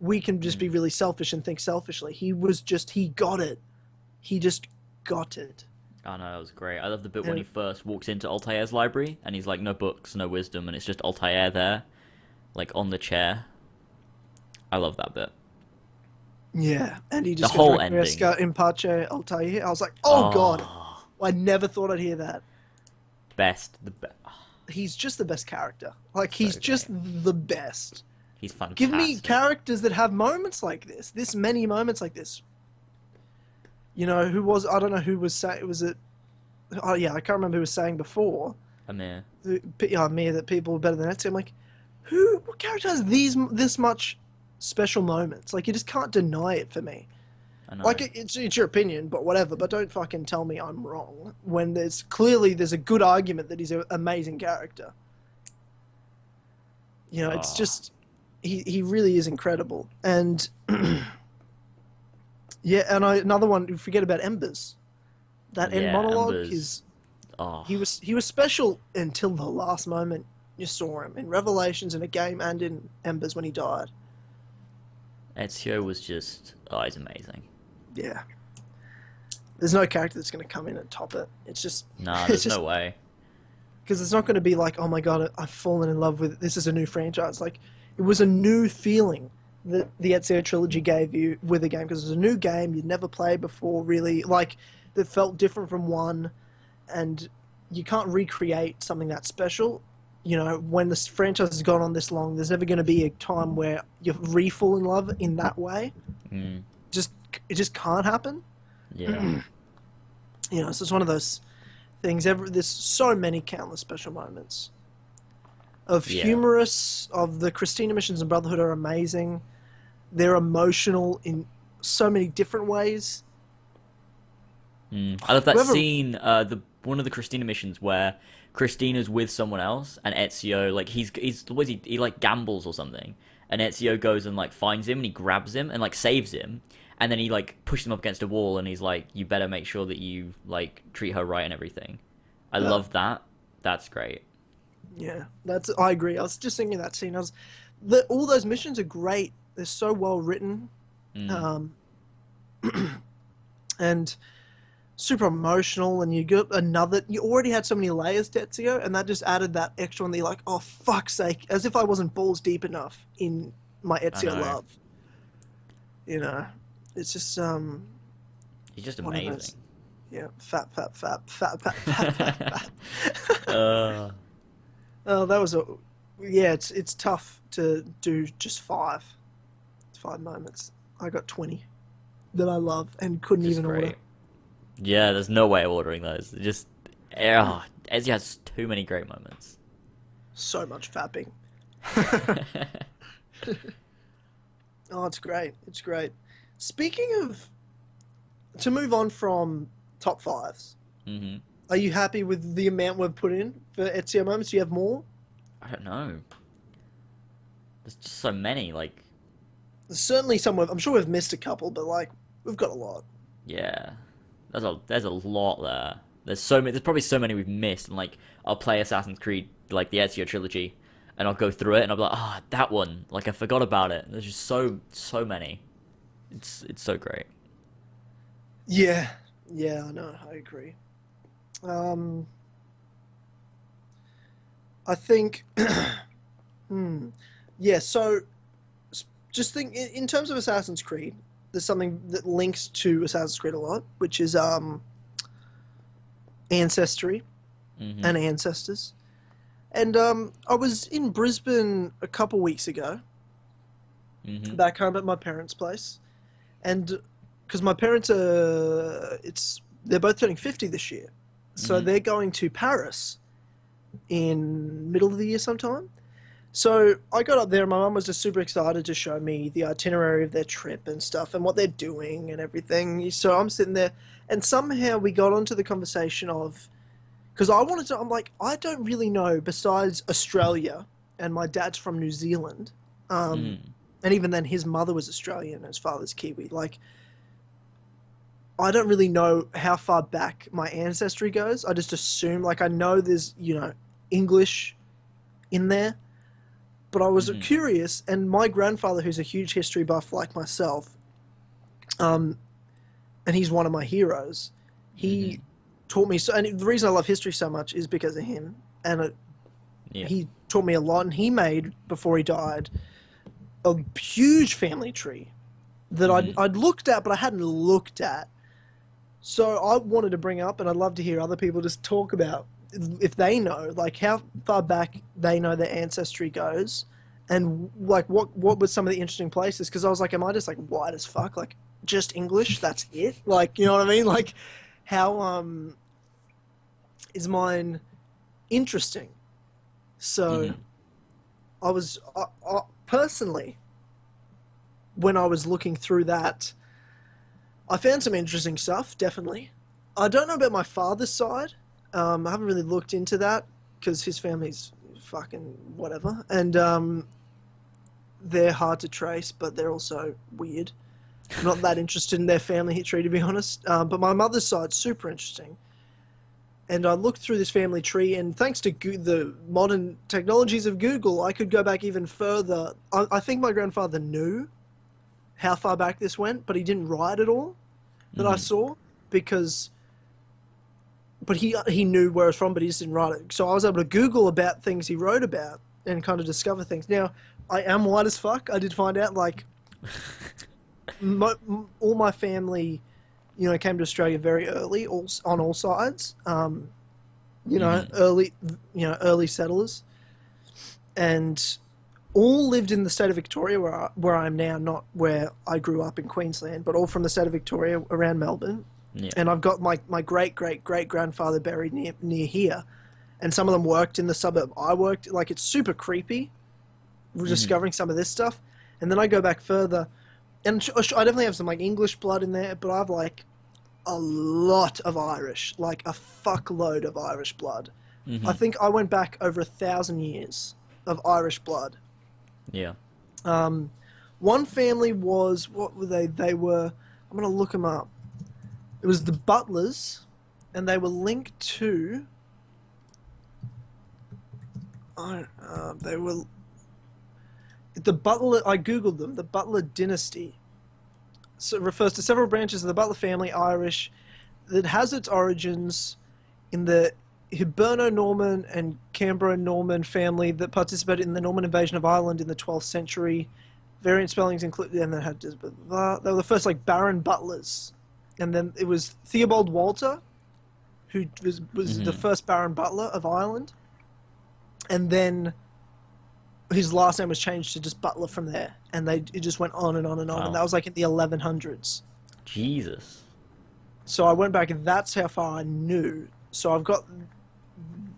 Speaker 2: we can just be really selfish and think selfishly. He got it. He just got it.
Speaker 1: Oh no, that was great. I love the bit when he first walks into Altair's library and he's like, no books, no wisdom, and it's just Altair there, like on the chair. I love that bit.
Speaker 2: Yeah, and he just
Speaker 1: the whole ending.
Speaker 2: In Pace Altair. I was like, oh god, I never thought I'd hear that. He's just the best character. Like, he's just the best.
Speaker 1: He's fantastic.
Speaker 2: Give me characters that have moments like this many moments like this. I don't know who was saying, I can't remember who was saying before.
Speaker 1: Amir.
Speaker 2: Me that people are better than Ezio. I'm like, what character has this much special moments? Like, you just can't deny it for me.
Speaker 1: I know.
Speaker 2: Like, it's your opinion, but whatever. But don't fucking tell me I'm wrong when there's a good argument that he's an amazing character. You know, it's just he really is incredible. And yeah, and another one. Forget about Embers. That end monologue is.
Speaker 1: Oh.
Speaker 2: He was special until the last moment you saw him in Revelations, in a game, and in Embers when he died.
Speaker 1: Ezio was just he's amazing.
Speaker 2: Yeah. There's no character that's going to come in and top it. It's just
Speaker 1: there's no way.
Speaker 2: Because it's not going to be like, oh my god, I've fallen in love with it. This is a new franchise. Like, it was a new feeling that the Ezio trilogy gave you with the game, because it was a new game you'd never played before, really. Like, that felt different from one, and you can't recreate something that special. You know, when this franchise has gone on this long, there's never going to be a time where you re-fall in love in that way. It just can't happen.
Speaker 1: Yeah.
Speaker 2: You know, so it's one of those things. There's so many countless special moments of humorous, of the Christina missions and Brotherhood are amazing. They're emotional in so many different ways.
Speaker 1: I love that scene, one of the Christina missions where Christina's with someone else and Ezio, like, he like gambles or something, and Ezio goes and like finds him and he grabs him and like saves him, and then he like pushes him up against a wall and he's like, you better make sure that you like treat her right and everything. I love that. That's great. Yeah,
Speaker 2: I agree. I was just thinking that scene. All those missions are great. They're so well written, and super emotional. And you already had so many layers to Ezio, and that just added that extra one that you're like, oh fuck's sake, as if I wasn't balls deep enough in my Ezio love. You know, it's just
Speaker 1: he's just amazing.
Speaker 2: Yeah, fat. Oh, that was it's tough to do just 5 moments. I got 20 that I love and couldn't even order.
Speaker 1: Yeah, there's no way of ordering those. Ezio has too many great moments.
Speaker 2: So much fapping. Oh, it's great. It's great. Speaking of, to move on from top 5s, are you happy with the amount we've put in for Ezio moments? Do you have more?
Speaker 1: I don't know. There's just so many, like...
Speaker 2: There's certainly some, I'm sure we've missed a couple, but, like, we've got a lot.
Speaker 1: Yeah. There's a lot there. There's probably so many we've missed, and, like, I'll play Assassin's Creed, like, the Ezio trilogy, and I'll go through it, and I'll be like, that one, like, I forgot about it. There's just so many. It's so great.
Speaker 2: Yeah, I know, I agree. I think, so just think, in terms of Assassin's Creed, there's something that links to Assassin's Creed a lot, which is ancestry and ancestors. And I was in Brisbane a couple weeks ago, back home at my parents' place, and because my parents they're both turning 50 this year, so they're going to Paris in middle of the year sometime. So I got up there and my mum was just super excited to show me the itinerary of their trip and stuff and what they're doing and everything. So I'm sitting there and somehow we got onto the conversation of, because I'm like, I don't really know besides Australia, and my dad's from New Zealand, and even then his mother was Australian and his father's Kiwi. Like, I don't really know how far back my ancestry goes. I just assume, like, I know there's, English in there, but I was curious, and my grandfather, who's a huge history buff like myself, and he's one of my heroes, he taught me, and the reason I love history so much is because of him, and he taught me a lot, and he made, before he died, a huge family tree that I'd looked at, but I hadn't looked at. So I wanted to bring up, and I'd love to hear other people just talk about if they know, like, how far back they know their ancestry goes, and like what were some of the interesting places. Because I was like, am I just like white as fuck, like just English, that's it? Like, you know what I mean? Like, how is mine interesting. So I was personally, when I was looking through that, I found some interesting stuff, definitely. I don't know about my father's side. I haven't really looked into that because his family's fucking whatever. And they're hard to trace, but they're also weird. I'm not that interested in their family history, to be honest. But my mother's side's super interesting. And I looked through this family tree, and thanks to the modern technologies of Google, I could go back even further. I think my grandfather knew how far back this went, but he didn't write it all that I saw because... But he knew where it was from, but he just didn't write it. So I was able to Google about things he wrote about and kind of discover things. Now, I am white as fuck. I did find out, like, all my family... came to Australia very early, on all sides. Early settlers, and all lived in the state of Victoria, where I am now, not where I grew up in Queensland, but all from the state of Victoria around Melbourne.
Speaker 1: Yeah.
Speaker 2: And I've got my great grandfather buried near here, and some of them worked in the suburb I worked. Like, it's super creepy, discovering some of this stuff, and then I go back further. And I definitely have some, like, English blood in there, but I've, like, a lot of Irish, like a fuckload of Irish blood. I think I went back over 1,000 years of Irish blood.
Speaker 1: Yeah.
Speaker 2: One family was, what were they? They were, I'm going to look them up. It was the Butlers, and they were linked to, they were, the Butler, I googled them, the Butler dynasty. So it refers to several branches of the Butler family, Irish, that has its origins in the Hiberno-Norman and Cambro-Norman family that participated in the Norman invasion of Ireland in the 12th century. Variant spellings include, and they had, they were the first, like, Baron Butlers. And then it was Theobald Walter, who was the first Baron Butler of Ireland. And then his last name was changed to just Butler from there. And it just went on and on and on. Wow. And that was like in the 1100s.
Speaker 1: Jesus.
Speaker 2: So I went back, and that's how far I knew. So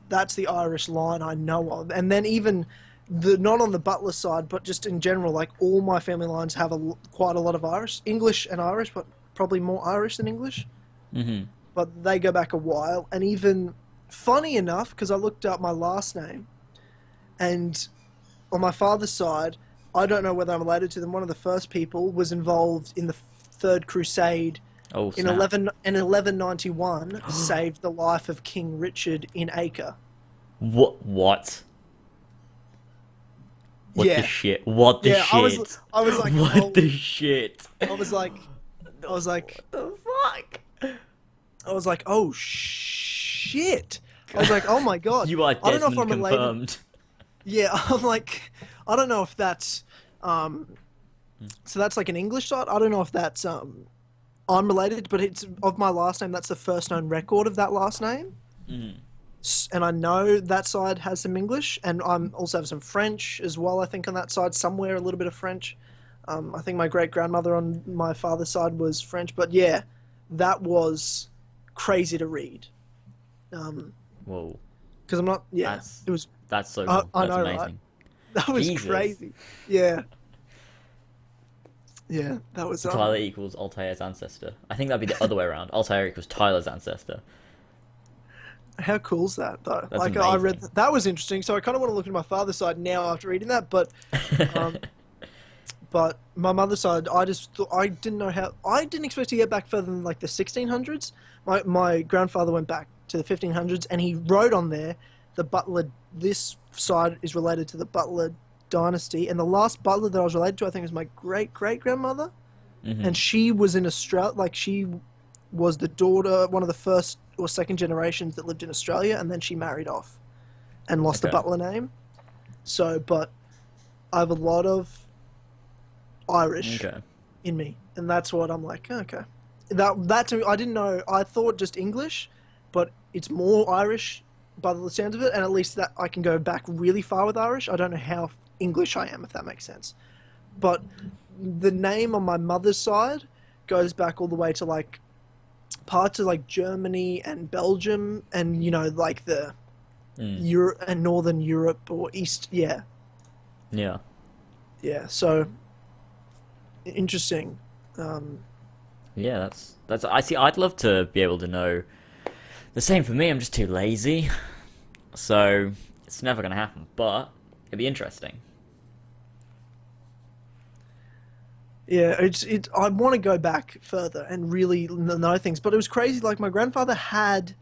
Speaker 2: that's the Irish line I know of. And then even not on the Butler side, but just in general, like, all my family lines have quite a lot of Irish. English and Irish, but probably more Irish than English. But they go back a while. And even, funny enough, because I looked up my last name, and on my father's side, I don't know whether I'm related to them. One of the first people was involved in the Third Crusade in 1191, saved the life of King Richard in Acre.
Speaker 1: What? What the shit? What the shit?
Speaker 2: I was like,
Speaker 1: what the shit?
Speaker 2: I was like,
Speaker 1: what the fuck?
Speaker 2: I was like, oh shit! I was like, oh my god!
Speaker 1: You are
Speaker 2: I don't know if I'm
Speaker 1: confirmed.
Speaker 2: related. Yeah, I'm like, I don't know if that's so that's like an English side. I don't know if that's I'm related, but it's of my last name. That's the first known record of that last name. And I know that side has some English, and I'm also have some French as well. I think on that side somewhere, a little bit of French. I think my great grandmother on my father's side was French, but yeah, that was crazy to read.
Speaker 1: Whoa.
Speaker 2: Because I'm not. Yeah, it was.
Speaker 1: That's so cool.
Speaker 2: I
Speaker 1: That's
Speaker 2: know,
Speaker 1: amazing.
Speaker 2: right? That was crazy. Yeah. Yeah, that was...
Speaker 1: Tyler equals Altair's ancestor. I think that'd be the other way around. Altair equals Tyler's ancestor.
Speaker 2: How cool's that, though?
Speaker 1: That's
Speaker 2: like,
Speaker 1: amazing.
Speaker 2: I read that was interesting, so I kind of want to look at my father's side now after reading that, but... but my mother's side, I just thought... I didn't know how... I didn't expect to get back further than, like, the 1600s. My grandfather went back to the 1500s, and he wrote on there the Butler... This side is related to the Butler dynasty, and the last Butler that I was related to, I think, was my great-great-grandmother, and she was in Australia, like, she was the daughter, one of the first or second generations that lived in Australia, and then she married off and lost the Butler name. So, but I have a lot of Irish in me, and that's what I'm like, okay. That to me, I didn't know, I thought just English, but it's more Irish by the sound of it, and at least that I can go back really far with Irish. I don't know how English I am, if that makes sense. But the name on my mother's side goes back all the way to, like, parts of, like, Germany and Belgium, and, you know, like the
Speaker 1: Mm.
Speaker 2: Europe and Northern Europe or East. Yeah,
Speaker 1: Yeah.
Speaker 2: yeah. So interesting. Um,
Speaker 1: Yeah, that's. I see. I'd love to be able to know. The same for me. I'm just too lazy, so it's never gonna happen. But it'd be interesting.
Speaker 2: Yeah, I want to go back further and really know things, but it was crazy. Like my grandfather had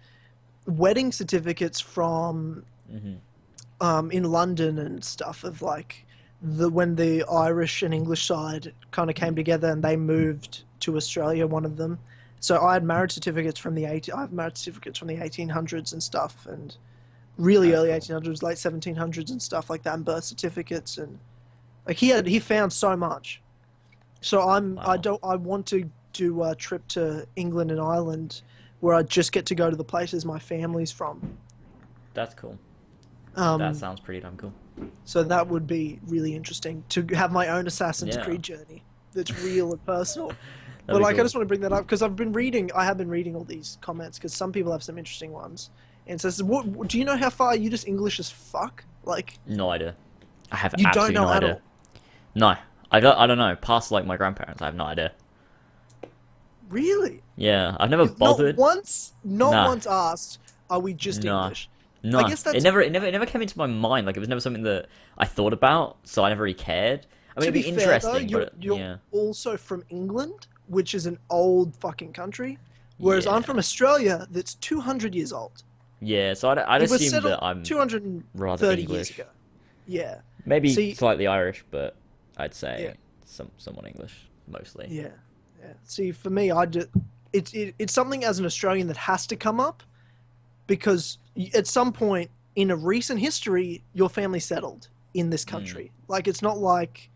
Speaker 2: wedding certificates from
Speaker 1: Hmm.
Speaker 2: in London and stuff of like the when the Irish and English side kind of came together and they moved to Australia. One of them. So I had marriage certificates from the 80. I have marriage certificates from the 1800s and stuff, and really
Speaker 1: That's
Speaker 2: early
Speaker 1: cool.
Speaker 2: 1800s, late 1700s and stuff like that, and birth certificates and like he found so much. So
Speaker 1: Wow.
Speaker 2: I want to do a trip to England and Ireland where I just get to go to the places my family's from.
Speaker 1: That's cool. That
Speaker 2: Um,
Speaker 1: sounds pretty damn cool.
Speaker 2: so that would be really interesting to have my own Assassin's
Speaker 1: Yeah.
Speaker 2: Creed journey that's real and personal. But
Speaker 1: That'd be
Speaker 2: like I
Speaker 1: cool.
Speaker 2: just want to bring that up because I have been reading all these comments because some people have some interesting ones. And it says, what, do you know how far you just English as fuck? Like
Speaker 1: No idea. I have
Speaker 2: you don't
Speaker 1: absolutely
Speaker 2: know
Speaker 1: no
Speaker 2: at
Speaker 1: idea.
Speaker 2: all.
Speaker 1: No. I don't know. Past like my grandparents, I have no idea.
Speaker 2: Really?
Speaker 1: Yeah, I've never
Speaker 2: You've
Speaker 1: bothered.
Speaker 2: not
Speaker 1: Nah.
Speaker 2: once asked, are we just
Speaker 1: Nah.
Speaker 2: English? I
Speaker 1: No.
Speaker 2: guess
Speaker 1: It
Speaker 2: that's
Speaker 1: never it never it never came into my mind. Like it was never something that I thought about, so I never really cared. I mean
Speaker 2: to
Speaker 1: it'd
Speaker 2: be
Speaker 1: be
Speaker 2: fair though,
Speaker 1: interesting, but
Speaker 2: you're
Speaker 1: yeah.
Speaker 2: also from England, which is an old fucking country, whereas I'm
Speaker 1: Yeah.
Speaker 2: from Australia, that's 200 years old.
Speaker 1: Yeah, so I'd
Speaker 2: It was
Speaker 1: assume
Speaker 2: settled
Speaker 1: that I'm
Speaker 2: 230
Speaker 1: rather
Speaker 2: years ago.
Speaker 1: English.
Speaker 2: Yeah.
Speaker 1: Maybe
Speaker 2: See,
Speaker 1: slightly Irish, but I'd
Speaker 2: yeah,
Speaker 1: say somewhat English mostly.
Speaker 2: yeah, yeah. See, for me, it's something as an Australian that has to come up because at some point in a recent history, your family settled in this
Speaker 1: Mm.
Speaker 2: country. Like, it's not like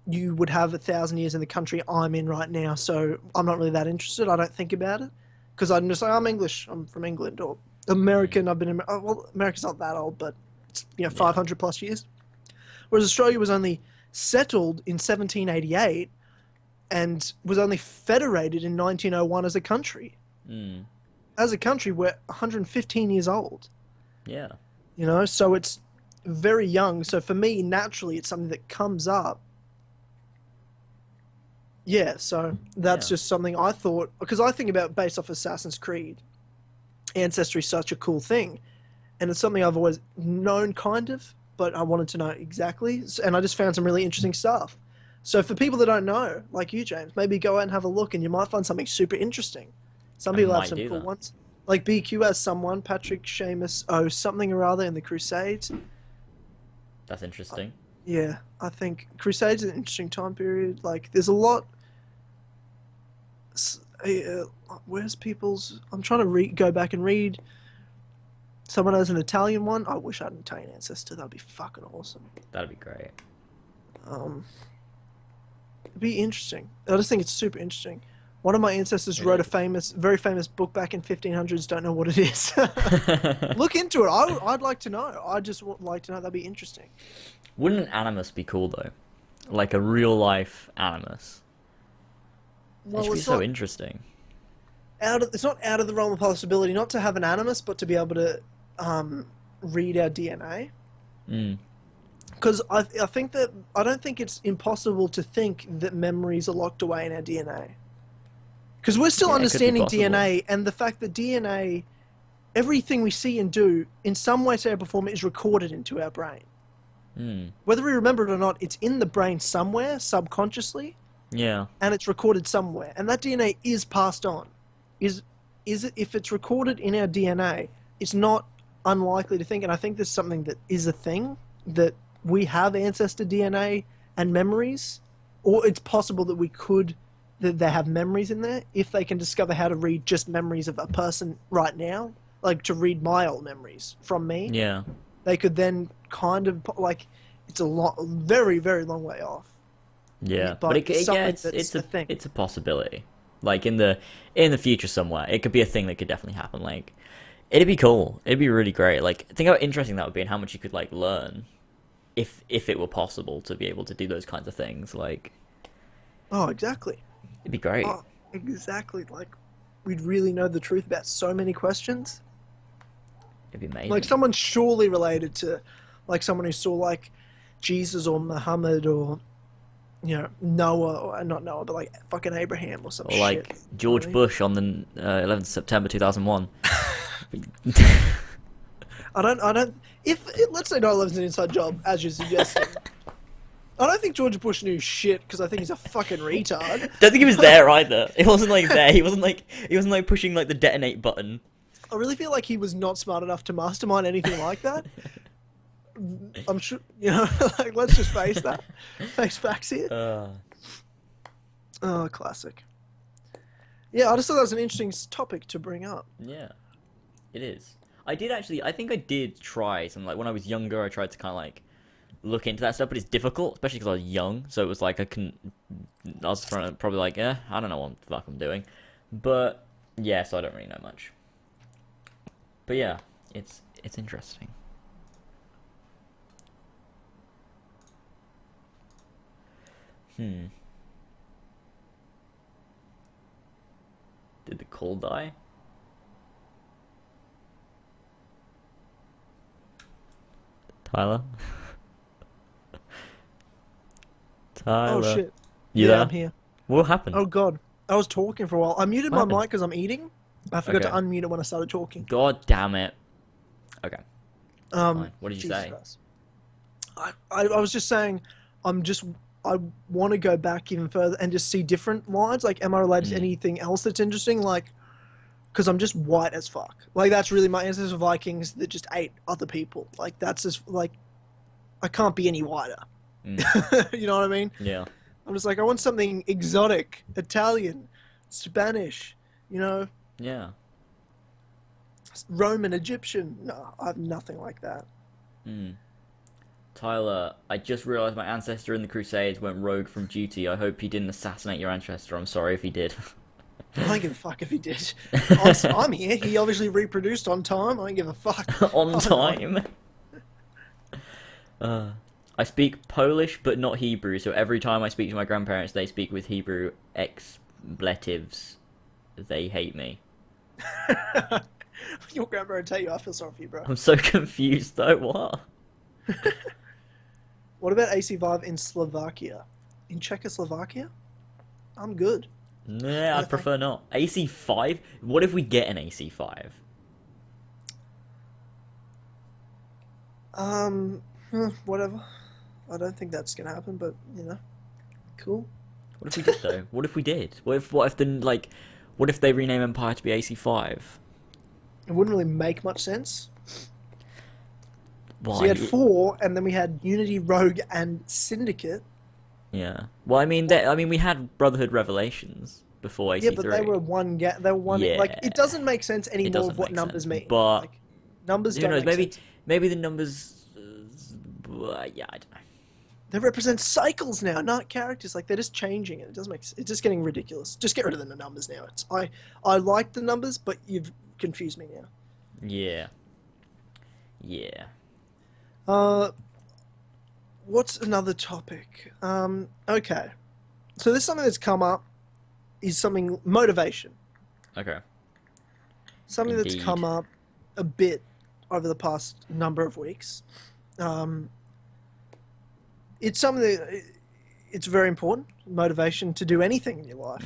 Speaker 2: you would have 1,000 years in the country I'm in right now, so I'm not really that interested. I don't think about it because I'm just like I'm English. I'm from England or
Speaker 1: Mm.
Speaker 2: American. I've been in well, America's not that old, but it's
Speaker 1: Yeah.
Speaker 2: 500 plus years. Whereas Australia was only settled in 1788 and was only federated in 1901 as a country.
Speaker 1: Mm.
Speaker 2: As a country, we're 115 years old.
Speaker 1: Yeah.
Speaker 2: So it's very young. So for me, naturally, it's something that comes up. Yeah, so that's
Speaker 1: Yeah.
Speaker 2: just something I thought because I think about based off Assassin's Creed, ancestry is such a cool thing, and it's something I've always known kind of, but I wanted to know exactly, and I just found some really interesting stuff. So for people that don't know, like you, James, maybe go out and have a look, and you might find something super interesting. Some
Speaker 1: I
Speaker 2: people have
Speaker 1: might
Speaker 2: some
Speaker 1: do
Speaker 2: cool
Speaker 1: that.
Speaker 2: ones, like BQ has someone, Patrick Seamus, something or other in the Crusades.
Speaker 1: That's interesting.
Speaker 2: Yeah, I think Crusades is an interesting time period. Like, there's a lot. Where's people's? I'm trying to go back and read. Someone has an Italian one. I wish I had an Italian ancestor. That'd be fucking awesome.
Speaker 1: That'd be great.
Speaker 2: Um, it'd be interesting. I just think it's super interesting. One of my ancestors
Speaker 1: It
Speaker 2: wrote a
Speaker 1: is.
Speaker 2: very famous book back in 1500s. Don't know what it is. Look into it. I'd like to know. I just would like to know. That'd be interesting.
Speaker 1: Wouldn't an animus be cool though? Like a real life animus. It
Speaker 2: Well,
Speaker 1: should be so interesting.
Speaker 2: it's not out of the realm of possibility not to have an animus, but to be able to read our DNA.
Speaker 1: Mm.
Speaker 2: Because I think that I don't think it's impossible to think that memories are locked away in our DNA. Because we're still
Speaker 1: Yeah, it could be
Speaker 2: understanding
Speaker 1: possible.
Speaker 2: DNA, and the fact that DNA, everything we see and do, in some way, shape, or form, is recorded into our brain.
Speaker 1: Mm.
Speaker 2: Whether we remember it or not, it's in the brain somewhere, subconsciously,
Speaker 1: Yeah.
Speaker 2: and it's recorded somewhere. And that DNA is passed on. Is it, if it's recorded in our DNA, it's not unlikely to think, and I think there's something that is a thing, that we have ancestor DNA and memories, or it's possible that that they have memories in there if they can discover how to read just memories of a person right now, like to read my old memories from me.
Speaker 1: Yeah.
Speaker 2: They could then kind of like it's very very long way off,
Speaker 1: Yeah. But
Speaker 2: but it's
Speaker 1: yeah,
Speaker 2: something
Speaker 1: it's
Speaker 2: that's a thing.
Speaker 1: it's a possibility. Like in the future somewhere, it could be a thing that could definitely happen. Like it'd be cool. It'd be really great. Like think how interesting that would be and how much you could like learn if it were possible to be able to do those kinds of things. Like
Speaker 2: Oh, exactly.
Speaker 1: it'd be great.
Speaker 2: Oh, exactly. Like we'd really know the truth about so many questions.
Speaker 1: It'd be amazing.
Speaker 2: Like someone surely related to, like someone who saw like Jesus or Muhammad or, you know, Noah, or not Noah, but like fucking Abraham or some
Speaker 1: or
Speaker 2: shit.
Speaker 1: like George Bush on the 11th of September 2001.
Speaker 2: I don't. If let's say 9/11's an inside job, as you're suggesting, I don't think George Bush knew shit because I think he's a fucking retard.
Speaker 1: Don't think he was there either. He wasn't like there. He wasn't like pushing like the detonate button.
Speaker 2: I really feel like he was not smart enough to mastermind anything like that. I'm sure, you know, like let's just face that. Face facts here. Oh, classic. Yeah, I just thought that was an interesting topic to bring up.
Speaker 1: Yeah, it is. I think I did try some, like when I was younger, I tried to kind of like look into that stuff, but it's difficult, especially because I was young, so it was like I was probably like, I don't know what the fuck I'm doing. But yeah, so I don't really know much. But yeah, it's interesting. Did the call die? Tyler? Tyler?
Speaker 2: Oh shit.
Speaker 1: You
Speaker 2: yeah,
Speaker 1: there?
Speaker 2: I'm here.
Speaker 1: What happened?
Speaker 2: Oh god. I was talking for a while. I muted
Speaker 1: What
Speaker 2: my
Speaker 1: happened?
Speaker 2: mic because I'm eating. I forgot to
Speaker 1: Okay.
Speaker 2: unmute it when I started talking.
Speaker 1: God damn it. Okay. Fine. What did you
Speaker 2: Jesus
Speaker 1: say?
Speaker 2: Christ. I was just saying, I want to go back even further and just see different lines. Like, am I related to anything else that's interesting? Like, because I'm just white as fuck. Like, that's really my ancestors were Vikings that just ate other people. Like, that's just, like, I can't be any whiter. You know what I mean?
Speaker 1: Yeah.
Speaker 2: I'm just like, I want something exotic, Italian, Spanish, you know,
Speaker 1: Yeah.
Speaker 2: Roman, Egyptian. No, I have nothing like that.
Speaker 1: Tyler, I just realised my ancestor in the Crusades went rogue from duty. I hope he didn't assassinate your ancestor. I'm sorry if he did.
Speaker 2: I don't give a fuck if he did. I'm here. He obviously reproduced on time. I don't give a fuck.
Speaker 1: On time. I speak Polish, but not Hebrew, so every time I speak to my grandparents, they speak with Hebrew expletives. They hate me.
Speaker 2: Your grandparents hate you. I feel sorry for you, bro.
Speaker 1: I'm so confused, though. What?
Speaker 2: What about AC5 in Slovakia? In Czechoslovakia? I'm good.
Speaker 1: Nah, I'd prefer not. AC5? What if we get an AC5?
Speaker 2: Whatever. I don't think that's gonna happen, but you know, cool.
Speaker 1: What if we did though? What if we did? What if they rename Empire to be AC5?
Speaker 2: It wouldn't really make much sense.
Speaker 1: Why?
Speaker 2: So we had 4, and then we had Unity, Rogue, and Syndicate.
Speaker 1: Yeah. Well, we had Brotherhood Revelations before AC3.
Speaker 2: Yeah, but they were one. They were one.
Speaker 1: Yeah.
Speaker 2: Like, it doesn't make sense anymore
Speaker 1: doesn't
Speaker 2: of what
Speaker 1: make
Speaker 2: numbers
Speaker 1: sense,
Speaker 2: mean.
Speaker 1: but
Speaker 2: like, numbers
Speaker 1: who
Speaker 2: don't
Speaker 1: knows?
Speaker 2: make sense.
Speaker 1: Maybe the numbers. Yeah, I don't know.
Speaker 2: They represent cycles now, not characters. Like, they're just changing it. It doesn't make. It's just getting ridiculous. Just get rid of the numbers now. I like the numbers, but you've confused me now.
Speaker 1: Yeah. Yeah.
Speaker 2: What's another topic? Okay. So this is something that's come up, is something motivation.
Speaker 1: Okay.
Speaker 2: Something that's
Speaker 1: Indeed.
Speaker 2: come up a bit over the past number of weeks. It's something that it's very important, motivation to do anything in your life.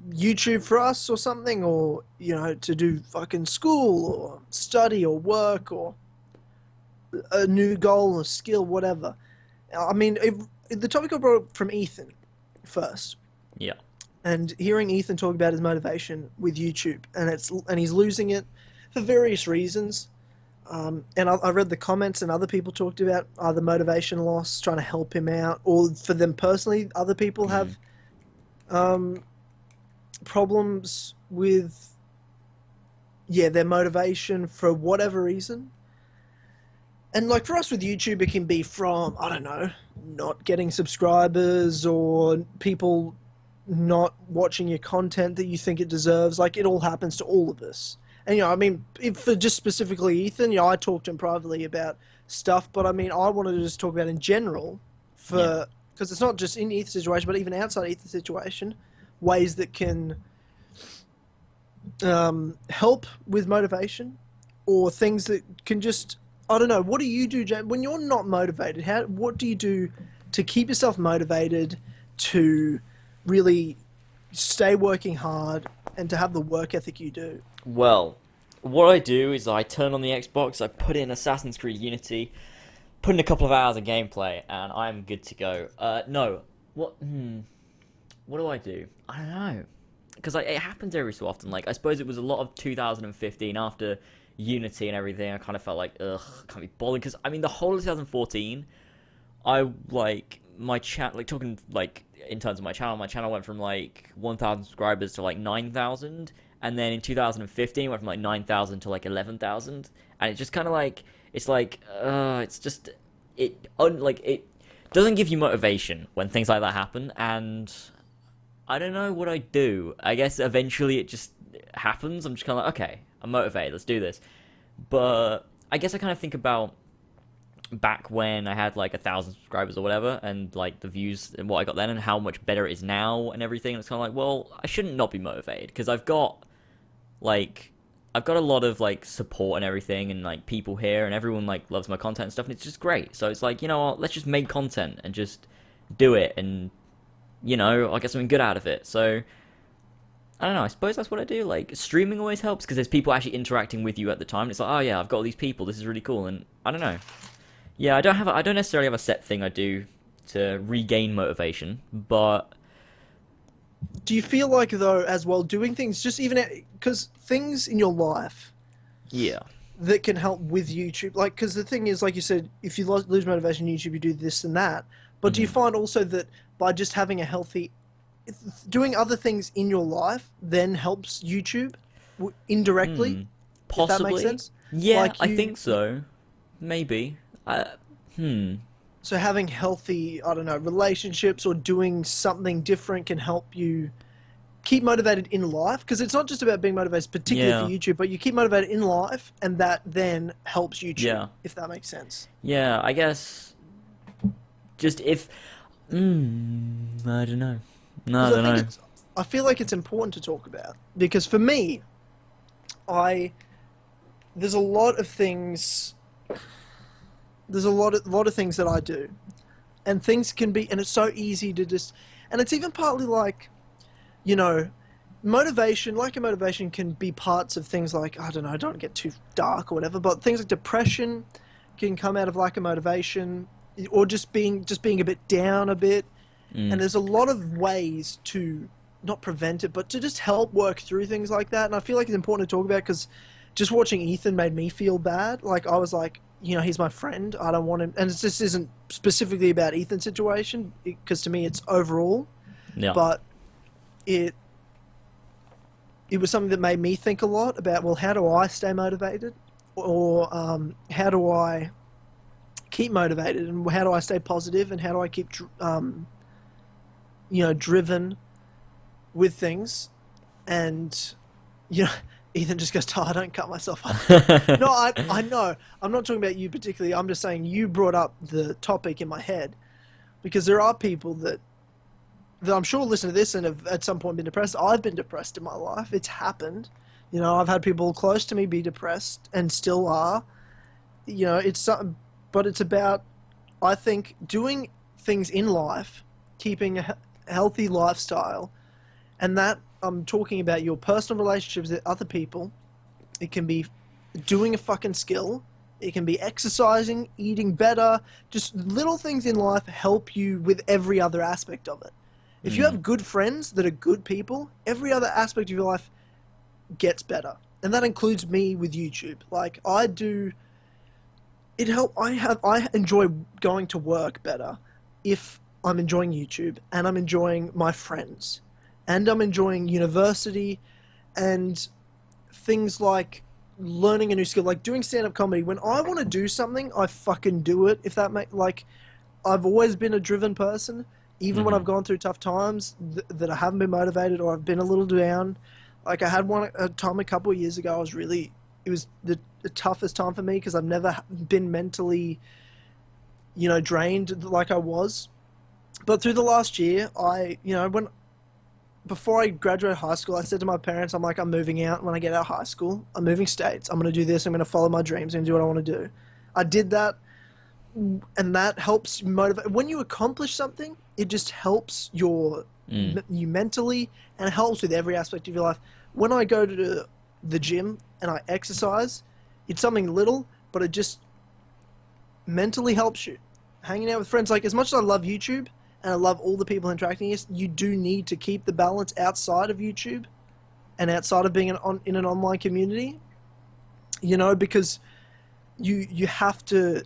Speaker 2: YouTube for us or something, or, you know, to do fucking school or study or work or a new goal or skill, whatever. I mean, the topic I brought up from Ethan first.
Speaker 1: Yeah.
Speaker 2: And hearing Ethan talk about his motivation with YouTube, and he's losing it for various reasons. And I read the comments, and other people talked about either motivation loss, trying to help him out, or for them personally, other people have problems with their motivation for whatever reason. And like for us with YouTube, it can be from, I don't know, not getting subscribers or people not watching your content that you think it deserves. Like, it all happens to all of us. And, you know, I mean, for just specifically Ethan, you know, I talked to him privately about stuff, but I mean, I wanted to just talk about in general because it's not just in Ethan's situation, but even outside Ethan's situation, ways that can help with motivation or things that can just, I don't know, what do you do, James, when you're not motivated? What do you do to keep yourself motivated, to really stay working hard, and to have the work ethic you do?
Speaker 1: Well, what I do is I turn on the Xbox, I put in Assassin's Creed Unity, put in a couple of hours of gameplay, and I'm good to go. No, what do I do? I don't know, because it happens every so often. Like, I suppose it was a lot of 2015 after Unity and everything. I kind of felt like, ugh, can't be bothered. Because I mean, the whole of 2014, I like my chat, like talking like in terms of my channel went from like 1,000 subscribers to like 9,000, and then in 2015 it went from like 9,000 to like 11,000, and it's just kind of like it's just it doesn't give you motivation when things like that happen, and I don't know what I do. I guess eventually it just happens. I'm just kind of like, okay, I'm motivated, let's do this. But I guess I kind of think about back when I had like 1,000 subscribers or whatever, and like the views and what I got then, and how much better it is now and everything. And it's kind of like, well, I shouldn't not be motivated, because I've got a lot of like support and everything, and like people here, and everyone like loves my content and stuff, and it's just great. So it's like, you know what, let's just make content and just do it, and you know, I'll get something good out of it. So I don't know, I suppose that's what I do. Like, streaming always helps because there's people actually interacting with you at the time. It's like, oh yeah, I've got all these people, this is really cool. And I don't know. Yeah, I don't necessarily have a set thing I do to regain motivation, but
Speaker 2: Do you feel like, though, as well, doing things just even because things in your life
Speaker 1: yeah.
Speaker 2: that can help with YouTube, like, because the thing is, like you said, if you lose motivation in YouTube, you do this and that. But do you find also that by just having a healthy, doing other things in your life then helps YouTube indirectly?
Speaker 1: Possibly.
Speaker 2: If that makes sense?
Speaker 1: Yeah,
Speaker 2: Like
Speaker 1: I think so. Maybe.
Speaker 2: So having healthy, I don't know, relationships or doing something different can help you keep motivated in life, because it's not just about being motivated particularly for YouTube, but you keep motivated in life, and that then helps YouTube, if that makes sense.
Speaker 1: Yeah, I guess just if I don't know. No, I don't know.
Speaker 2: I feel like it's important to talk about, because for me, there's a lot of things. There's a lot of things that I do, and things can be, and it's so easy to just, and it's even partly like, you know, motivation. Lack of motivation can be parts of things like, I don't know, don't get too dark or whatever, but things like depression can come out of lack of motivation, or just being a bit down a bit. And there's a lot of ways to not prevent it, but to just help work through things like that. And I feel like it's important to talk about, because just watching Ethan made me feel bad. Like, I was like, you know, he's my friend. I don't want him. And this isn't specifically about Ethan's situation, because to me it's overall.
Speaker 1: Yeah.
Speaker 2: But it was something that made me think a lot about, well, how do I stay motivated? Or how do I keep motivated? And how do I stay positive? And how do I keep, you know, driven with things? And, you know, Ethan just goes, oh, I don't cut myself off. No, I know. I'm not talking about you particularly. I'm just saying you brought up the topic in my head, because there are people that I'm sure listen to this and have at some point been depressed. I've been depressed in my life. It's happened. You know, I've had people close to me be depressed and still are. You know, it's something, but it's about, I think, doing things in life, keeping a healthy lifestyle, and that I'm talking about your personal relationships with other people. It can be doing a fucking skill. It can be exercising, eating better. Just little things in life help you with every other aspect of it. If you have good friends that are good people, every other aspect of your life gets better. And that includes me with YouTube. Like, I do, I enjoy going to work better if I'm enjoying YouTube, and I'm enjoying my friends, and I'm enjoying university, and things like learning a new skill, like doing stand-up comedy. When I want to do something, I fucking do it. If that like, I've always been a driven person, even when I've gone through tough times that I haven't been motivated, or I've been a little down. Like, I had a time a couple of years ago, it was the toughest time for me, because I've never been mentally, you know, drained like I was. But through the last year, before I graduated high school, I said to my parents, I'm like, I'm moving out when I get out of high school. I'm moving states. I'm going to do this. I'm going to follow my dreams and do what I want to do. I did that, and that helps motivate. When you accomplish something, it just helps you mentally, and it helps with every aspect of your life. When I go to the gym and I exercise, it's something little, but it just mentally helps you. Hanging out with friends, like as much as I love YouTube and I love all the people interacting with, you do need to keep the balance outside of YouTube and outside of being in an online community, you know, because you have to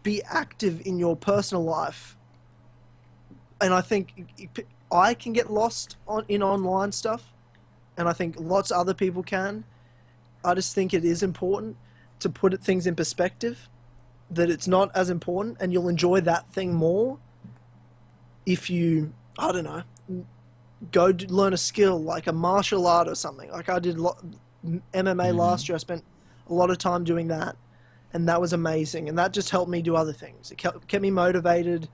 Speaker 2: be active in your personal life. And I think I can get lost in online stuff, and I think lots of other people can. I just think it is important to put things in perspective, that it's not as important, and you'll enjoy that thing more if you, I don't know, go learn a skill like a martial art or something. Like I did MMA last year. I spent a lot of time doing that, and that was amazing. And that just helped me do other things. It kept me motivated.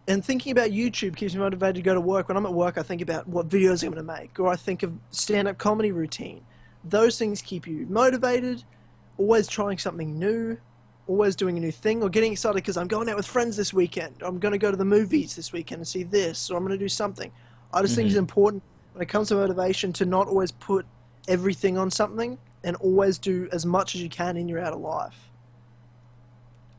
Speaker 2: And thinking about YouTube keeps me motivated to go to work. When I'm at work, I think about what videos I'm going to make, or I think of stand-up comedy routine. Those things keep you motivated, always trying something new, always doing a new thing, or getting excited because I'm going out with friends this weekend. I'm going to go to the movies this weekend and see this, or I'm going to do something. I just think it's important when it comes to motivation to not always put everything on something, and always do as much as you can in your outer life.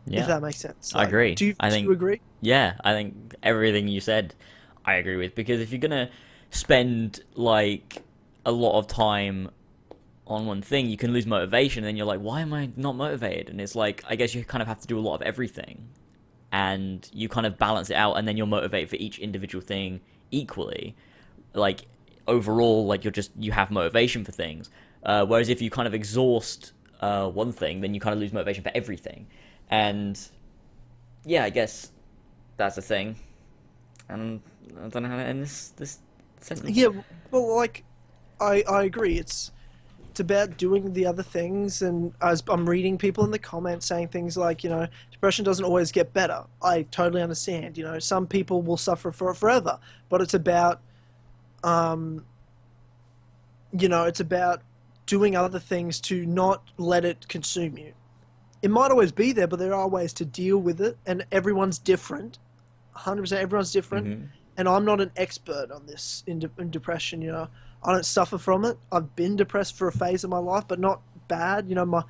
Speaker 2: Yeah. If that makes sense.
Speaker 1: Like, I agree.
Speaker 2: Do you agree?
Speaker 1: Yeah, I think everything you said I agree with, because if you're going to spend like a lot of time on one thing, you can lose motivation, and then you're like, why am I not motivated? And it's like, I guess you kind of have to do a lot of everything, and you kind of balance it out, and then you're motivated for each individual thing equally. Like overall, like you have motivation for things, whereas if you kind of exhaust one thing, then you kind of lose motivation for everything. And yeah, I guess that's the thing. And I don't know how to end this sentence.
Speaker 2: Yeah, well, like I agree. It's about doing the other things, and as I'm reading people in the comments saying things like, you know, depression doesn't always get better. I totally understand. You know, some people will suffer for it forever, but it's about, you know, it's about doing other things to not let it consume you. It might always be there, but there are ways to deal with it, and everyone's different. 100%, everyone's different, and I'm not an expert on this in depression. You know, I don't suffer from it. I've been depressed for a phase of my life, but not bad. You know, my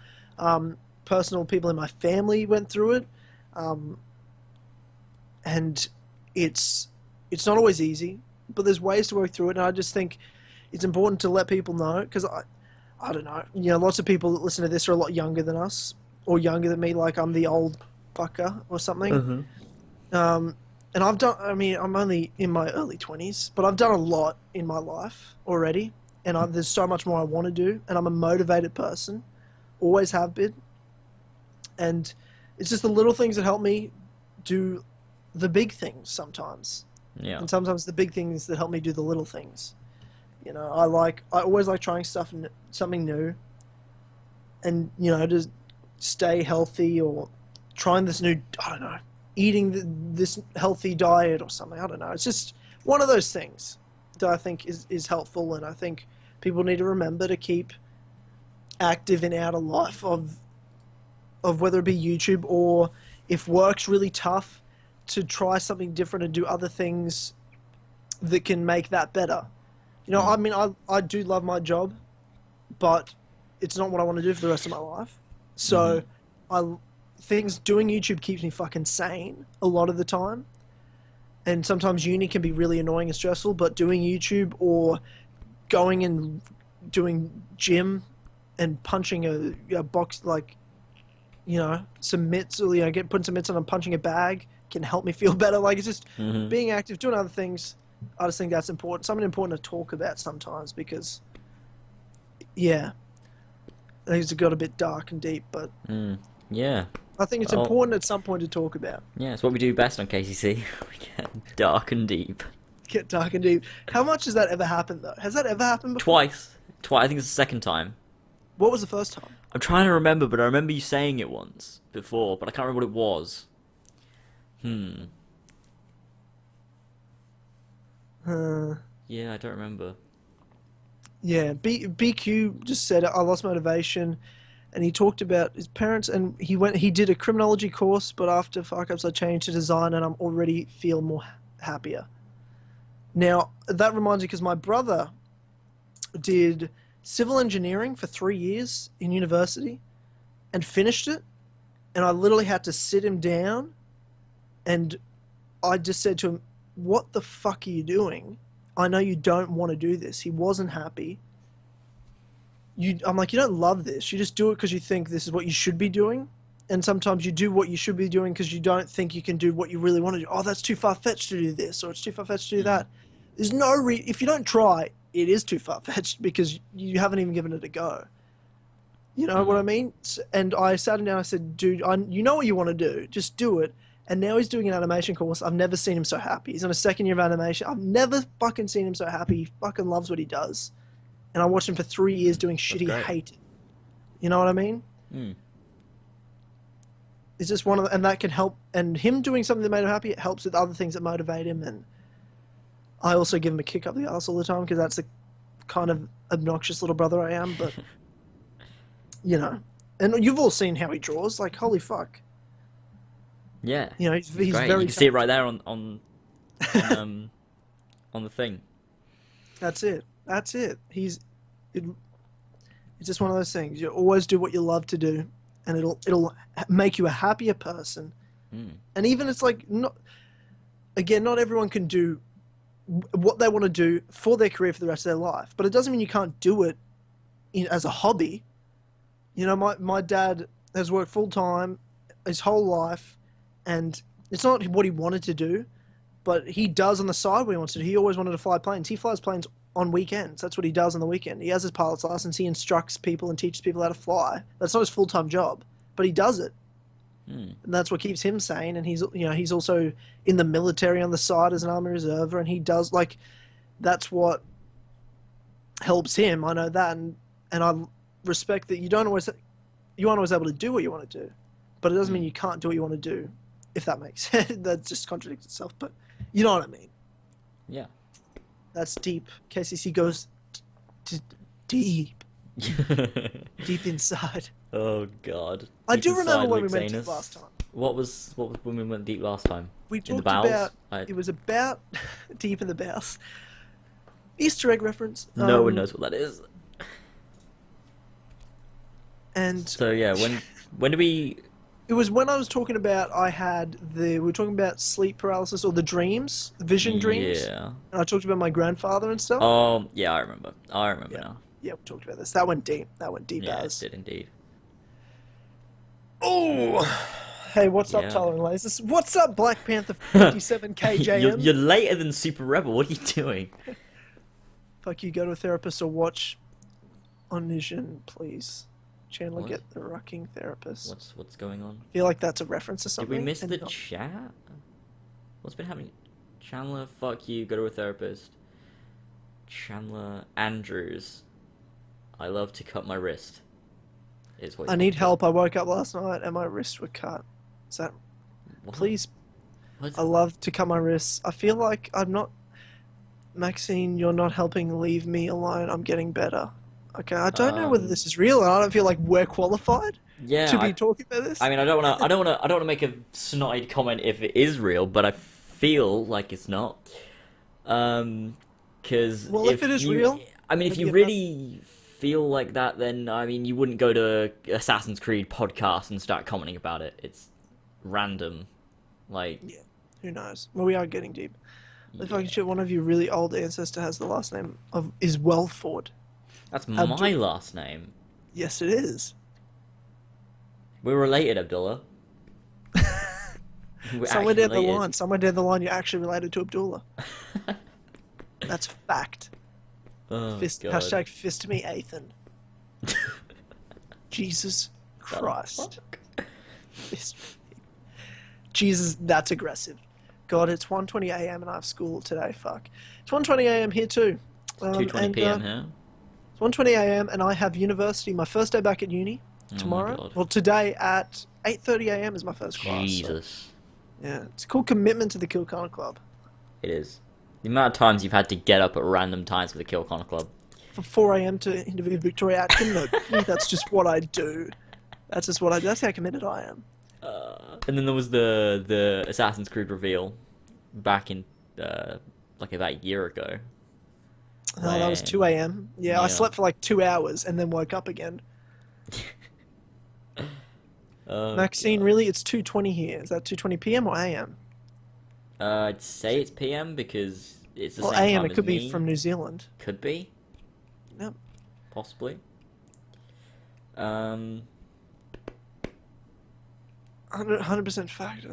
Speaker 2: personal people in my family went through it, and it's not always easy, but there's ways to work through it. And I just think it's important to let people know, because I don't know. You know, lots of people that listen to this are a lot younger than us, or younger than me, like I'm the old fucker or something. And I've done, I mean, I'm only in my early 20s, but I've done a lot in my life already, and there's so much more I want to do, and I'm a motivated person, always have been, and it's just the little things that help me do the big things sometimes.
Speaker 1: Yeah.
Speaker 2: And sometimes the big things that help me do the little things. You know, I always like trying something new, and, you know, just stay healthy, or trying this new, I don't know, eating this healthy diet or something. I don't know. It's just one of those things that I think is helpful, and I think people need to remember to keep active in outer life of whether it be YouTube, or if work's really tough, to try something different and do other things that can make that better. You know, I mean, I do love my job, but it's not what I want to do for the rest of my life. So doing YouTube keeps me fucking sane a lot of the time. And sometimes uni can be really annoying and stressful, but doing YouTube, or going and doing gym and punching a box, like, you know, some mitts, or, you know, putting some mitts on and punching a bag can help me feel better. Like, it's just being active, doing other things. I just think that's important. Something important to talk about sometimes, because, yeah, I think it's got a bit dark and deep, but
Speaker 1: yeah,
Speaker 2: I think it's important at some point to talk about.
Speaker 1: Yeah, it's what we do best on KCC. We get dark and deep.
Speaker 2: Get dark and deep. How much has that ever happened, though? Has that ever happened before?
Speaker 1: Twice. I think it's the second time.
Speaker 2: What was the first time?
Speaker 1: I'm trying to remember, but I remember you saying it once before, but I can't remember what it was. Yeah, I don't remember.
Speaker 2: Yeah, BQ just said I lost motivation, and he talked about his parents, and he did a criminology course, but after fuck ups I changed to design, and I'm already feel more happier. Now that reminds me because my brother did civil engineering for 3 years in university, and finished it, and I literally had to sit him down, and I just said to him, "What the fuck are you doing? I know you don't want to do this." He wasn't happy. I'm like, you don't love this. You just do it because you think this is what you should be doing. And sometimes you do what you should be doing because you don't think you can do what you really want to do. Oh, that's too far-fetched to do this, or it's too far-fetched to do that. There's no if you don't try, it is too far-fetched because you haven't even given it a go. You know what I mean? And I sat him down and I said, dude, you know what you want to do. Just do it. And now he's doing an animation course. I've never seen him so happy. He's on his second year of animation. I've never fucking seen him so happy. He fucking loves what he does. And I watched him for 3 years doing shit he hated. You know what I mean? It's just one of the, and that can help. And him doing something that made him happy, it helps with other things that motivate him. And I also give him a kick up the ass all the time because that's the kind of obnoxious little brother I am. But, you know. And you've all seen how he draws. Like, holy fuck.
Speaker 1: Yeah,
Speaker 2: you know, he's
Speaker 1: great.
Speaker 2: very.
Speaker 1: You can see it right there on the thing.
Speaker 2: That's it. It's just one of those things. You always do what you love to do, and it'll make you a happier person. And even it's like not everyone can do what they want to do for their career for the rest of their life, but it doesn't mean you can't do it as a hobby. You know, my dad has worked full time his whole life. And it's not what he wanted to do, but he does on the side what he wants to do. He always wanted to fly planes. He flies planes on weekends. That's what he does on the weekend. He has his pilot's license. He instructs people and teaches people how to fly. That's not his full-time job, but he does it. And that's what keeps him sane. And he's also in the military on the side as an army reserver, and he does that's what helps him. I know that, and I respect that you aren't always able to do what you want to do, but it doesn't mean you can't do what you want to do. If that makes sense. That just contradicts itself, but you know what I mean. Yeah. That's deep. KCC goes deep. Deep inside.
Speaker 1: Oh, God.
Speaker 2: I do remember when we went deep last time.
Speaker 1: What was when we went deep last time?
Speaker 2: We talked about... It was about deep in the bowels. Easter egg reference.
Speaker 1: No one knows what that is.
Speaker 2: And...
Speaker 1: So, yeah, when do we...
Speaker 2: It was when I was talking about we were talking about sleep paralysis or the dreams, vision dreams. Yeah. And I talked about my grandfather and stuff.
Speaker 1: Oh, yeah, I remember now.
Speaker 2: Yeah, we talked about this. That went deep.
Speaker 1: Yeah, it did indeed.
Speaker 2: Oh! Hey, what's up, Tyler and Lasers? What's up, Black Panther 57KJM?
Speaker 1: You're later than Super Rebel. What are you doing?
Speaker 2: Fuck you, go to a therapist or watch Onision, please. Chandler, get the rocking therapist.
Speaker 1: What's going on?
Speaker 2: I feel like that's a reference to something.
Speaker 1: Did we miss the chat? What's been happening? Chandler, fuck you, go to a therapist. Chandler Andrews, I love to cut my wrist. Is what
Speaker 2: I need help. I woke up last night and my wrists were cut. Is that... What? Please. I love to cut my wrists. I feel like I'm not... Maxine, you're not helping. Leave me alone. I'm getting better. Okay, I don't know whether this is real, and I don't feel like we're qualified to be talking about this.
Speaker 1: I mean, I don't want to make a snotted comment if it is real, but I feel like it's not. Because
Speaker 2: if it is real,
Speaker 1: I mean, if you really feel like that, then I mean, you wouldn't go to Assassin's Creed podcast and start commenting about it. It's random,
Speaker 2: yeah. Who knows? Well, we are getting deep. If I can show one of your really old ancestor has the last name is Wellford.
Speaker 1: That's my last name.
Speaker 2: Yes, it is.
Speaker 1: We're related, Abdullah.
Speaker 2: Somewhere down the line, you're actually related to Abdullah. That's a fact.
Speaker 1: Oh, God.
Speaker 2: Hashtag fist me, Ethan. Jesus Christ. Jesus, that's aggressive. God, it's 1:20 a.m. and I have school today. Fuck. It's 1:20 a.m. here too.
Speaker 1: 2:20 p.m. here.
Speaker 2: It's 1:20 a.m. and I have university. My first day back at uni tomorrow. Well, today at 8:30 a.m. is my first class.
Speaker 1: Jesus.
Speaker 2: So, yeah, it's a cool commitment to the Kilcana Club.
Speaker 1: It is. The amount of times you've had to get up at random times for the Kill Connor Club.
Speaker 2: For 4 a.m. to interview Victoria Atkin, no, that's just what I do. That's just what I do. That's how committed I am.
Speaker 1: And then there was the Assassin's Creed reveal back in like about a year ago.
Speaker 2: Oh, that was 2 a.m. Yeah, I slept for like 2 hours and then woke up again. Maxine, really? It's 2:20 here. Is that 2:20 p.m. or a.m.?
Speaker 1: I'd say it's PM because it's the
Speaker 2: Well,
Speaker 1: same
Speaker 2: a.m.
Speaker 1: time
Speaker 2: It could
Speaker 1: as
Speaker 2: be
Speaker 1: me.
Speaker 2: from New Zealand.
Speaker 1: Could be.
Speaker 2: Yep.
Speaker 1: Possibly.
Speaker 2: 100% fact.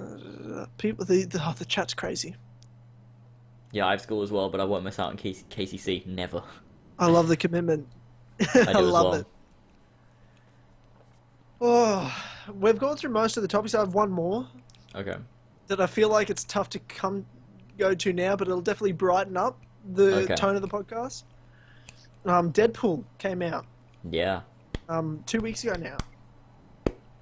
Speaker 2: People, the chat's crazy.
Speaker 1: Yeah, I have school as well, but I won't miss out on KCC. Never.
Speaker 2: I love the commitment.
Speaker 1: I do as
Speaker 2: love
Speaker 1: well.
Speaker 2: it. Oh, we've gone through most of the topics. I have one more
Speaker 1: Okay.
Speaker 2: that I feel like it's tough to go to now, but it'll definitely brighten up the tone of the podcast. Deadpool came out.
Speaker 1: Yeah.
Speaker 2: 2 weeks ago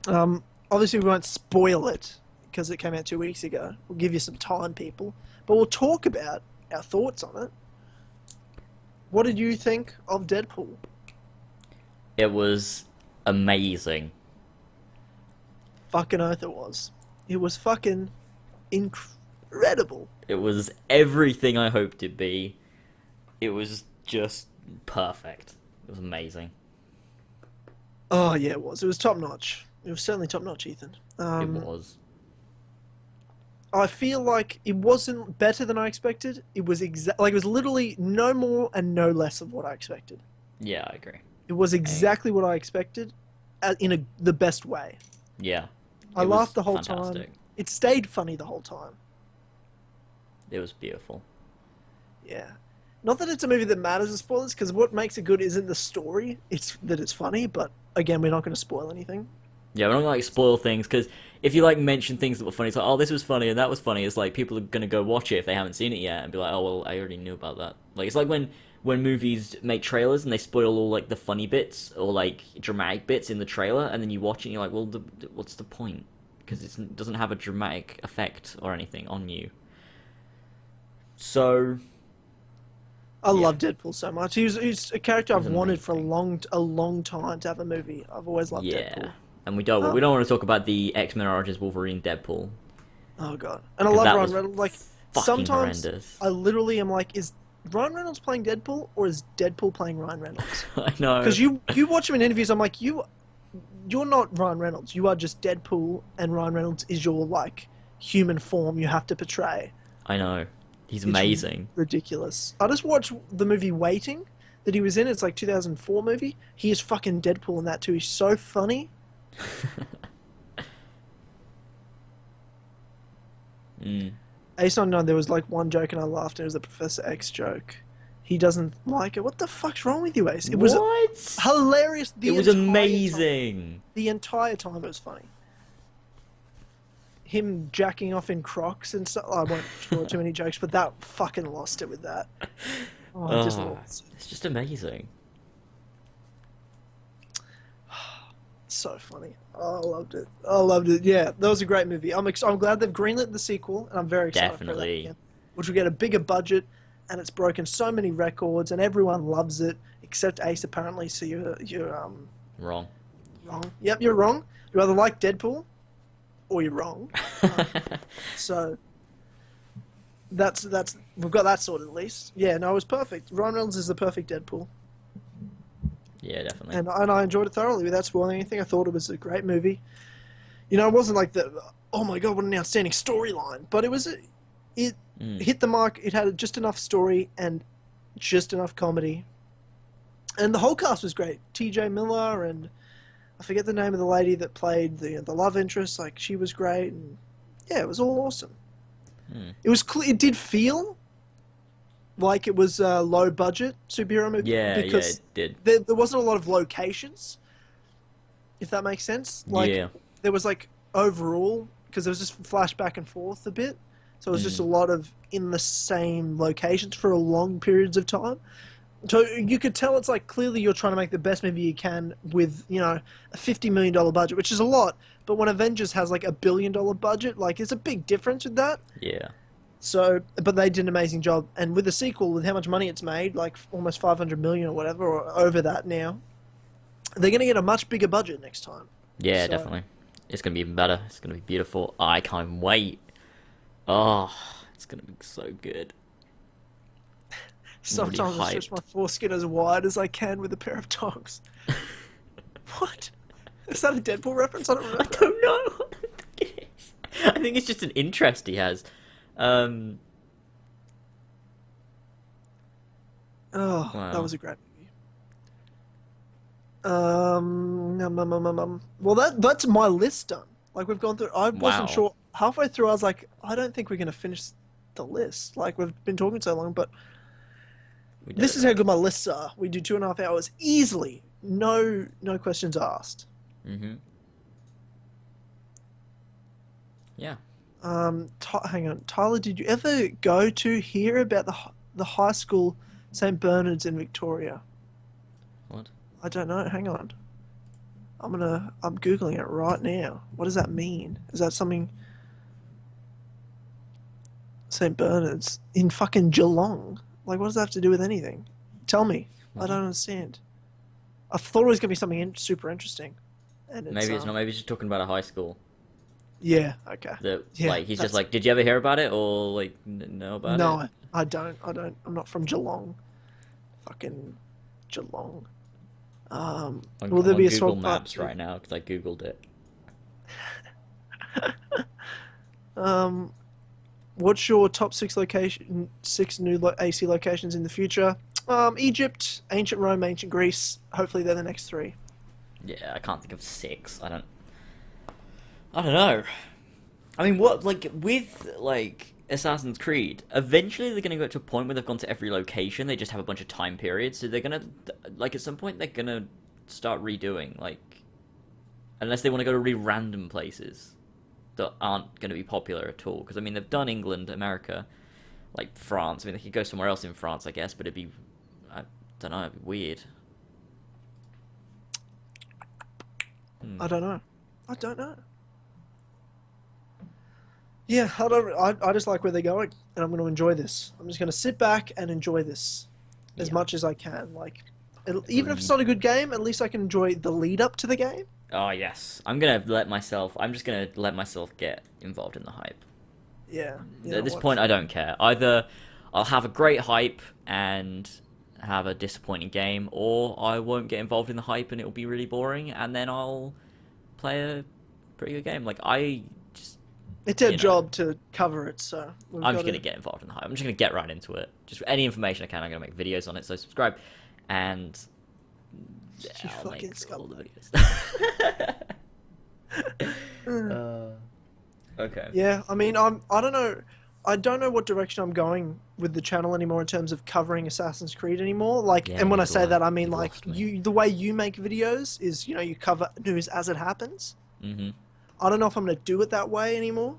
Speaker 2: now. Obviously, we won't spoil it because it came out 2 weeks ago. We'll give you some time, people. But we'll talk about our thoughts on it. What did you think of Deadpool?
Speaker 1: It was amazing.
Speaker 2: Fucking oath it was. It was fucking incredible.
Speaker 1: It was everything I hoped it'd be. It was just perfect. It was amazing.
Speaker 2: Oh, yeah, it was. It was top-notch. It was certainly top-notch, Ethan.
Speaker 1: It was.
Speaker 2: I feel like it wasn't better than I expected. It was it was literally no more and no less of what I expected.
Speaker 1: Yeah, I agree.
Speaker 2: It was exactly what I expected, in the best way.
Speaker 1: Yeah.
Speaker 2: I laughed the whole
Speaker 1: fantastic.
Speaker 2: time. It stayed funny the whole time.
Speaker 1: It was beautiful.
Speaker 2: Yeah. Not that it's a movie that matters as spoilers, because what makes it good isn't the story, it's that it's funny, but again, we're not going to spoil anything.
Speaker 1: Yeah, we're not gonna spoil things, because if you mention things that were funny, it's like, oh, this was funny and that was funny, it's like people are gonna go watch it if they haven't seen it yet and be like, oh well, I already knew about that. It's like when movies make trailers and they spoil all the funny bits or dramatic bits in the trailer, and then you watch it and you're like, well, what's the point? Because it doesn't have a dramatic effect or anything on you. So
Speaker 2: I love Deadpool so much. He's a character I've wanted for
Speaker 1: amazing.
Speaker 2: a long time to have a movie. I've always loved Deadpool.
Speaker 1: And we don't want to talk about the X-Men Origins Wolverine Deadpool.
Speaker 2: Oh god, and I love Ryan Reynolds. Sometimes
Speaker 1: horrendous.
Speaker 2: I literally am like, is Ryan Reynolds playing Deadpool or is Deadpool playing Ryan Reynolds?
Speaker 1: I know.
Speaker 2: Because you watch him in interviews, I'm like, you're not Ryan Reynolds. You are just Deadpool, and Ryan Reynolds is your human form you have to portray.
Speaker 1: I know. He's
Speaker 2: It's
Speaker 1: amazing.
Speaker 2: Ridiculous. I just watched the movie Waiting that he was in. It's 2004 movie. He is fucking Deadpool in that too. He's so funny. Ace Unknown, there was one joke and I laughed. It was the Professor X joke. He doesn't like it. What the fuck's wrong with you, Ace? It was hilarious.
Speaker 1: It was amazing.
Speaker 2: The entire time it was funny. Him jacking off in Crocs and stuff. I won't spoil too many jokes, but that fucking lost it with that. I just lost it.
Speaker 1: It's just amazing.
Speaker 2: So funny. Oh, I loved it. I loved it. Yeah, that was a great movie. I'm glad they've greenlit the sequel, and I'm very excited for that again, which will get a bigger budget, and it's broken so many records, and everyone loves it except Ace apparently. So you're
Speaker 1: wrong.
Speaker 2: Wrong. Yep, you're wrong. You either like Deadpool, or you're wrong. So that's we've got that sorted at least. Yeah, no, it was perfect. Ryan Reynolds is the perfect Deadpool.
Speaker 1: Yeah, definitely.
Speaker 2: And I enjoyed it thoroughly without spoiling anything. I thought it was a great movie. It wasn't oh my god, what an outstanding storyline. But it hit the mark. It had just enough story and just enough comedy. And the whole cast was great. T.J. Miller and I forget the name of the lady that played the love interest. She was great. And yeah, it was all awesome. It was it did feel like it was a low budget superhero movie.
Speaker 1: Yeah,
Speaker 2: because
Speaker 1: it did.
Speaker 2: There wasn't a lot of locations, if that makes sense. There was overall, because there was just flash back and forth a bit, so it was just a lot of in the same locations for long periods of time. So you could tell it's clearly you're trying to make the best movie you can with a $50 million budget, which is a lot. But when Avengers has $1 billion budget, there's a big difference with that.
Speaker 1: Yeah.
Speaker 2: So, but they did an amazing job, and with the sequel, with how much money it's made, like almost 500 million or whatever, or over that now, they're gonna get a much bigger budget next time.
Speaker 1: Yeah,
Speaker 2: So,
Speaker 1: definitely. It's gonna be even better. It's gonna be beautiful. I can't wait. Oh, it's gonna be so good. I'm already
Speaker 2: sometimes I stretch
Speaker 1: hyped.
Speaker 2: my foreskin as wide as I can with a pair of dogs. What? Is that a Deadpool reference? I don't
Speaker 1: I
Speaker 2: remember.
Speaker 1: don't know. I don't think it is. I think it's just an interest he has. Um,
Speaker 2: Oh, that
Speaker 1: wow.
Speaker 2: was a great movie. Well, that's my list done. Like we've gone through. I wasn't
Speaker 1: Wow.
Speaker 2: sure halfway through. I was like, I don't think we're gonna finish the list. Like we've been talking so long, but
Speaker 1: We did
Speaker 2: this
Speaker 1: it
Speaker 2: is how
Speaker 1: though.
Speaker 2: good my lists are. We do 2.5 hours easily. No questions asked.
Speaker 1: Mm-hmm. Yeah.
Speaker 2: Hang on, Tyler. Did you ever go to hear about the high school St. Bernard's in Victoria?
Speaker 1: What?
Speaker 2: I don't know. Hang on. I'm googling it right now. What does that mean? Is that something? St. Bernard's in fucking Geelong. Like, what does that have to do with anything? Tell me. I
Speaker 1: What?
Speaker 2: don't understand. I thought it was gonna be something super interesting, and it's
Speaker 1: Maybe it's not. Maybe he's just talking about a high school.
Speaker 2: yeah, okay,
Speaker 1: That
Speaker 2: yeah.
Speaker 1: like he's just
Speaker 2: That's
Speaker 1: like, did you ever hear about it or like know about
Speaker 2: no,
Speaker 1: it?
Speaker 2: I don't. I don't. I'm not from Geelong. Fucking Geelong. Will
Speaker 1: I'm
Speaker 2: there
Speaker 1: on
Speaker 2: be a
Speaker 1: Google
Speaker 2: swap part
Speaker 1: Maps
Speaker 2: two?
Speaker 1: right now because I googled it.
Speaker 2: Um, what's your top six new AC locations in the future? Egypt, ancient Rome, ancient Greece. Hopefully, they're the next three.
Speaker 1: Yeah, I can't think of six. I don't. I don't know. I mean, what like with like Assassin's Creed? Eventually, they're gonna go to a point where they've gone to every location. They just have a bunch of time periods. So they're gonna like at some point they're gonna start redoing like unless they want to go to really random places that aren't gonna be popular at all. Because I mean, they've done England, America, like France. I mean, they could go somewhere else in France, I guess, but it'd be I don't know, it'd be weird. Hmm.
Speaker 2: I don't know. I don't know. Yeah, I don't. I just like where they're going, and I'm going to enjoy this. I'm just going to sit back and enjoy this as
Speaker 1: Yeah.
Speaker 2: much as I can. Like, even if it's
Speaker 1: Agreed.
Speaker 2: not a good game, at least I can enjoy the lead up to the game.
Speaker 1: Oh yes, I'm gonna let myself. I'm just gonna let myself get involved in the hype.
Speaker 2: Yeah, you
Speaker 1: At
Speaker 2: know
Speaker 1: this
Speaker 2: what?
Speaker 1: point, I don't care. Either I'll have a great hype and have a disappointing game, or I won't get involved in the hype and it'll be really boring, and then I'll play a pretty good game. Like I just,
Speaker 2: It's our
Speaker 1: you know,
Speaker 2: job to cover it, so we've
Speaker 1: I'm
Speaker 2: got
Speaker 1: just gonna
Speaker 2: to.
Speaker 1: get involved in the hype. I'm just gonna get right into it. Just any information I can. I'm gonna make videos on it. So subscribe, and
Speaker 2: You
Speaker 1: I'll
Speaker 2: fucking
Speaker 1: make all the
Speaker 2: scumbag.
Speaker 1: videos. Okay.
Speaker 2: Yeah, I mean, I don't know. I don't know what direction I'm going with the channel anymore in terms of covering Assassin's Creed anymore. Like,
Speaker 1: Yeah,
Speaker 2: and when I
Speaker 1: neither do
Speaker 2: say
Speaker 1: I.
Speaker 2: that, I mean
Speaker 1: You've
Speaker 2: like
Speaker 1: lost me.
Speaker 2: you. The way you make videos is, you cover news as it happens.
Speaker 1: Mm-hmm.
Speaker 2: I don't know if I'm going to do it that way anymore.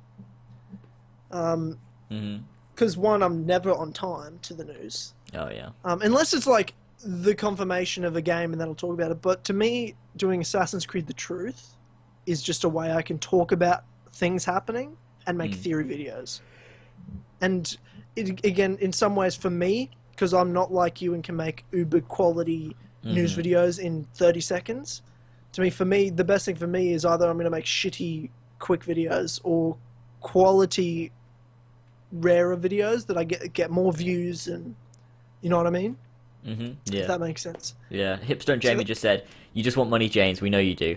Speaker 1: Mm-hmm.
Speaker 2: Because one, I'm never on time to the news,
Speaker 1: Oh yeah.
Speaker 2: unless it's like the confirmation of a game and then I'll talk about it. But to me, doing Assassin's Creed: The Truth is just a way I can talk about things happening and make
Speaker 1: Mm.
Speaker 2: theory videos. And again, in some ways, for me, because I'm not like you and can make uber quality news
Speaker 1: Mm-hmm.
Speaker 2: videos in 30 seconds. For me, the best thing for me is either I'm going to make shitty, quick videos or quality, rarer videos that I get more views and you know what I mean?
Speaker 1: Mm-hmm.
Speaker 2: If
Speaker 1: Yeah.
Speaker 2: that makes sense.
Speaker 1: Yeah. Hipstone
Speaker 2: So
Speaker 1: Jamie just said, "You just want money, James. We know you do."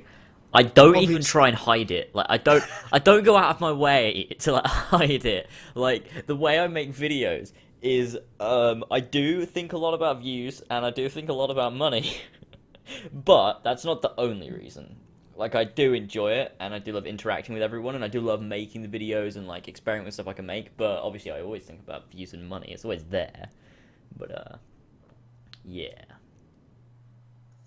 Speaker 1: I don't even try
Speaker 2: obviously,
Speaker 1: and hide it. Like I don't go out of my way to like hide it. Like the way I make videos is, I do think a lot about views and I do think a lot about money, but that's not the only reason. Like I do enjoy it and I do love interacting with everyone and I do love making the videos and like experimenting with stuff I can make. But obviously, I always think about views and money. It's always there. But yeah.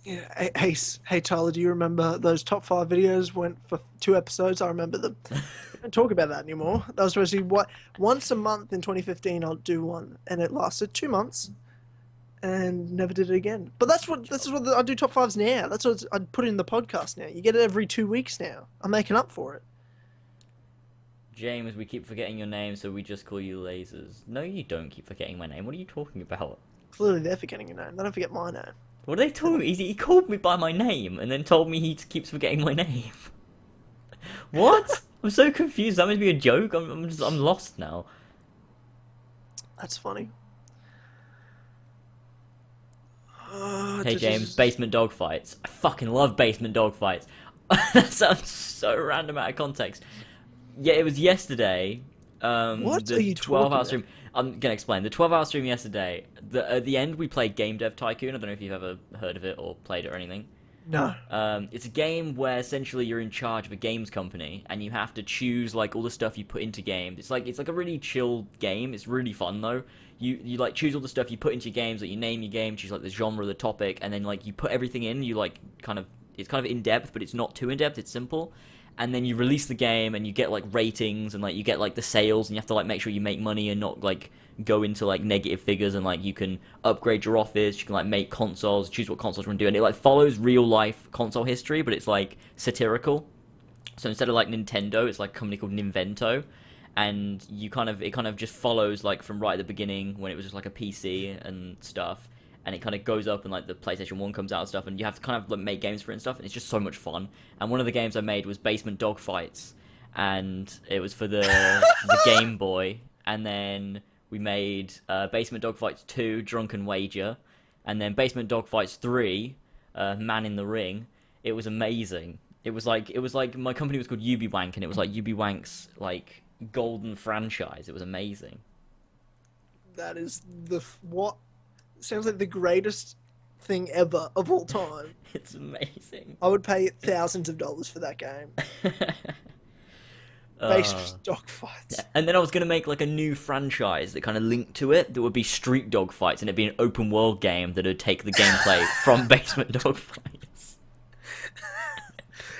Speaker 2: yeah. Hey, Tyler, do you remember those top five videos went for 2 episodes? I remember them. We don't talk about that anymore. That was supposed to be once a month in 2015. I'll do one, and it lasted 2 months, and never did it again. But this is what I do top fives now. That's what I put in the podcast now. You get it every 2 weeks now. I'm making up for it.
Speaker 1: James, we keep forgetting your name, so we just call you Lasers. No, you don't keep forgetting my name. What are you talking about?
Speaker 2: Clearly, they're forgetting your name. They don't forget my name.
Speaker 1: What are they talking? He called me by my name and then told me he keeps forgetting my name. What? I'm so confused. That must be a joke. I'm lost now.
Speaker 2: That's funny.
Speaker 1: Hey James, basement dogfights. I fucking love basement dogfights. That sounds so random out of context. Yeah, it was yesterday.
Speaker 2: What
Speaker 1: The
Speaker 2: are you
Speaker 1: 12-hour
Speaker 2: talking
Speaker 1: stream. I'm gonna explain. The 12-hour stream yesterday. At the end, we played Game Dev Tycoon. I don't know if you've ever heard of it or played it or anything.
Speaker 2: No.
Speaker 1: It's a game where essentially you're in charge of a games company and you have to choose like all the stuff you put into games. It's like a really chill game. It's really fun though. You like choose all the stuff you put into your games, like you name your game, choose like the genre, the topic, and then like you put everything in. You like it's kind of in depth, but it's not too in depth. It's simple. And then you release the game and you get like ratings and like you get like the sales and you have to like make sure you make money and not like go into like negative figures, and like you can upgrade your office, you can like make consoles, choose what consoles you want to do, and it like follows real life console history, but it's like satirical. So instead of like Nintendo, it's like a company called Ninvento, and it kind of just follows like from right at the beginning when it was just like a PC and stuff, and it kind of goes up and like the PlayStation 1 comes out and stuff, and you have to kind of like make games for it and stuff, and it's just so much fun. And one of the games I made was Basement Dogfights, and it was for the Game Boy, and then we made Basement Dogfights 2, Drunken Wager, and then Basement Dogfights 3, Man in the Ring. It was amazing. It was like my company was called UbiWank, and it was like UbiWank's like golden franchise. It was amazing.
Speaker 2: That is what sounds like the greatest thing ever of all time.
Speaker 1: It's amazing.
Speaker 2: I would pay thousands of dollars for that game. Basement dogfights.
Speaker 1: And then I was gonna make like a new franchise that kind of linked to it. That would be Street Dogfights, and it'd be an open world game that would take the gameplay from Basement Dogfights.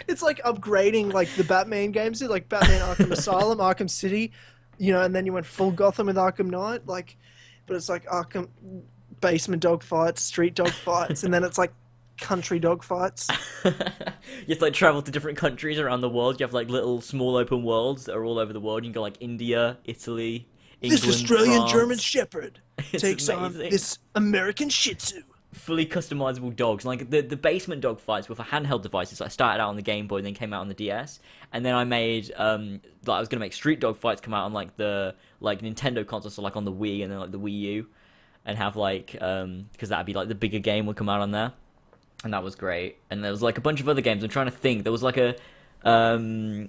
Speaker 2: It's like upgrading like the Batman games, like Batman Arkham Asylum, Arkham City, and then you went full Gotham with Arkham Knight, like, but it's like Arkham Basement Dogfights, Street Dogfights, and then it's like country dogfights.
Speaker 1: You have to like travel to different countries around the world. You have like little small open worlds that are all over the world. You can go like India, Italy, England,
Speaker 2: This Australian
Speaker 1: France.
Speaker 2: German Shepherd
Speaker 1: It's
Speaker 2: takes on
Speaker 1: amazing.
Speaker 2: this American Shih Tzu.
Speaker 1: Fully customizable dogs. Like the basement dog fights were for handheld devices. I started out on the Game Boy, then came out on the DS, and then I made like I was gonna make Street Dog fights come out on like the Nintendo consoles, so like on the Wii and then like the Wii U, and have like because that'd be like the bigger game would come out on there, and that was great. And there was like a bunch of other games. I'm trying to think. There was like a I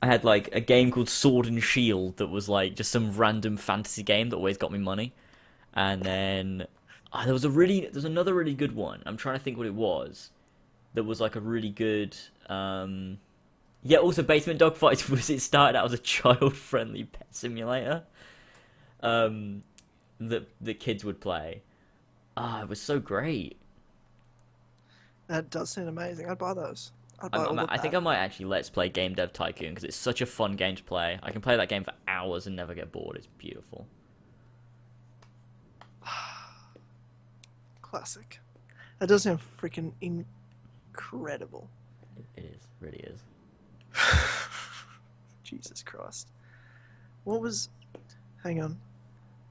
Speaker 1: had like a game called Sword and Shield that was like just some random fantasy game that always got me money, and then. There's another really good one. I'm trying to think what it was. That was like a really good. Yeah, also Basement Dogfights was it started out as a child-friendly pet simulator. That kids would play. It was so great.
Speaker 2: That does sound amazing. I'd buy those. I'd buy all of
Speaker 1: I think I
Speaker 2: that.
Speaker 1: might actually let's play Game Dev Tycoon because it's such a fun game to play. I can play that game for hours and never get bored. It's beautiful.
Speaker 2: Classic. That does sound freaking incredible.
Speaker 1: It is, really is.
Speaker 2: Jesus Christ. What was... Hang on.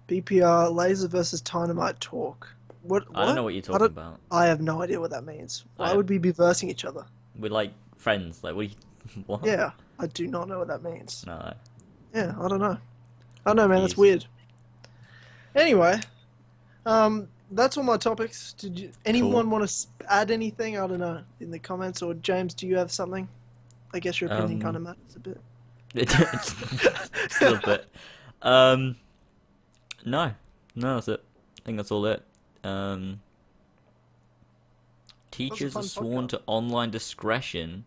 Speaker 2: BPR, Laser versus Dynamite Talk. What?
Speaker 1: I don't know what you're talking about.
Speaker 2: I have no idea what that means. Why would we be versing each other?
Speaker 1: We're like friends. Like, what? What?
Speaker 2: Yeah, I do not know what that means.
Speaker 1: No.
Speaker 2: Yeah, I don't know. I don't know, man. That's
Speaker 1: Jeez.
Speaker 2: weird. Anyway, that's all my topics. Anyone want to add anything? I don't know, in the comments, or James, do you have something? I guess your opinion kind of matters a bit.
Speaker 1: Just a little bit. No, that's it. I think that's all it. Teachers
Speaker 2: fun
Speaker 1: are sworn
Speaker 2: podcast.
Speaker 1: to online discretion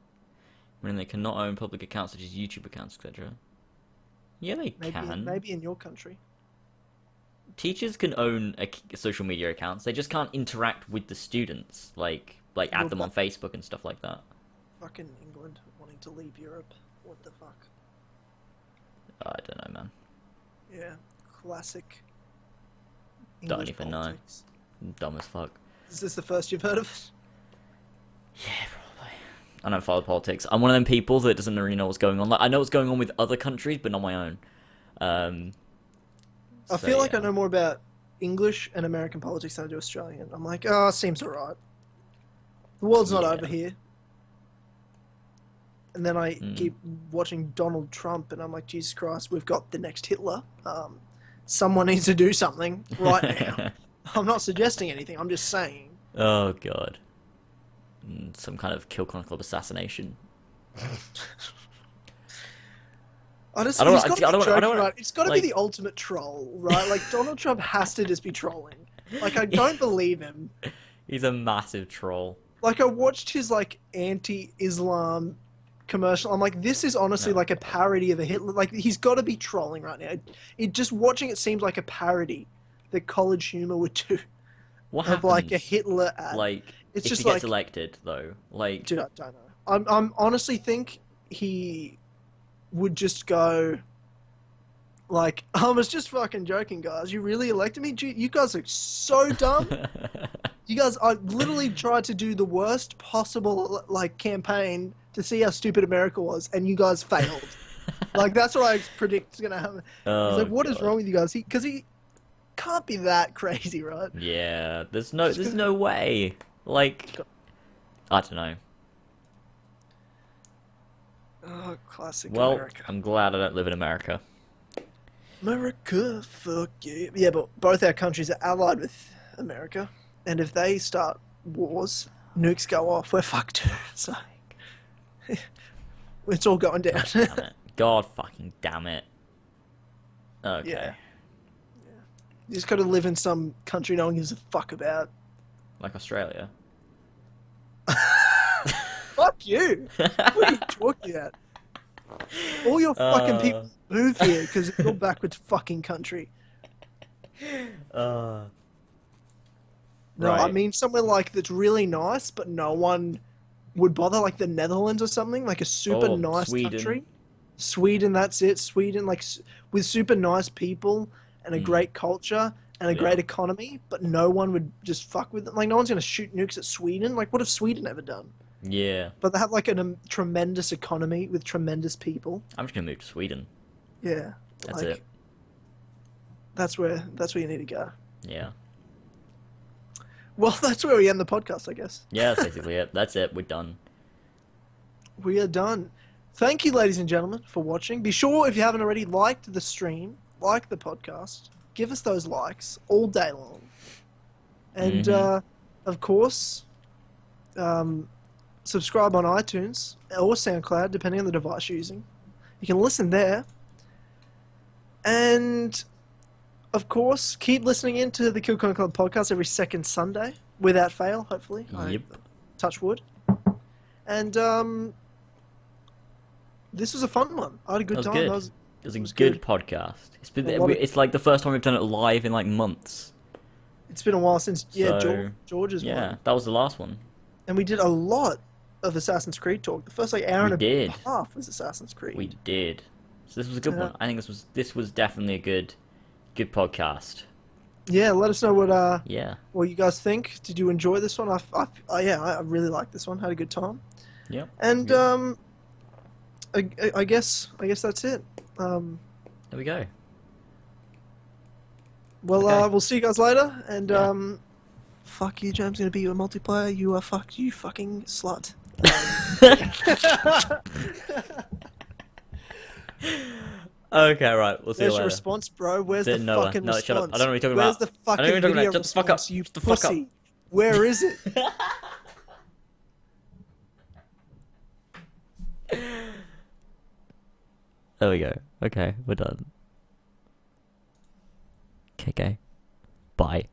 Speaker 1: when they cannot own public accounts such as YouTube accounts, etc. Yeah, they can.
Speaker 2: Maybe in your country.
Speaker 1: Teachers can own social media accounts. They just can't interact with the students, like add them on Facebook and stuff like that.
Speaker 2: Fucking England wanting to leave Europe. What the fuck?
Speaker 1: I don't know, man.
Speaker 2: Yeah, classic.
Speaker 1: Don't
Speaker 2: English
Speaker 1: even know.
Speaker 2: politics.
Speaker 1: Dumb as fuck.
Speaker 2: Is this the first you've heard of it?
Speaker 1: Yeah, probably. I don't follow politics. I'm one of them people that doesn't really know what's going on. Like, I know what's going on with other countries, but not my own.
Speaker 2: I feel like I know more about English and American politics than I do Australian. I'm like, oh, seems alright. The world's not over here. And then I keep watching Donald Trump, and I'm like, Jesus Christ, we've got the next Hitler. Someone needs to do something right now. I'm not suggesting anything. I'm just saying.
Speaker 1: Oh God. Some kind of Kill Club assassination.
Speaker 2: It's got to be the ultimate troll, right? Like, Donald Trump has to just be trolling. Like, I don't believe him.
Speaker 1: He's a massive troll.
Speaker 2: Like, I watched his, like, anti-Islam commercial. I'm like, this is honestly like a parody of a Hitler. Like, he's got to be trolling right now. Just watching it seems like a parody that College Humor would do.
Speaker 1: What happens?
Speaker 2: Of, like, a Hitler ad.
Speaker 1: Like,
Speaker 2: it's
Speaker 1: if
Speaker 2: just
Speaker 1: he gets elected, though, like...
Speaker 2: Dude, I don't know. I'm honestly think he would just go, like, I was just fucking joking, guys. You really elected me? You guys are so dumb. You guys, I literally tried to do the worst possible, like, campaign to see how stupid America was, and you guys failed. Like, that's what I predict is going to happen. He's like, what is wrong with you guys? Because he can't be that crazy, right?
Speaker 1: Yeah, there's no way. Like, I don't know.
Speaker 2: Oh, classic
Speaker 1: America. I'm glad I don't live in America.
Speaker 2: America, fuck you. Yeah, but both our countries are allied with America, and if they start wars, nukes go off, we're fucked. So, it's all going down.
Speaker 1: God damn it. God fucking damn it. Okay.
Speaker 2: Yeah. You just got to live in some country no one gives a fuck about.
Speaker 1: Like Australia.
Speaker 2: Fuck you! What are you talking about? All your fucking people move here because it's your backward fucking country. No,
Speaker 1: right.
Speaker 2: I mean somewhere like that's really nice, but no one would bother, like the Netherlands or something, like a super nice country. Sweden, that's it. Sweden, like with super nice people and a great culture and a great economy, but no one would just fuck with them. Like, no one's going to shoot nukes at Sweden. Like, what have Sweden ever done?
Speaker 1: Yeah.
Speaker 2: But they have, like, a tremendous economy with tremendous people.
Speaker 1: I'm just going to move to Sweden.
Speaker 2: Yeah.
Speaker 1: That's it.
Speaker 2: That's where you need to go.
Speaker 1: Yeah.
Speaker 2: Well, that's where we end the podcast, I guess.
Speaker 1: Yeah, that's basically it. That's it. We're done.
Speaker 2: We are done. Thank you, ladies and gentlemen, for watching. Be sure, if you haven't already, liked the stream, like the podcast. Give us those likes all day long. And, of course, subscribe on iTunes or SoundCloud, depending on the device you're using. You can listen there. And, of course, keep listening into the Kill Club podcast every second Sunday, without fail, hopefully.
Speaker 1: Yep.
Speaker 2: Touch wood. And, this was a fun one. I had a good time.
Speaker 1: Good. It was a good podcast. It's like the first time we've done it live in like months.
Speaker 2: It's been a while since George's one.
Speaker 1: Yeah, that was the last one.
Speaker 2: And we did a lot of Assassin's Creed talk. The first like hour and a half was Assassin's Creed.
Speaker 1: We did. So this was a good one. I think this was definitely a good podcast.
Speaker 2: Yeah, let us know what you guys think. Did you enjoy this one? I really liked this one. Had a good time.
Speaker 1: Yeah.
Speaker 2: And I guess that's it.
Speaker 1: There we go.
Speaker 2: Well,
Speaker 1: okay.
Speaker 2: We'll see you guys later. And fuck you, James. Gonna be your multiplayer. You are fucked. You fucking slut.
Speaker 1: Okay, right. We'll see you later.
Speaker 2: Where's your response, bro? Where's the fucking response?
Speaker 1: Shut up. I don't know what you're talking
Speaker 2: Where's
Speaker 1: about.
Speaker 2: the fucking video response, you pussy? Where is it?
Speaker 1: There we go. Okay, we're done. Okay. Bye.